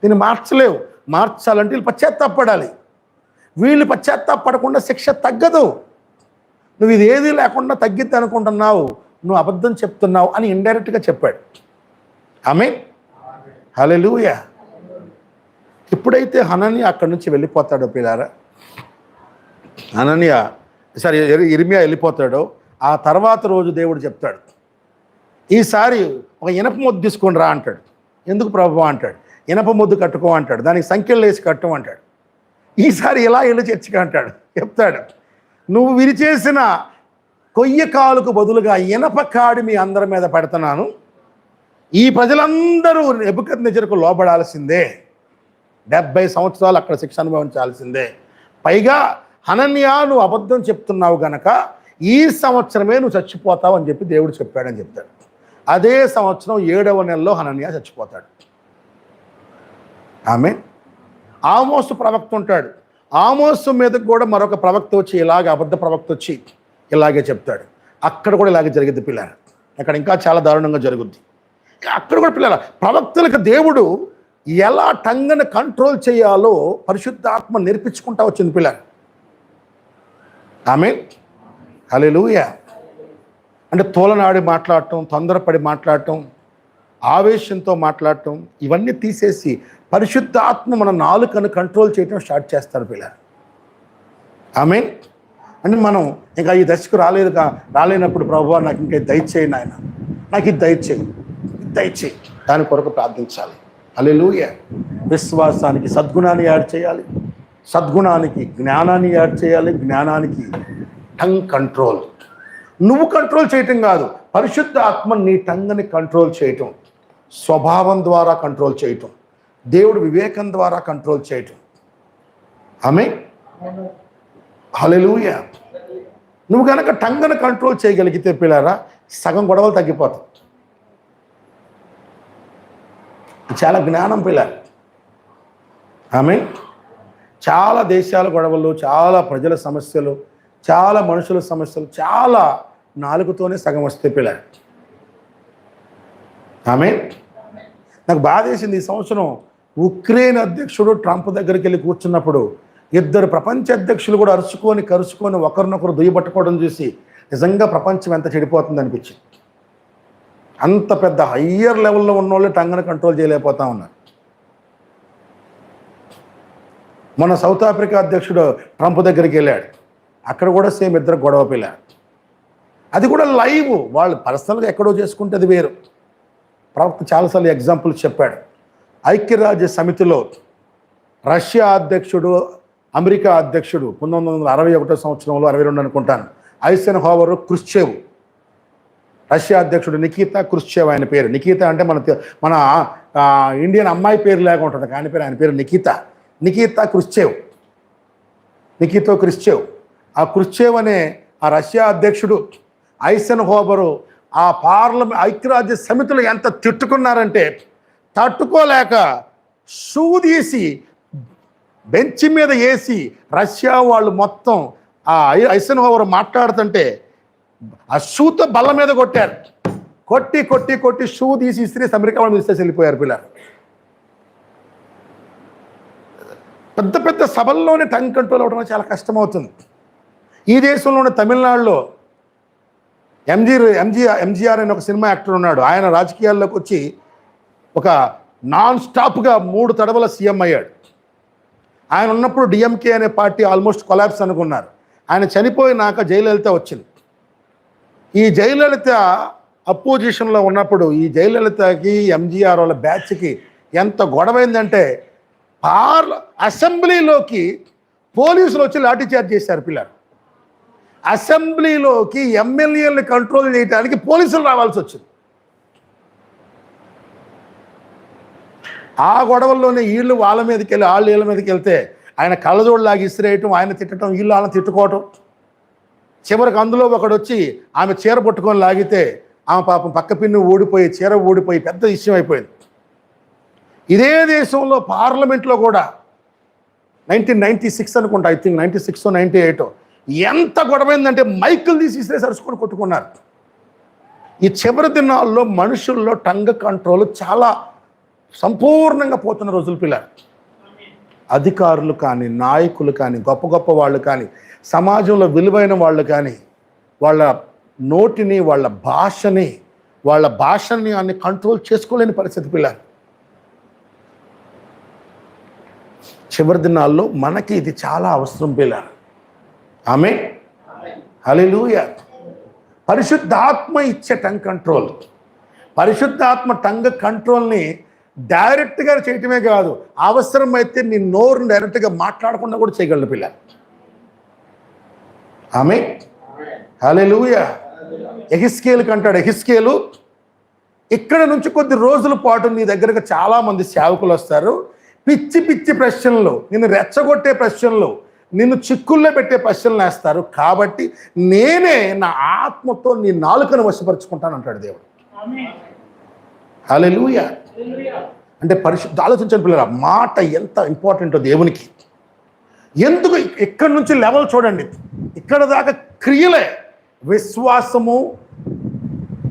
Speaker 2: దీన్ని మార్చలేవు. మార్చాలంటే వీళ్ళు పశ్చాత్తాపడాలి. వీళ్ళు పశ్చాత్తాపడకుండా శిక్ష తగ్గదు. నువ్వు ఇది ఏది లేకుండా తగ్గిద్ది అనుకుంటున్నావు, నువ్వు అబద్ధం చెప్తున్నావు అని ఇండైరెక్ట్గా చెప్పాడు. ఆమేన్, హల్లెలూయా. ఎప్పుడైతే హనన్య అక్కడి నుంచి వెళ్ళిపోతాడో పిల్లారా, ఇర్మియా వెళ్ళిపోతాడో ఆ తర్వాత రోజు దేవుడు చెప్తాడు, ఈసారి ఒక ఇనప మొద్దు తీసుకొని రా అంటాడు. ఎందుకు ప్రభువా అంటాడు. ఇనప మొద్దు కట్టుకో అంటాడు, దానికి సంఖ్యలు వేసి కట్టం అంటాడు. ఈసారి ఇలా వెళ్ళి చర్చిగా అంటాడు. చెప్తాడు, నువ్వు విరిచేసిన కొయ్య కాలుకు బదులుగా ఇనప కాడి మీ అందరి మీద పెడుతున్నాను. ఈ ప్రజలందరూ నెబుకద్నెజరుకు లోబడాల్సిందే, 70 సంవత్సరాలు అక్కడ శిక్ష అనుభవించాల్సిందే. పైగా హనన్యా నువ్వు అబద్ధం చెప్తున్నావు గనక ఈ సంవత్సరమే నువ్వు చచ్చిపోతావు అని చెప్పి దేవుడు చెప్పాడని చెప్తాడు. అదే సంవత్సరం 7వ నెలలో హనన్యా చచ్చిపోతాడు. ఆమె ఆమోసు ప్రవక్త ఉంటాడు. ఆమోసు మీదకు కూడా మరొక ప్రవక్త వచ్చి ఇలాగే అబద్ధ ప్రవక్త వచ్చి ఇలాగే చెప్తాడు. అక్కడ కూడా ఇలాగే జరిగింది పిల్లల. అక్కడ ఇంకా చాలా దారుణంగా జరుగుద్ది. అక్కడ కూడా పిల్లల ప్రవక్తలకు దేవుడు ఎలా టంగను కంట్రోల్ చేయాలో పరిశుద్ధాత్మ నేర్పించుకుంటా వచ్చింది పిల్లలు. ఆమేన్, హల్లెలూయా. అంటే తోలనాడి మాట్లాడటం, తొందరపడి మాట్లాడటం, ఆవేశంతో మాట్లాడటం, ఇవన్నీ తీసేసి పరిశుద్ధాత్మ మన నాలుకను కంట్రోల్ చేయటం స్టార్ట్ చేస్తారు పిల్లలు. ఆమేన్. అంటే మనం ఇంకా ఈ దశకు రాలేనప్పుడు ప్రభువా నాకు ఇంకా దయచేయి నాయన, నాకు ఇది దయచేయి దాని కొరకు ప్రార్థించాలి. హల్లెలూయా. విశ్వాసానికి సద్గుణాన్ని యాడ్ చేయాలి, సద్గుణానికి జ్ఞానాన్ని యాడ్ చేయాలి, జ్ఞానానికి టంగ్ కంట్రోల్. నువ్వు కంట్రోల్ చేయటం కాదు, పరిశుద్ధ ఆత్మ నీ టంగ్ని కంట్రోల్ చేయటం, స్వభావం ద్వారా కంట్రోల్ చేయటం, దేవుడు వివేకం ద్వారా కంట్రోల్ చేయటం. ఆమేన్, హల్లెలూయా. నువ్వు కనుక టంగ్ను కంట్రోల్ చేయగలిగితే పిల్లారా సగం గొడవలు తగ్గిపోతాయి. చాలా జ్ఞానం పిల్లలు. ఆమేన్. చాలా దేశాల గొడవలు, చాలా ప్రజల సమస్యలు, చాలా మనుషుల సమస్యలు చాలా నాలుగుతోనే సగం వస్తే పిల్లలు. ఆమేన్. నాకు బాధేసింది, ఈ సంవత్సరం ఉక్రెయిన్ అధ్యక్షుడు ట్రంప్ దగ్గరికి వెళ్ళి కూర్చున్నప్పుడు 2 ప్రపంచ అధ్యక్షులు కూడా కరుచుకొని ఒకరినొకరు దుయ్యబట్టుకోవడం చూసి నిజంగా ప్రపంచం ఎంత చెడిపోతుంది అనిపించింది. అంత పెద్ద హయ్యర్ లెవెల్లో ఉన్న వాళ్ళు టంగను కంట్రోల్ చేయలేకపోతా ఉన్నారు. మన సౌత్ ఆఫ్రికా అధ్యక్షుడు ట్రంప్ దగ్గరికి వెళ్ళాడు, అక్కడ కూడా సేమ్ 2 గొడవ పిల్లాడు. అది కూడా లైవ్, వాళ్ళు పర్సనల్గా ఎక్కడో చేసుకుంటే అది వేరు. ప్రవక్త చాలాసార్లు ఎగ్జాంపుల్స్ చెప్పాడు. ఐక్యరాజ్య సమితిలో రష్యా అధ్యక్షుడు, అమెరికా అధ్యక్షుడు 1961 సంవత్సరంలో 62 అనుకుంటాను, ఐసెన్హోవర్, క్రుష్చేవ్. రష్యా అధ్యక్షుడు నికీతా క్రుష్చేవ్ ఆయన పేరు. నికీతా అంటే మన ఇండియన్ అమ్మాయి పేరు లేక ఉంటుంది, కానీ ఆయన పేరు నికీతా క్రుష్చేవ్. ఆ క్రుష్చేవ్ అనే ఆ రష్యా అధ్యక్షుడు, ఐసెన్హోవరు ఆ ఐక్యరాజ్య సమితిలో ఎంత తిట్టుకున్నారంటే తట్టుకోలేక షూ తీసి బెంచ్ మీద వేసి రష్యా వాళ్ళు మొత్తం ఆ ఐసెన్హోవర్ మాట్లాడుతుంటే ఆ షూతో బల్ల మీద కొట్టారు. కొట్టి షూ తీసి ఇస్త్రీ అమెరికా వాళ్ళు ఇస్తే వెళ్ళిపోయారు పిల్లలు. పెద్ద సభల్లోనే టంగ్ కంట్రోల్ అవ్వడం చాలా కష్టమవుతుంది. ఈ దేశంలోని తమిళనాడులో ఎంజీఆర్ అనే ఒక సినిమా యాక్టర్ ఉన్నాడు. ఆయన రాజకీయాల్లోకి వచ్చి ఒక నాన్ స్టాప్గా 3 తడవల సీఎం అయ్యాడు. ఆయన ఉన్నప్పుడు డిఎంకే అనే పార్టీ ఆల్మోస్ట్ కొలాప్స్ అనుకున్నారు. ఆయన చనిపోయినాక జయలలిత వచ్చింది. ఈ జయలలిత అపోజిషన్లో ఉన్నప్పుడు ఈ జయలలితకి ఎంజీఆర్ వాళ్ళ బ్యాచ్కి ఎంత గొడవైందంటే అసెంబ్లీలోకి పోలీసులు వచ్చి లాఠీచార్జ్ చేశారు పిల్లలు. అసెంబ్లీలోకి ఎమ్మెల్యేలను కంట్రోల్ చేయడానికి పోలీసులు రావాల్సి వచ్చింది. ఆ గొడవల్లోనే వీళ్ళు వాళ్ళ మీదకి వెళ్ళి వాళ్ళు వీళ్ళ మీదకి వెళ్తే ఆయన కళ్ళజోడులాగా ఇసిరేయటం, ఆయన తిట్టడం, వీళ్ళు వాళ్ళని తిట్టుకోవటం. చివరికి అందులో ఒకడు వచ్చి ఆమె చీర పట్టుకొని లాగితే ఆమె పాపం పక్క పిన్ను ఊడిపోయి చీర ఊడిపోయి పెద్ద విషయం అయిపోయింది. ఇదే దేశంలో పార్లమెంట్లో కూడా 1996 అనుకుంటా, ఐ థింక్ 96 98 ఎంత గొడవైందంటే మైకులు తీసి ఇసిరే సరుచుకొని కొట్టుకున్నారు. ఈ చివరి దినాల్లో మనుషుల్లో టంగ్ కంట్రోల్ చాలా సంపూర్ణంగా పోతున్న రోజులు పిల్లలు. అధికారులు కానీ, నాయకులు కానీ, గొప్ప వాళ్ళు కానీ, సమాజంలో విలువైన వాళ్ళు కానీ వాళ్ళ నోటిని, వాళ్ళ భాషని అన్ని కంట్రోల్ చేసుకోలేని పరిస్థితి పిల్లలు. చివరి దినాల్లో మనకి ఇది చాలా అవసరం పిల్లలు. ఆమేన్, హల్లెలూయా. పరిశుద్ధాత్మ ఇచ్చే టంగ్ కంట్రోల్, పరిశుద్ధాత్మ టంగ్ కంట్రోల్ని డైరెక్ట్గా చేయటమే కాదు, అవసరమైతే నీ నోరుని డైరెక్ట్గా మాట్లాడకుండా కూడా చేయగలరు పిల్లలు. ఆమేన్, హల్లెలూయా. ఎహిస్కేలుకి అంటాడు, ఎహిస్కేలు ఇక్కడ నుంచి కొద్ది రోజుల పాటు నీ దగ్గరకు చాలామంది సేవకులు వస్తారు, పిచ్చి ప్రశ్నలు, నిన్ను రెచ్చగొట్టే ప్రశ్నలు, నిన్ను చిక్కుల్లో పెట్టే ప్రశ్నలు వేస్తారు. కాబట్టి నేనే నా ఆత్మతో నీ నాలుకను వశపరుచుకుంటాను అంటాడు దేవుడు. హల్లెలూయా. అంటే ఆలోచించండి పిల్లల, మాట ఎంత ఇంపార్టెంటో దేవునికి. ఎందుకు ఇక్కడి నుంచి లెవెల్ చూడండి, ఇక్కడ దాకా క్రియలే, విశ్వాసము,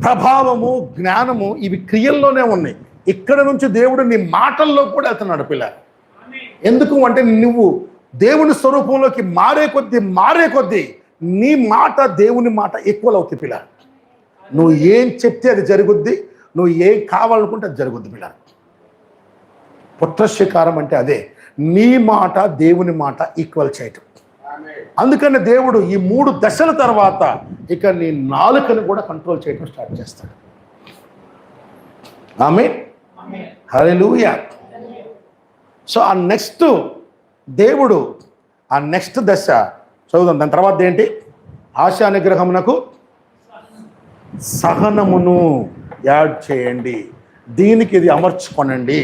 Speaker 2: ప్రభావము, జ్ఞానము, ఇవి క్రియల్లోనే ఉన్నాయి. ఇక్కడ నుంచి దేవుడు నీ మాటల్లో కూడా వెళ్తున్నాడు పిల్లలు. ఎందుకు అంటే నువ్వు దేవుని స్వరూపంలోకి మారే కొద్దీ నీ మాట దేవుని మాట ఈక్వల్ అవుతుంది పిల్లలు. నువ్వు ఏం చెప్తే అది జరుగుద్ది, నువ్వు ఏం కావాలనుకుంటే అది జరుగుద్ది పిల్లలు. పుత్రశికారం అంటే అదే, నీ మాట దేవుని మాట ఈక్వల్ చేయటం. అందుకని దేవుడు ఈ 3 దశల తర్వాత ఇక నీ నాలుకను కూడా కంట్రోల్ చేయడం స్టార్ట్ చేస్తాడు. ఆమేన్, హల్లెలూయా. సో ఆ నెక్స్ట్ దేవుడు ఆ నెక్స్ట్ దశ చదువుదాం. దాని తర్వాత ఏంటి? ఆశా నిగ్రహమునకు సహనమును యాడ్ చేయండి, దీనికి ఇది అమర్చుకొనండి.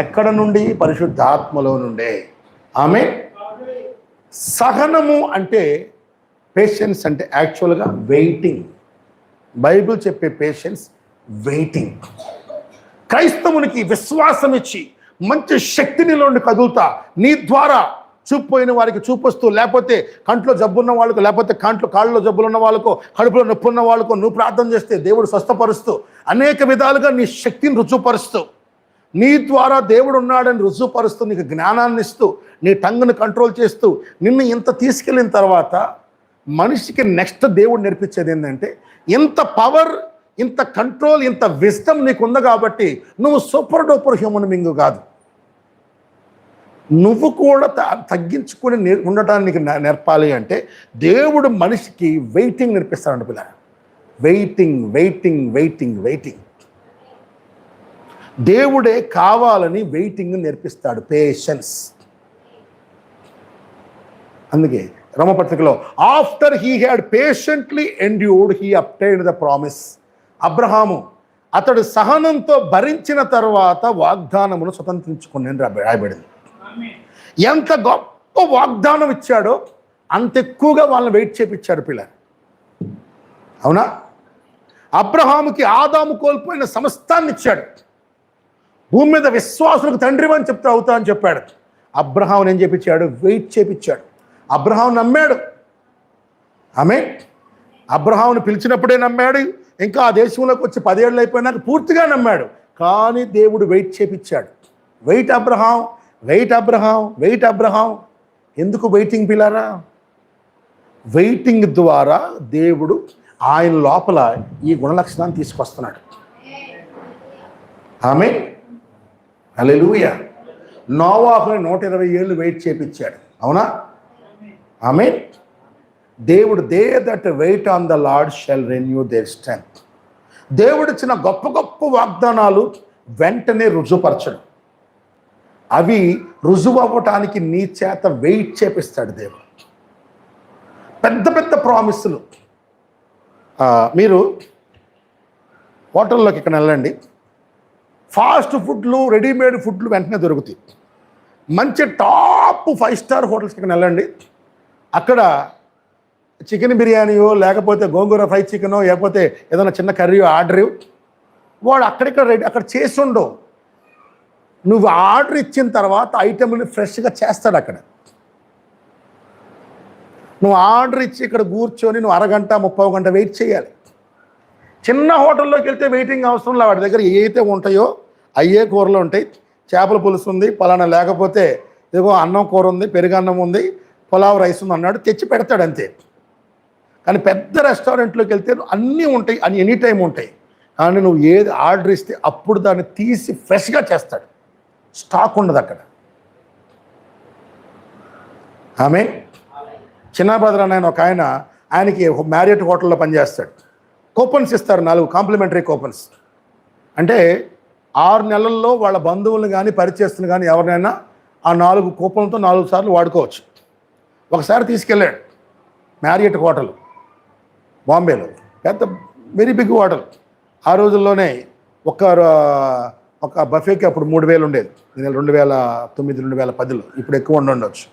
Speaker 2: ఎక్కడ నుండి? పరిశుద్ధాత్మలో నుండే. ఆమేన్. సహనము అంటే, పేషెన్స్ అంటే యాక్చువల్గా వెయిటింగ్. బైబిల్ చెప్పే పేషెన్స్ వెయిటింగ్. క్రైస్తవునికి విశ్వాసం ఇచ్చి మంచి శక్తినిలోండి కదులుతా, నీ ద్వారా చూపుపోయిన వారికి చూపొస్తూ, లేకపోతే కంట్లో జబ్బున్న వాళ్ళకు, లేకపోతే కాళ్ళలో జబ్బులున్న వాళ్ళకు, కడుపులో నొప్పి ఉన్న వాళ్ళకు నువ్వు ప్రార్థన చేస్తే దేవుడు స్వస్థపరుస్తూ, అనేక విధాలుగా నీ శక్తిని రుజువుపరుస్తూ, నీ ద్వారా దేవుడు ఉన్నాడని రుజువుపరుస్తూ, నీకు జ్ఞానాన్ని ఇస్తూ, నీ టంగును కంట్రోల్ చేస్తూ, నిన్ను ఇంత తీసుకెళ్ళిన తర్వాత మనిషికి నెక్స్ట్ దేవుడు నేర్పించేది ఏంటంటే, ఇంత పవర్, ఇంత కంట్రోల్, ఇంత విజ్డమ్ నీకుంది కాబట్టి నువ్వు సూపర్ డూపర్ హ్యూమన్ బీయింగ్ కాదు. నువ్వు కూడా తగ్గించుకొని ఉండటానికి నేర్పాలి అంటే దేవుడు మనిషికి వెయిటింగ్ నేర్పిస్తాడు పిల్ల. వెయిటింగ్. దేవుడే కావాలని వెయిటింగ్ నేర్పిస్తాడు, పేషెన్స్. అందుకే రోమపత్రికలో after he had patiently endured he obtained the promise. అబ్రహాము అతడు సహనంతో భరించిన తర్వాత వాగ్దానమును స్వతంత్రించుకుని రాయబడింది. ఎంత గొప్ప వాగ్దానం ఇచ్చాడో అంత ఎక్కువగా వాళ్ళని వెయిట్ చేపించాడు పిల్లలు. అవునా? అబ్రహాముకి ఆదాము కోల్పోయిన సమస్తాన్ని ఇచ్చాడు. భూమి మీద విశ్వాసులకు తండ్రి అని చెప్తే అవుతా అని చెప్పాడు. అబ్రహాముని ఏం చేపించాడు? వెయిట్ చేపించాడు. అబ్రహాం నమ్మాడు. అబ్రహాముని పిలిచినప్పుడే నమ్మాడు. ఇంకా ఆ దేశంలోకి వచ్చి 10 ఏళ్ళు అయిపోయినాక పూర్తిగా నమ్మాడు. కానీ దేవుడు వెయిట్ చేపించాడు. Wait Abraham, wait Abraham, wait Abraham. ఎందుకు వెయిటింగ్ పిల్లారా? వెయిటింగ్ ద్వారా దేవుడు ఆయన లోపల ఈ గుణలక్షణాన్ని తీసుకొస్తున్నాడు. ఆమేన్, హల్లెలూయా. నోవాహుని 120 ఏళ్ళు వెయిట్ చేపించాడు. అవునా? ఆమేన్. దేవుడు they that wait on the Lord shall renew their strength. దేవుడు ఇచ్చిన గొప్ప గొప్ప వాగ్దానాలు వెంటనే రుజువుపరచడం, అవి రుజువు అవ్వటానికి నీ చేత వెయిట్ చేపిస్తాడు దేవుడు. పెద్ద పెద్ద ప్రామిసులు. మీరు హోటల్లోకి ఇక్కడ వెళ్ళండి, ఫాస్ట్ ఫుడ్లు, రెడీమేడ్ ఫుడ్లు వెంటనే దొరుకుతాయి. మంచి టాప్ 5 స్టార్ హోటల్స్కి ఇక్కడ వెళ్ళండి, అక్కడ చికెన్ బిర్యానీయో లేకపోతే గోంగూర ఫ్రై చికెనో లేకపోతే ఏదైనా చిన్న కర్రీ ఆర్డర్, వాడు అక్కడ చేసి ఉండవు. నువ్వు ఆర్డర్ ఇచ్చిన తర్వాత ఐటెంని ఫ్రెష్గా చేస్తాడు అక్కడ. నువ్వు ఆర్డర్ ఇచ్చి ఇక్కడ కూర్చొని నువ్వు అరగంట 30 గంట వెయిట్ చేయాలి. చిన్న హోటల్లోకి వెళ్తే వెయిటింగ్ అవసరం లేదు. వాడి దగ్గర ఏవైతే ఉంటాయో అయ్యే కూరలు ఉంటాయి. చేపల పులుసు ఉంది పలానా, లేకపోతే ఇదిగో అన్నం కూర ఉంది, పెరుగన్నం ఉంది, పులావ్ రైస్ ఉంది అన్నాడు, తెచ్చి పెడతాడు అంతే. కానీ పెద్ద రెస్టారెంట్లోకి వెళ్తే అన్నీ ఉంటాయి, అన్ని ఎనీ టైం ఉంటాయి. కానీ నువ్వు ఏది ఆర్డర్ ఇస్తే అప్పుడు దాన్ని తీసి ఫ్రెష్గా చేస్తాడు. స్టాక్ ఉండదు అక్కడ. ఆమె చిన్న బ్రదర్ అని ఒక ఆయనకి మ్యారియట్ హోటల్లో పనిచేస్తాడు. కూపన్స్ ఇస్తారు, 4 కాంప్లిమెంటరీ కూపన్స్. అంటే 6 నెలల్లో వాళ్ళ బంధువులను కానీ పరిచయస్తులు కానీ ఎవరినైనా ఆ 4 కూపన్లతో 4 సార్లు వాడుకోవచ్చు. ఒకసారి తీసుకెళ్ళాడు మ్యారియట్ హోటల్ బాంబేలో, పెద్ద వెరీ బిగ్ హోటల్. ఆ రోజుల్లోనే ఒక బఫేకి అప్పుడు 3000 ఉండేది, 2009 2010లో. ఇప్పుడు ఎక్కువ ఉండొచ్చు.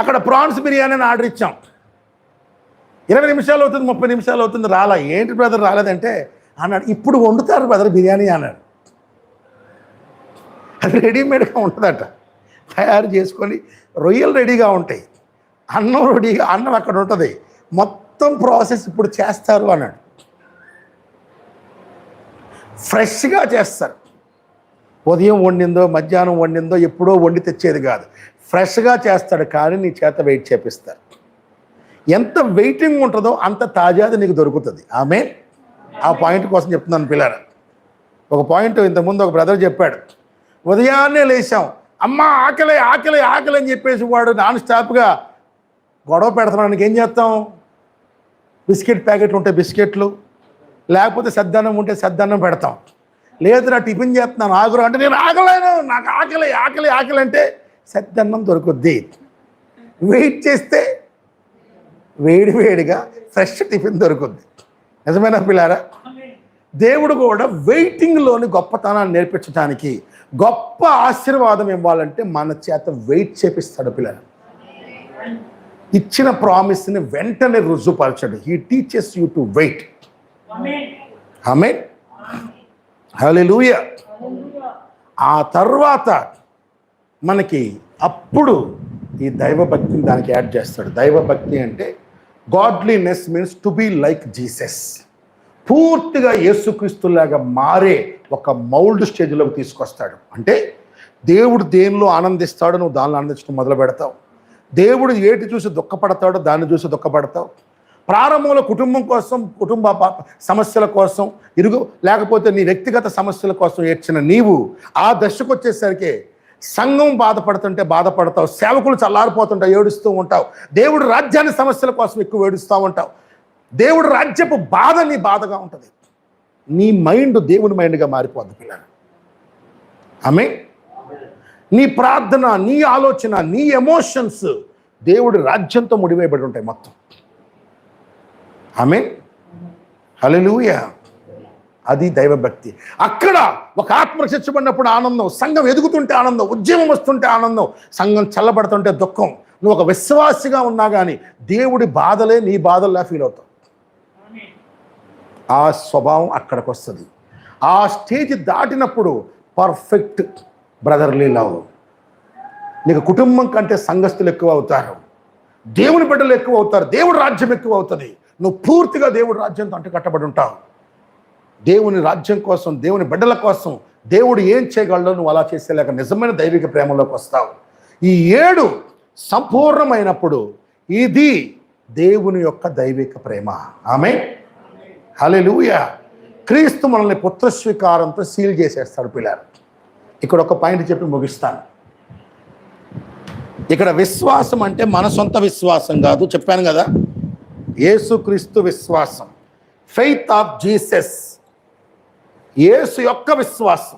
Speaker 2: అక్కడ ప్రాన్స్ బిర్యానీ ఆర్డర్ ఇచ్చాం. 20 నిమిషాలు అవుతుంది, 30 నిమిషాలు అవుతుంది, రాలా. ఏంటి బ్రదర్ రాలేదంటే అన్నాడు, ఇప్పుడు వండుతారు బ్రదర్ బిర్యానీ అన్నాడు. అది రెడీమేడ్గా ఉంటుందట, తయారు చేసుకొని. రొయ్యలు రెడీగా ఉంటాయి, అన్నం అక్కడ ఉంటుంది, మొత్తం ప్రాసెస్ ఇప్పుడు చేస్తారు అన్నాడు. ఫ్రెష్గా చేస్తారు. ఉదయం వండిందో మధ్యాహ్నం వండిందో ఎప్పుడో వండి తెచ్చేది కాదు, ఫ్రెష్గా చేస్తాడు. కానీ నీ చేత వెయిట్ చేపిస్తారు. ఎంత వెయిటింగ్ ఉంటుందో అంత తాజాది నీకు దొరుకుతుంది. ఆమేన్. ఆ పాయింట్ కోసం చెప్తున్నాను పిల్లలు. ఒక పాయింట్ ఇంతకుముందు ఒక బ్రదర్ చెప్పాడు, ఉదయాన్నే లేచాం, అమ్మ ఆకలి ఆకలి ఆకలి అని చెప్పేసి వాడు నాన్ స్టాప్గా గొడవ పెడుతున్నానికి ఏం చేస్తాం? బిస్కెట్ ప్యాకెట్లు ఉంటే బిస్కెట్లు, లేకపోతే సద్దన్నం ఉంటే సద్దన్నం పెడతాం. లేదు నా టిఫిన్ చేస్తున్నాను ఆగురు అంటే, నేను ఆగలేను, నాకు ఆకలి ఆకలి ఆకలి అంటే సద్దన్నం దొరుకుద్ది. వెయిట్ చేస్తే వేడివేడిగా ఫ్రెష్ టిఫిన్ దొరుకుద్ది. నిజమైన పిల్లారా? దేవుడు కూడా వెయిటింగ్లోని గొప్పతనాన్ని నేర్పించడానికి, గొప్ప ఆశీర్వాదం ఇవ్వాలంటే మన చేత వెయిట్ చేపిస్తాడు పిల్లలు. ఇచ్చిన ప్రామిస్ని వెంటనే రుజువుపరచడు. He teaches you to wait. Amen, hallelujah. ఆ తర్వాత మనకి అప్పుడు ఈ దైవభక్తిని దానికి యాడ్ చేస్తాడు. దైవభక్తి అంటే godliness means to be like Jesus. పూర్తిగా యేసుక్రీస్తులాగా మారే ఒక మౌల్డ్ స్టేజ్లోకి తీసుకొస్తాడు. అంటే దేవుడు దేనిలో ఆనందిస్తాడో నువ్వు దానిలో ఆనందించడం మొదలు పెడతావు. దేవుడు ఏటి చూసి దుఃఖపడతాడో దాన్ని చూసి దుఃఖపడతావు. ప్రారంభంలో కుటుంబం కోసం, కుటుంబ సమస్యల కోసం, లేకపోతే నీ వ్యక్తిగత సమస్యల కోసం ఏడ్చిన నీవు ఆ దశకు వచ్చేసరికి సంఘం బాధపడుతుంటే బాధపడతావు, సేవకులు చల్లారిపోతుంటావు, ఏడుస్తూ ఉంటావు. దేవుడు రాజ్యాన్ని సమస్యల కోసం ఎక్కువ ఏడుస్తూ ఉంటావు. దేవుడు రాజ్యపు బాధ నీ బాధగా ఉంటుంది. నీ మైండ్ దేవుని మైండ్గా మారిపోద్ది పిల్లలు. ఆమె నీ ప్రార్థన, నీ ఆలోచన, నీ ఎమోషన్స్ దేవుడి రాజ్యంతో ముడివేయబడి ఉంటాయి మొత్తం. ఆమె హల్లెలూయా. అది దైవభక్తి. అక్కడ ఒక ఆత్మ రక్షించబడినప్పుడు ఆనందం, సంఘం ఎదుగుతుంటే ఆనందం, ఉద్యమం వస్తుంటే ఆనందం, సంఘం చల్లబడుతుంటే దుఃఖం. నువ్వు ఒక విశ్వాసిగా ఉన్నా కానీ దేవుడి బాధలే నీ బాధల్లా ఫీల్ అవుతావు. ఆ స్వభావం అక్కడికి వస్తుంది. ఆ స్టేజ్ దాటినప్పుడు పర్ఫెక్ట్ బ్రదర్లీ లవ్. నీకు కుటుంబం కంటే సంఘస్థులు ఎక్కువ అవుతారు, దేవుని బిడ్డలు ఎక్కువ అవుతారు, దేవుడి రాజ్యం ఎక్కువ అవుతుంది. నువ్వు పూర్తిగా దేవుడి రాజ్యంతో అంటుకట్టబడి ఉంటావు. దేవుని రాజ్యం కోసం, దేవుని బిడ్డల కోసం దేవుడు ఏం చేయగలడో నువ్వు అలా చేసేలాగా నిజమైన దైవిక ప్రేమలోకి వస్తావు. ఈ 7 సంపూర్ణమైనప్పుడు ఇది దేవుని యొక్క దైవిక ప్రేమ. ఆమేన్, హల్లెలూయా. క్రీస్తు మనల్ని పుత్ర స్వీకారంతో సీల్ చేసేస్తాడు పిల్లలు. ఇక్కడ ఒక పాయింట్ చెప్పి ముగిస్తాను. ఇక్కడ విశ్వాసం అంటే మన సొంత విశ్వాసం కాదు, చెప్పాను కదా. యేసుక్రీస్తు విశ్వాసం, ఫెయిత్ ఆఫ్ జీసస్, యేసు యొక్క విశ్వాసం.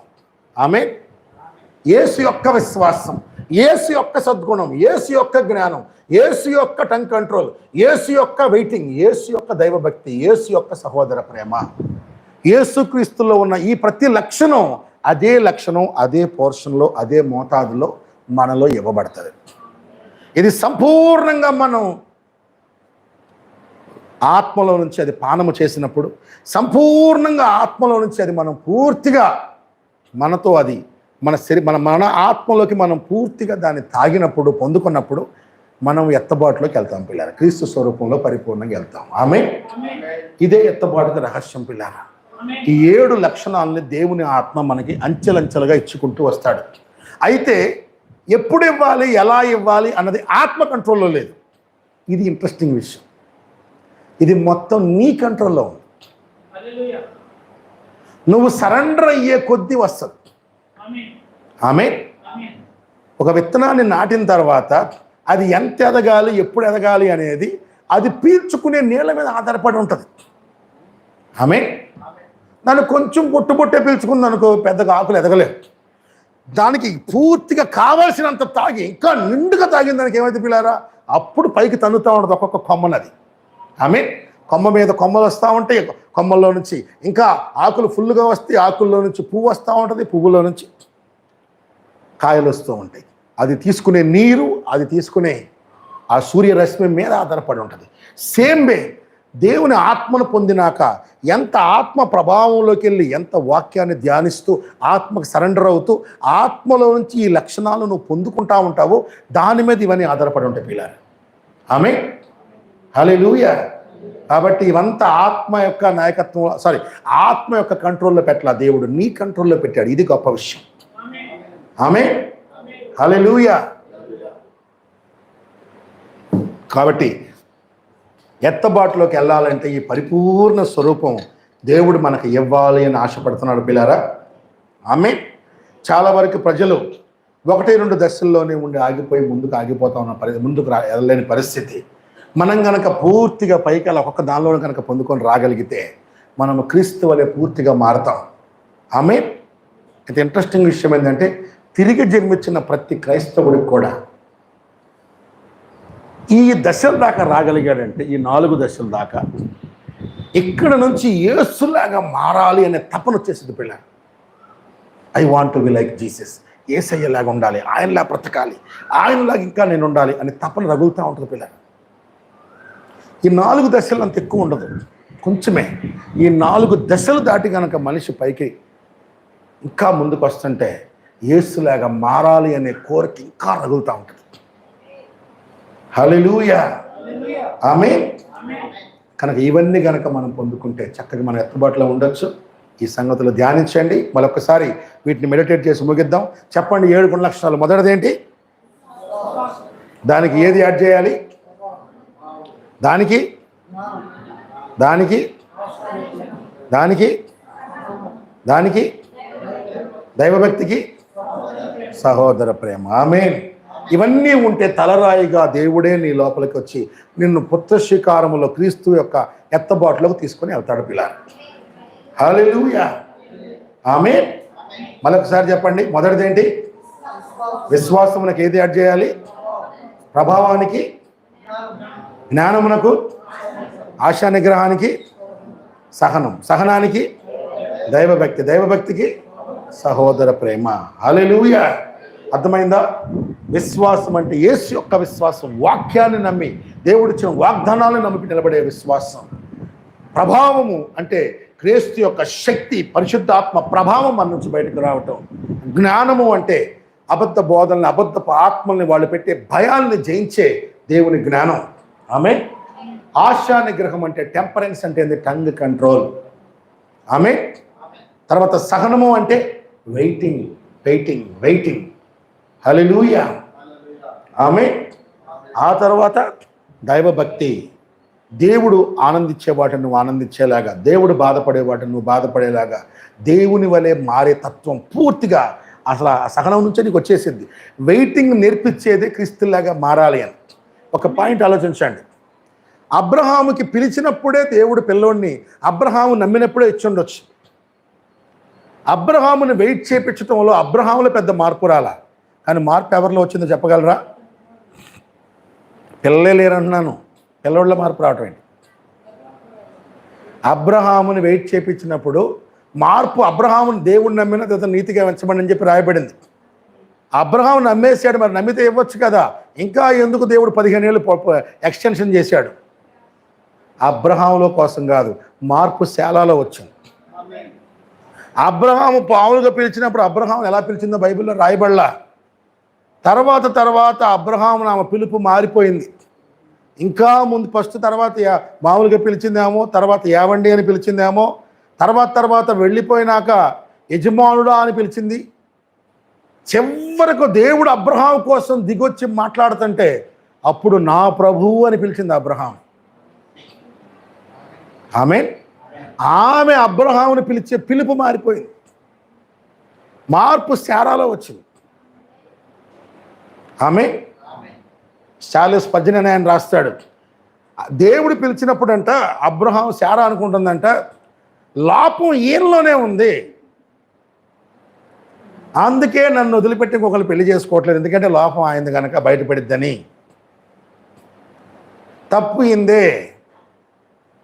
Speaker 2: ఆమేన్. యేసు యొక్క విశ్వాసం, యేసు యొక్క సద్గుణం, యేసు యొక్క జ్ఞానం, యేసు యొక్క టంగ్ కంట్రోల్, యేసు యొక్క వెయిటింగ్, యేసు యొక్క దైవభక్తి, యేసు యొక్క సహోదర ప్రేమ. యేసుక్రీస్తులో ఉన్న ఈ ప్రతి లక్షణం, అదే లక్షణం అదే పోర్షన్లో, అదే మోతాదులో మనలో ఇవ్వబడుతుంది. ఇది సంపూర్ణంగా మనం ఆత్మలో నుంచి అది పానము చేసినప్పుడు, సంపూర్ణంగా ఆత్మలో నుంచి అది మనం పూర్తిగా మనతో అది మన ఆత్మలోకి మనం పూర్తిగా దాన్ని తాగినప్పుడు, పొందుకున్నప్పుడు మనం ఎత్తబాటులోకి వెళ్తాం పిల్లారా. క్రీస్తు స్వరూపంలో పరిపూర్ణంగా వెళ్తాం. ఆమేన్. ఇదే ఎత్తబాటుకి రహస్యం పిల్లారా. ఈ 7 లక్షణాలని దేవుని ఆత్మ మనకి అంచెలంచెలుగా ఇచ్చుకుంటూ వస్తాడు. అయితే ఎప్పుడు ఇవ్వాలి, ఎలా ఇవ్వాలి అన్నది ఆత్మ కంట్రోల్లో లేదు. ఇది ఇంట్రెస్టింగ్ విషయం. ఇది మొత్తం నీ కంట్రోల్లో ఉంది. నువ్వు సరెండర్ అయ్యే కొద్దీ వస్తుంది. ఆమేన్. ఒక విత్తనాన్ని నాటిన తర్వాత అది ఎంత ఎదగాలి, ఎప్పుడు ఎదగాలి అనేది అది పీల్చుకునే నీళ్ళ మీద ఆధారపడి ఉంటుంది. ఆమేన్. దాన్ని కొంచెం పొట్టే పీల్చుకుంది అనుకో, పెద్దగా ఆకులు ఎదగలేవు. దానికి పూర్తిగా కావాల్సినంత తాగి, ఇంకా నిండుగా తాగిన దానికి ఏమైతే పిల్లారా, అప్పుడు పైకి తన్నుతూ ఉంటుంది ఒక్కొక్క కొమ్మనది. ఆమేన్. కొమ్మ మీద కొమ్మలు వస్తూ ఉంటాయి, కొమ్మల్లో నుంచి ఇంకా ఆకులు ఫుల్గా వస్తే ఆకుల్లో నుంచి పువ్వు వస్తూ ఉంటుంది, పువ్వులో నుంచి కాయలు వస్తూ ఉంటాయి. అది తీసుకునే నీరు, అది తీసుకునే ఆ సూర్యరశ్మి మీద ఆధారపడి ఉంటుంది. సేమ్ వే దేవుని ఆత్మను పొందినాక ఎంత ఆత్మ ప్రభావంలోకి వెళ్ళి, ఎంత వాక్యాన్ని ధ్యానిస్తూ ఆత్మకు సరెండర్ అవుతూ ఆత్మలో నుంచి ఈ లక్షణాలు నువ్వు పొందుకుంటా ఉంటావో దాని మీద ఇవన్నీ ఆధారపడి ఉంటాయి పిల్లలు. ఆమేన్, హల్లెలూయా. కాబట్టి ఇవంతా ఆత్మ యొక్క నాయకత్వం, ఆత్మ యొక్క కంట్రోల్లో పెట్టాల. దేవుడు నీ కంట్రోల్లో పెట్టాడు. ఇది గొప్ప విషయం. ఆమేన్, హల్లెలూయా. కాబట్టి ఎత్తబాటులోకి వెళ్ళాలంటే ఈ పరిపూర్ణ స్వరూపం దేవుడు మనకు ఇవ్వాలి అని ఆశపడుతున్నాడు పిల్లారా. ఆమేన్. చాలా వరకు ప్రజలు 1-2 దశల్లోనే ఉండి ఆగిపోయి ముందుకు ఆగిపోతా ఉన్న ముందుకు వెళ్ళలేని పరిస్థితి. మనం కనుక పూర్తిగా పైకి వెళ్ళి ఒక్కొక్క దానిలో కనుక పొందుకొని రాగలిగితే మనము క్రీస్తు వలె పూర్తిగా మారతాం. ఆమేన్. అయితే ఇంట్రెస్టింగ్ విషయం ఏంటంటే, తిరిగి జన్మించిన ప్రతి క్రైస్తవుడికి కూడా ఈ దశల దాకా రాగలిగాడంటే, ఈ 4 దశల దాకా ఇక్కడ నుంచి యేసులాగా మారాలి అనే తపన వచ్చేసింది పిల్ల. I want to be like Jesus. యేసయ్యలాగా ఉండాలి, ఆయనలా బ్రతకాలి, ఆయనలాగా ఇంకా నేను ఉండాలి అనే తపన రగులుతూ ఉంటుంది పిల్ల. ఈ 4 దశలు అంత ఎక్కువ ఉండదు, కొంచెమే. ఈ 4 దశలు దాటి కనుక మనిషి పైకి ఇంకా ముందుకు వస్తుంటే యేసులాగా మారాలి అనే కోరిక ఇంకా రగులుతూ ఉంటుంది. హల్లెలూయా, ఆమేన్. కనుక ఇవన్నీ కనుక మనం పొందుకుంటే చక్కగా మనం ఎత్తుబాటులో ఉండొచ్చు. ఈ సంగతులు ధ్యానించండి. మరొకసారి వీటిని మెడిటేట్ చేసి ముగిద్దాం. చెప్పండి, 7 గుణ లక్షణాలు. మొదటిది ఏంటి? దానికి ఏది యాడ్ చేయాలి? దానికి దానికి దానికి దానికి దైవభక్తికి సహోదర ప్రేమ. ఆమేన్. ఇవన్నీ ఉంటే తలరాయిగా దేవుడే నీ లోపలికి వచ్చి నిన్ను పుత్ర స్వీకారములో క్రీస్తు యొక్క ఎత్తబాటులోకి తీసుకొని వెళ్తాడు పిల్లారు. హల్లెలూయా. ఆమేన్. మరొకసారి చెప్పండి. మొదటిది ఏంటి? విశ్వాసమునకు ఏది యాడ్ చేయాలి? ప్రభావానికి, జ్ఞానమునకు, ఆశా నిగ్రహానికి సహనం, సహనానికి దైవభక్తి, దైవభక్తికి సహోదర ప్రేమ. హల్లెలూయా. అర్థమైందా? విశ్వాసం అంటే యేసు యొక్క విశ్వాసం, వాక్యాన్ని నమ్మి దేవుడు ఇచ్చిన వాగ్దానాలను నమ్మి నిలబడే విశ్వాసం. ప్రభావము అంటే క్రీస్తు యొక్క శక్తి, పరిశుద్ధాత్మ ప్రభావం మన నుంచి బయటకు రావటం. జ్ఞానము అంటే అబద్ధ బోధనని, అబద్ధపు ఆత్మల్ని, వాళ్ళు పెట్టే భయాల్ని జయించే దేవుని జ్ఞానం. ఆమేన్. ఆశా నిగ్రహం అంటే టెంపరెన్స్ అంటే టంగ్ కంట్రోల్. ఆమేన్. తర్వాత సహనము అంటే వెయిటింగ్, వెయిటింగ్, వెయిటింగ్. హల్లెలూయా. ఆమేన్. ఆ తర్వాత దైవభక్తి, దేవుడు ఆనందించే వాటిని నువ్వు ఆనందించేలాగా, దేవుడు బాధపడే వాటిని నువ్వు బాధపడేలాగా దేవుని వలె మారే తత్వం పూర్తిగా అసలు ఆ సహనం నుంచే నీకు వచ్చేసింది. వెయిటింగ్ నేర్పించేదే క్రీస్తులాగా మారాలి అని. ఒక పాయింట్ ఆలోచించండి. అబ్రహాముకి పిలిచినప్పుడే దేవుడు పిల్లోడిని అబ్రహాము నమ్మినప్పుడే ఇచ్చుండొచ్చు. అబ్రహాముని వెయిట్ చేయించడంలో అబ్రహాములో పెద్ద మార్పు రాలా, కానీ మార్పు ఎవరిలో వచ్చిందో చెప్పగలరా? పిల్లలే లేరంటున్నాను, పిల్లోళ్ళ మార్పు రావటం ఏంటి? అబ్రహాముని వెయిట్ చేయించినప్పుడు మార్పు, అబ్రహాముని దేవుడు నమ్మిన తర్వాత నీతిగా ఎంచమని అని చెప్పి రాయబడింది. అబ్రహాము నమ్మేశాడు, మరి నమ్మితే ఇవ్వచ్చు కదా, ఇంకా ఎందుకు దేవుడు 15 ఏళ్ళు ఎక్స్టెన్షన్ చేశాడు? అబ్రహాములో కోసం కాదు, మార్పు శాలలో వచ్చింది. అబ్రహాము పావులుగా పిలిచినప్పుడు అబ్రహాము ఎలా పిలిచిందో బైబిల్లో రాయబడలా. తర్వాత అబ్రహాము ఆమె పిలుపు మారిపోయింది. ఇంకా ముందు ఫస్ట్ తర్వాత మామూలుగా పిలిచిందేమో, తర్వాత యావండి అని పిలిచిందేమో, తర్వాత వెళ్ళిపోయినాక యజమానుడా అని పిలిచింది. చివరకు దేవుడు అబ్రహాం కోసం దిగొచ్చి మాట్లాడుతుంటే అప్పుడు నా ప్రభువు అని పిలిచింది అబ్రహాం. ఆమె అబ్రహాముని పిలిచే పిలుపు మారిపోయింది. మార్పు శారాలో వచ్చింది. చార్లెస్ పజ్జన్ అని ఆయన రాస్తాడు, దేవుడు పిలిచినప్పుడు అంట అబ్రహాం శారా అనుకుంటుందంట లోపం ఈయనలోనే ఉంది, అందుకే నన్ను వదిలిపెట్టి ఇంకొకరు పెళ్లి చేసుకోవట్లేదు, ఎందుకంటే లోపం అయింది కనుక బయటపడిద్దని. తప్పు ఇందే,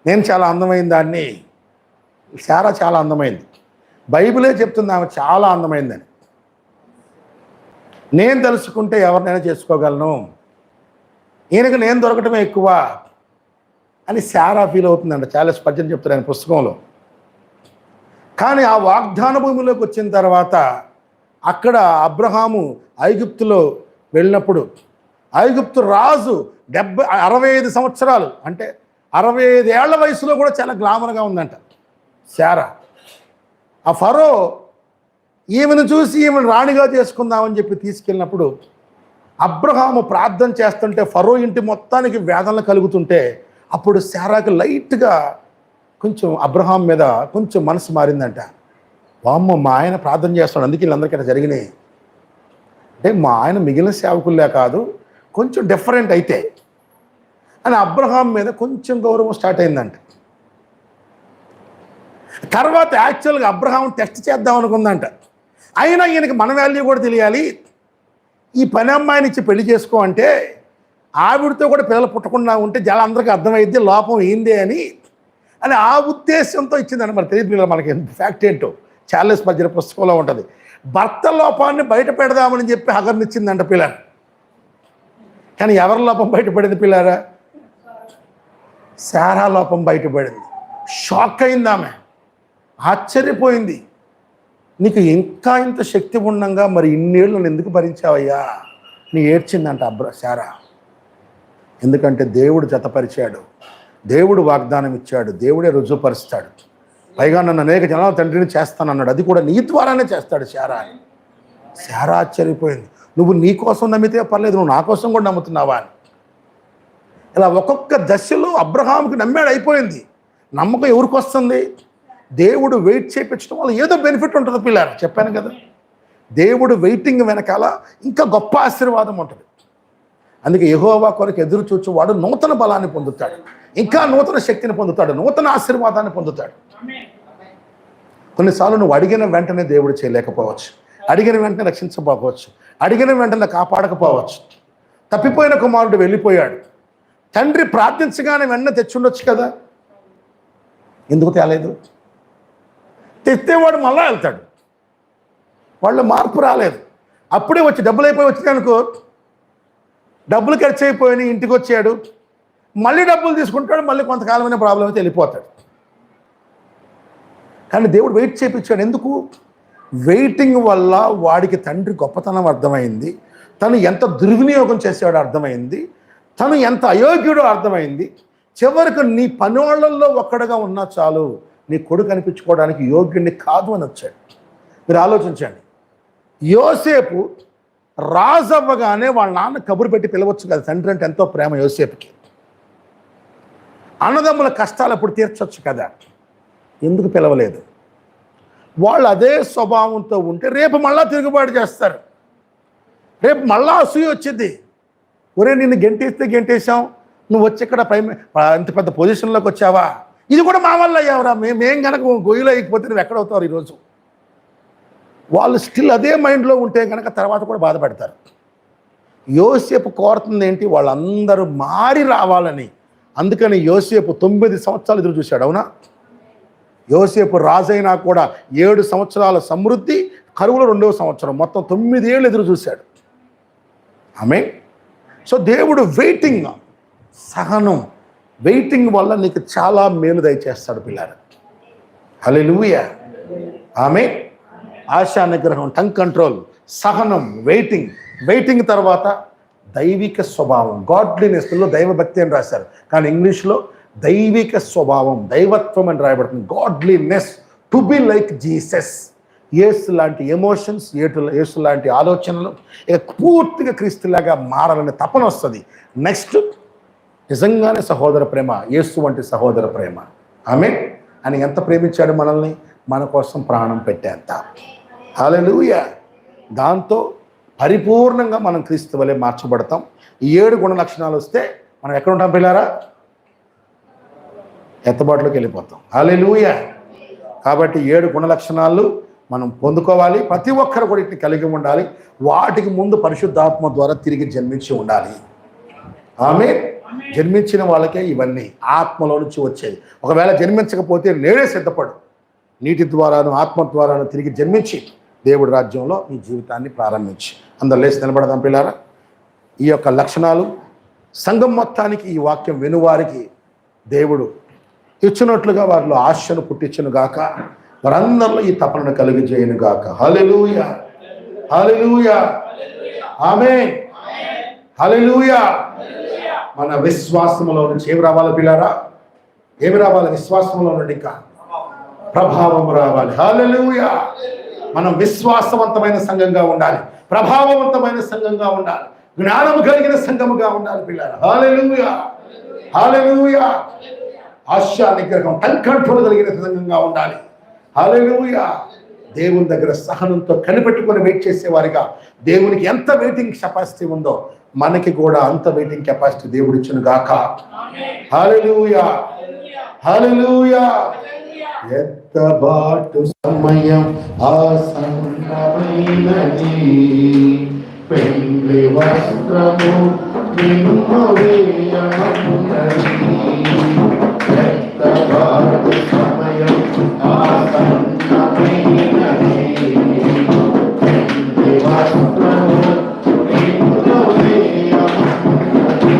Speaker 2: నేను చాలా అందమైన దాన్ని, శారా చాలా అందమైంది. బైబిలే చెప్తుంది ఆమె చాలా అందమైందని. నేను తెలుసుకుంటే ఎవరినైనా చేసుకోగలను, ఈయనకు నేను దొరకటమే ఎక్కువ అని శారా ఫీల్ అవుతుందంట. చార్లెస్ పజ్జన్ చెప్తారు ఆయన పుస్తకంలో. కానీ ఆ వాగ్దాన భూమిలోకి వచ్చిన తర్వాత అక్కడ అబ్రహాము ఐగుప్తులో వెళ్ళినప్పుడు ఐగుప్తు రాజు 65 సంవత్సరాలు అంటే 65 ఏళ్ల వయసులో కూడా చాలా గ్లామర్గా ఉందంట శారా. ఆ ఫరో ఈమెను చూసి ఈమెను రాణిగా చేసుకుందామని చెప్పి తీసుకెళ్ళినప్పుడు అబ్రహాము ప్రార్థన చేస్తుంటే ఫరో ఇంటి మొత్తానికి వేదనలు కలుగుతుంటే అప్పుడు శారాకి లైట్గా కొంచెం అబ్రహాం మీద కొంచెం మనసు మారిందంట. వామ్మ, మా ఆయన ప్రార్థన చేస్తాడు అందుకే వీళ్ళందరికీ ఇట్లా జరిగినాయి అంటే మా ఆయన మిగిలిన సేవకులే కాదు, కొంచెం డిఫరెంట్ అయితే అని అబ్రహాం మీద కొంచెం గౌరవం స్టార్ట్ అయిందంట. తర్వాత యాక్చువల్గా అబ్రహాం టెస్ట్ చేద్దాం అనుకుందంట. అయినా ఈయనకి మన వాల్యూ కూడా తెలియాలి, ఈ పని అమ్మాయిని ఇచ్చి పెళ్లి చేసుకో అంటే ఆవిడతో కూడా పిల్లలు పుట్టకుండా ఉంటే జల అందరికీ అర్థమైద్ది లోపం ఏందే అని ఆ ఉద్దేశంతో ఇచ్చిందని. మరి తెలియదు మనకి ఫ్యాక్ట్ ఏంటో, చార్లెస్ పజ్జన్ పుస్తకంలో ఉంటుంది. భర్త లోపాన్ని బయట పెడదామని చెప్పి హగర్నిచ్చిందంట పిల్లలు. కానీ ఎవరి లోపం బయటపడింది పిల్లారా? శారా లోపం బయటపడింది. షాక్ అయింది ఆమె, ఆశ్చర్యపోయింది. నీకు ఇంకా ఇంత శక్తి ఉండగా మరి ఇన్నేళ్ళు నన్ను ఎందుకు భరించావయ్యా నీ ఏడ్చిందంట శారా. ఎందుకంటే దేవుడు జతపరిచాడు, దేవుడు వాగ్దానం ఇచ్చాడు, దేవుడే రుజువుపరుస్తాడు. పైగా నన్ను అనేక జనాల తండ్రిని చేస్తానన్నాడు, అది కూడా నీ ద్వారానే చేస్తాడు శారా అని. శారా ఆశ్చర్యపోయింది. నువ్వు నీ కోసం నమ్మితే పర్లేదు, నువ్వు నా కోసం కూడా నమ్ముతున్నావా అని. ఇలా ఒక్కొక్క దశలో అబ్రహాంకి నమ్మాడు, అయిపోయింది. నమ్మకం ఎవరికి వస్తుంది? దేవుడు వెయిట్ చేయించడం వల్ల ఏదో బెనిఫిట్ ఉంటుంది పిల్లారు, చెప్పాను కదా. దేవుడు వెయిటింగ్ వెనకాల ఇంకా గొప్ప ఆశీర్వాదం ఉంటుంది. అందుకే యెహోవా కొరకు ఎదురు చూచువాడు నూతన బలాన్ని పొందుతాడు, ఇంకా నూతన శక్తిని పొందుతాడు, నూతన ఆశీర్వాదాన్ని పొందుతాడు. కొన్నిసార్లు నువ్వు అడిగిన వెంటనే దేవుడు చేయలేకపోవచ్చు, అడిగిన వెంటనే రక్షించకపోవచ్చు, అడిగిన వెంటనే కాపాడకపోవచ్చు. తప్పిపోయిన కుమారుడు వెళ్ళిపోయాడు, తండ్రి ప్రార్థించగానే వెంటనే తెచ్చుండొచ్చు కదా, ఎందుకు తేలేదు? తెస్తేవాడు మళ్ళా వెళ్తాడు. వాళ్ళ మార్పు రాలేదు. అప్పుడే వచ్చి డబ్బులు అయిపోయి వచ్చింది అనుకో, డబ్బులు ఖర్చు అయిపోయి ఇంటికి వచ్చాడు, మళ్ళీ డబ్బులు తీసుకుంటాడు, మళ్ళీ కొంతకాలమైన ప్రాబ్లం అయితే వెళ్ళిపోతాడు. కానీ దేవుడు వెయిట్ చేయించాడు. ఎందుకు? వెయిటింగ్ వల్ల వాడికి తండ్రి గొప్పతనం అర్థమైంది, తను ఎంత దుర్వినియోగం చేసాడో అర్థమైంది, తను ఎంత అయోగ్యుడో అర్థమైంది. చివరికి నీ పనివాళ్ళల్లో ఒక్కడుగా ఉన్నా చాలు, నీ కొడుకు అనిపించుకోవడానికి యోగ్యుడిని కాదు అని వచ్చాడు. మీరు ఆలోచించండి, యోసేపు రాజు అవ్వగానే వాళ్ళ నాన్న కబురు పెట్టి పిలవచ్చు కదా, తండ్రి అంటే ఎంతో ప్రేమ యోసేపుకి. అన్నదమ్ముల కష్టాలు అప్పుడు తీర్చొచ్చు కదా, ఎందుకు పిలవలేదు? వాళ్ళు అదే స్వభావంతో ఉంటే రేపు మళ్ళా తిరుగుబాటు చేస్తారు, రేపు మళ్ళా అసూయ వచ్చింది. ఒరే నిన్ను గెంటేసాం, నువ్వు వచ్చి ఇక్కడ ఇంత పెద్ద పొజిషన్లోకి వచ్చావా, ఇది కూడా మా వల్ల అయ్యావరా, మేం కనుక గొయ్యిలో అయిపోతే నువ్వు ఎక్కడవుతావు ఈరోజు. వాళ్ళు స్టిల్ అదే మైండ్లో ఉంటే కనుక తర్వాత కూడా బాధపడతారు. యోసేపు కోరుతుంది ఏంటి? వాళ్ళందరూ మారి రావాలని. అందుకని యోసేపు 9 సంవత్సరాలు ఎదురు చూశాడు. అవునా? యోసేపు రాజైనా కూడా 7 సంవత్సరాల సమృద్ధి, కరువులో 2వ సంవత్సరం, మొత్తం 9 ఏళ్ళు ఎదురు చూశాడు. ఆమేన్. సో దేవుడు వెయిటింగ్, సహనం, వెయిటింగ్ వల్ల నీకు చాలా మేలు దయచేస్తాడు పిల్లారు. హల్లెలూయా. ఆమేన్. ఆశా నిగ్రహం, టంగ్ కంట్రోల్, సహనం, వెయిటింగ్ తర్వాత దైవిక స్వభావం, గాడ్లీనెస్లో దైవభక్తి అని రాశారు, కానీ ఇంగ్లీష్లో దైవిక స్వభావం, దైవత్వం అని రాయబడుతుంది. Godliness, to be like Jesus. యేసు లాంటి ఎమోషన్స్, యేసు లాంటి ఆలోచనలు, ఇక పూర్తిగా క్రీస్తులాగా మారాలనే తపన వస్తుంది. నెక్స్ట్ నిజంగానే సహోదర ప్రేమ, యేసు వంటి సహోదర ప్రేమ. ఆమేన్. ఆయన ఎంత ప్రేమించాడు మనల్ని, మన కోసం ప్రాణం పెట్టేంత. హల్లెలూయా. దాంతో పరిపూర్ణంగా మనం క్రీస్తు వలె మార్చబడతాం. ఈ 7 గుణ లక్షణాలు వస్తే మనం ఎక్కడ ఉంటాం పిల్లారా? ఎత్తబాటులోకి వెళ్ళిపోతాం. హల్లెలూయా. కాబట్టి 7 గుణ లక్షణాలు మనం పొందుకోవాలి. ప్రతి ఒక్కరు కూడా ఇట్లా కలిగి ఉండాలి. వాటికి ముందు పరిశుద్ధాత్మ ద్వారా తిరిగి జన్మించి ఉండాలి. ఆమేన్. జన్మించిన వాళ్ళకే ఇవన్నీ ఆత్మలో నుంచి వచ్చేది. ఒకవేళ జన్మించకపోతే నేడే సిద్ధపడు, నీటి ద్వారాను ఆత్మ ద్వారాను తిరిగి జన్మించి దేవుడి రాజ్యంలో నీ జీవితాన్ని ప్రారంభించి. అందరు లేచి నిలబడదాం పిల్లారా. ఈ యొక్క లక్షణాలు సంఘం మొత్తానికి, ఈ వాక్యం వినువారికి దేవుడు ఇచ్చినట్లుగా వారిలో ఆశను పుట్టించును గాక, వారందరిలో ఈ తపనను కలిగజేయును గాక. హల్లెలూయా, హల్లెలూయా, ఆమేన్, హల్లెలూయా. మన విశ్వాసములో నుంచి ఏమి రావాలి పిల్లారా? ఏమి రావాలి? విశ్వాసంలో నుండి ఇంకా ప్రభావం రావాలి. హల్లెలూయా. మనం విశ్వాసవంతమైన సంఘంగా ఉండాలి, ప్రభావవంతమైన సంఘంగా ఉండాలి, జ్ఞానము కలిగిన సంఘముగా ఉండాలి పిల్లారా. హల్లెలూయా, హల్లెలూయా. ఆశా నిగ్రహం, టంగ్ కంట్రోల్ కలిగిన సంఘంగా ఉండాలి. హల్లెలూయా. దేవుని దగ్గర సహనంతో కనిపెట్టుకొని వెయిట్ చేసేవారిగా, దేవునికి ఎంత వెయిటింగ్ కెపాసిటీ ఉందో మనకి కూడా అంత వెయిటింగ్ కెపాసిటీ దేవుడు ఇచ్చును గాక. హల్లెలూయా, హల్లెలూయా. ఎత్తబాటు సమయం ఆసన్నమైనది, పెండ్లి వస్త్రము నిన్ను వేయనున్నది. ఎత్తబాటు సమయం ఆసన్నమైనది, పెండ్లి వస్త్రము నిన్ను వేయనున్నది.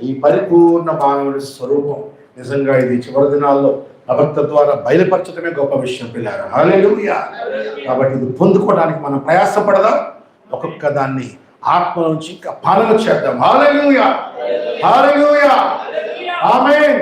Speaker 2: ఈ పరిపూర్ణ మానవుడి స్వరూపం నిజంగా ఇది చివరి దినాల్లో ప్రవక్త ద్వారా బయలుపరచడమే గొప్ప విషయం పిల్లారు. హల్లెలూయా. కాబట్టి ఇది పొందుకోవడానికి మనం ప్రయాసపడదాం. ఒక్కొక్క దాన్ని ఆత్మ నుంచి ఇంకా పాలన చేద్దాం. హల్లెలూయా, హల్లెలూయా, ఆమేన్.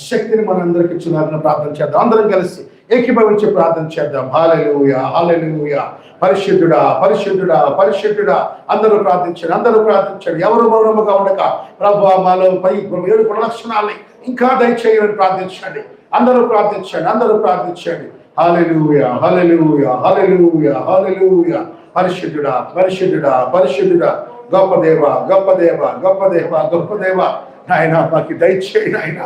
Speaker 2: శక్తిని మనందరికి ఇచ్చినారని ప్రార్థన చేద్దాం. అందరం కలిసి ఏకీభవించి ప్రార్థన చేద్దాం. హల్లెలూయా, హల్లెలూయా. పరిశుద్ధుడా, పరిశుద్ధుడా, పరిశుద్ధుడా. అందరూ ప్రార్థించండి, అందరూ ప్రార్థించండి. ఎవరు మౌనముగా ఉండక ప్రభువా మాలో 7 గుణలక్షణాలని ఇంకా దయచేయమని ప్రార్థించండి. అందరూ ప్రార్థించండి, అందరూ ప్రార్థించండి. హల్లెలూయా, హల్లెలూయా, హల్లెలూయా, హల్లెలూయా. పరిశుద్ధుడా, పరిశుద్ధుడా, పరిశుద్ధుడా. గొప్ప దేవ, గొప్ప దేవ, గొప్ప దేవ, గొప్ప దేవ. నాయన మాకు దయచేయి నాయన.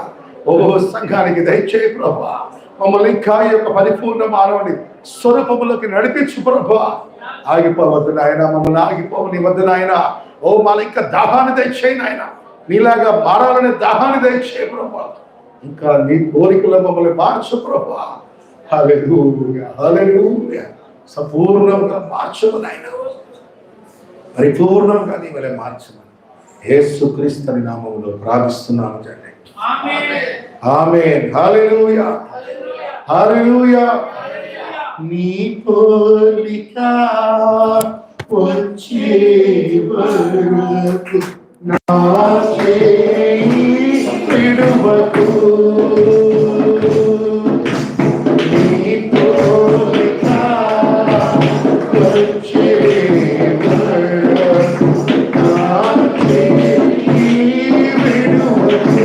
Speaker 2: ఓ సంఘానికి దయచేయి ప్రభువా. మమ్మల్ని ఇంకా ఈ యొక్క పరిపూర్ణ మానవుని స్వరూపములోకి నడిపించు ప్రభువా. ఆగిపోవద్దు నాయన, మమ్మల్ని ఆగిపోవని వద్దు నాయన. ఓ మాలో ఇంకా దాహాన్ని దయచేయి నాయన. నీలాగా మారాలనే దాహాన్ని దయచేయి ప్రభువా. ఇంకా నీ కోరికలో మమ్మల్ని మార్చు ప్రభువా. హల్లెలూయా, హల్లెలూయా. సంపూర్ణంగా మార్చము నాయన, పరిపూర్ణంగా నీ వలె మార్చమని యేసుక్రీస్తు నామములో ప్రార్థిస్తున్నాము తండ్రి. ఆమేన్. హల్లెలూయా, హల్లెలూయా. నీ పోలిక వచ్చే వరకు నా చేయి విడువకు. నీ పోలిక వచ్చే వరకు నా చేయి విడువకు.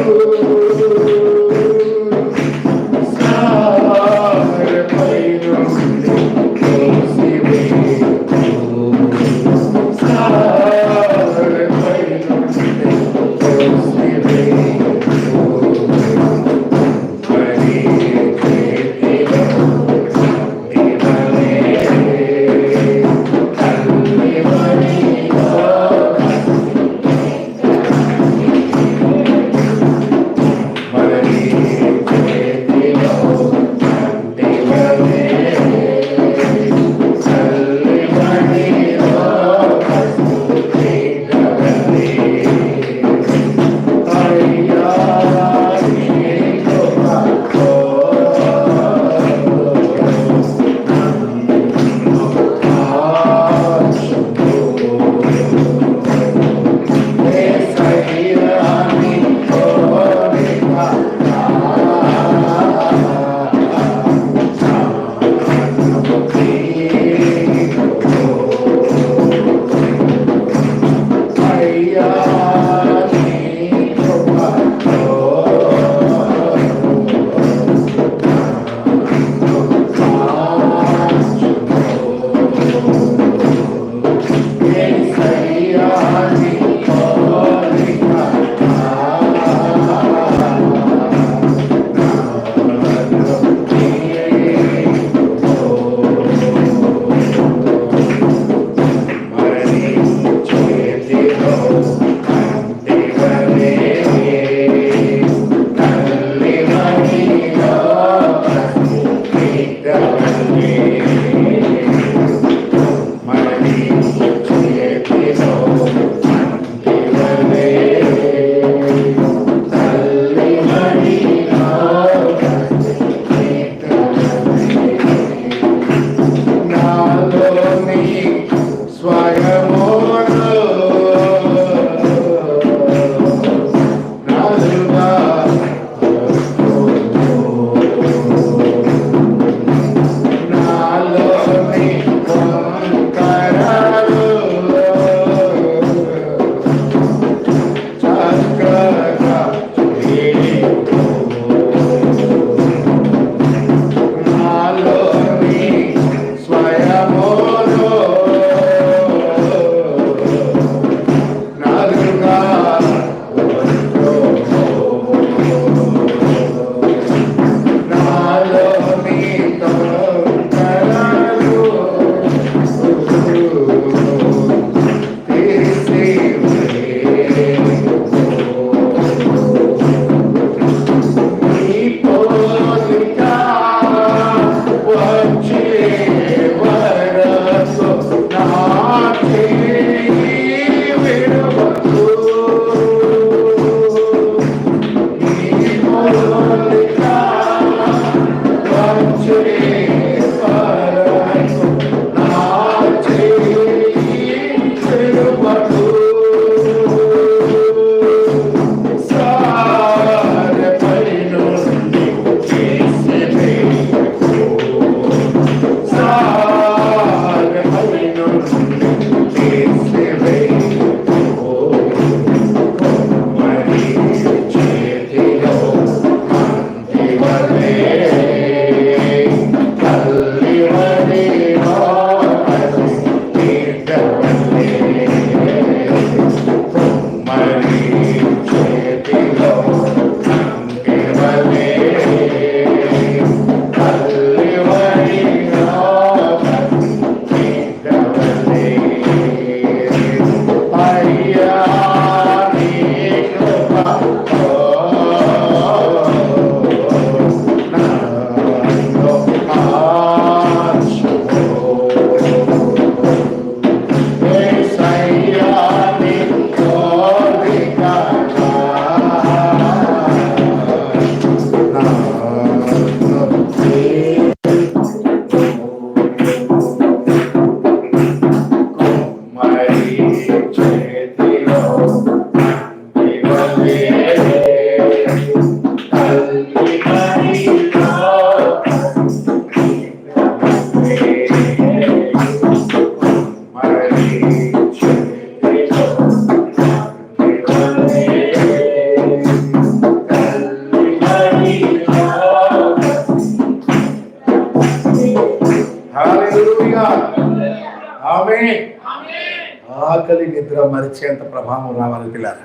Speaker 2: ఆకలి నిద్ర మరిచేంత ప్రభావం రావాలి పిల్లలు.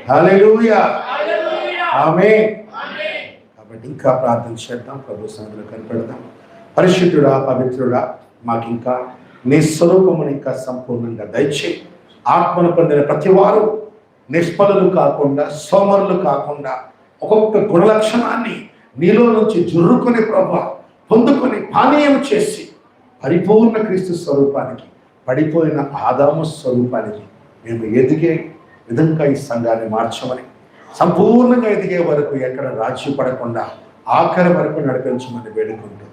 Speaker 2: హల్లెలూయా, ఆమేన్. కాబట్టి ఇంకా ప్రార్థన చేద్దాం, ప్రభు సన్నిధిలో కనిపెడదాం. పరిశుద్ధుడా, పవిత్రుడా, మాకు ఇంకా నీ స్వరూపమును ఇంకా సంపూర్ణంగా దయచేయి. ఆత్మను పొందిన ప్రతి వారు నిష్ఫలులు కాకుండా, సోమరులు కాకుండా, ఒక్కొక్క గుణలక్షణాన్ని నీలో నుంచి జుర్రుకొని ప్రభు పొందుకొని పానీయం చేసి పరిపూర్ణ క్రీస్తు స్వరూపానికి, పడిపోయిన ఆదాము స్వరూపానికి మేము ఎదిగే విధంగా ఈ సంఘాన్ని మార్చమని, సంపూర్ణంగా ఎదిగే వరకు ఎక్కడ రాజీ పడకుండా ఆఖరి వరకు నడిపించమని వేడుకుంటూ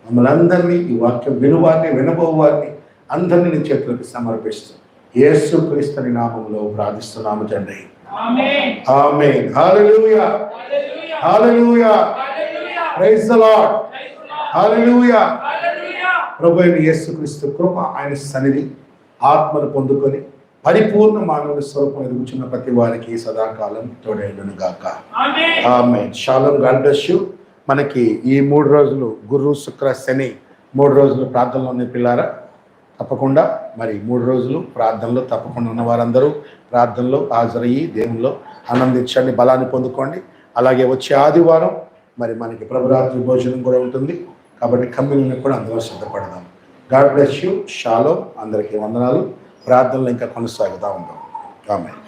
Speaker 2: మమ్మల్ని అందరినీ, ఈ వాక్యం వినువారిని, వినబోవారిని అందరినీ నీ చేతులకు సమర్పిస్తూ యేసు క్రీస్తుని నామములో ప్రార్థిస్తున్నాము తండ్రి. ఆమేన్. హల్లెలూయా, హల్లెలూయా, ప్రైజ్ ది లార్డ్, హల్లెలూయా. ప్రభు అయిన యేసుక్రీస్తు కృప, ఆయన సన్నిధి, ఆత్మను పొందుకొని పరిపూర్ణ మానవుని స్వరూపం ఎదుగుచున్న ప్రతి వారికి సదాకాలం తోడేయును గాక. ఆమేన్. షాలోమ్. God bless you. మనకి ఈ 3 రోజులు గురు, శుక్ర, శని 3 రోజులు ప్రార్థనలో ఉన్న పిల్లారా, తప్పకుండా మరి 3 రోజులు ప్రార్థనలో తప్పకుండా ఉన్న వారందరూ ప్రార్థనలో హాజరయ్యి దేవుల్లో ఆనందించండి, బలాన్ని పొందుకోండి. అలాగే వచ్చే ఆదివారం మరి మనకి ప్రభురాత్రి భోజనం కూడా ఉంటుంది. కాబట్టి కమ్యూనియన్ కూడా అందులో సిద్ధపడదాం. God bless you. షాలోమ్. అందరికీ వందనాలు. ప్రార్థనలు ఇంకా కొనసాగుతూ ఉందాం. ఆమేన్.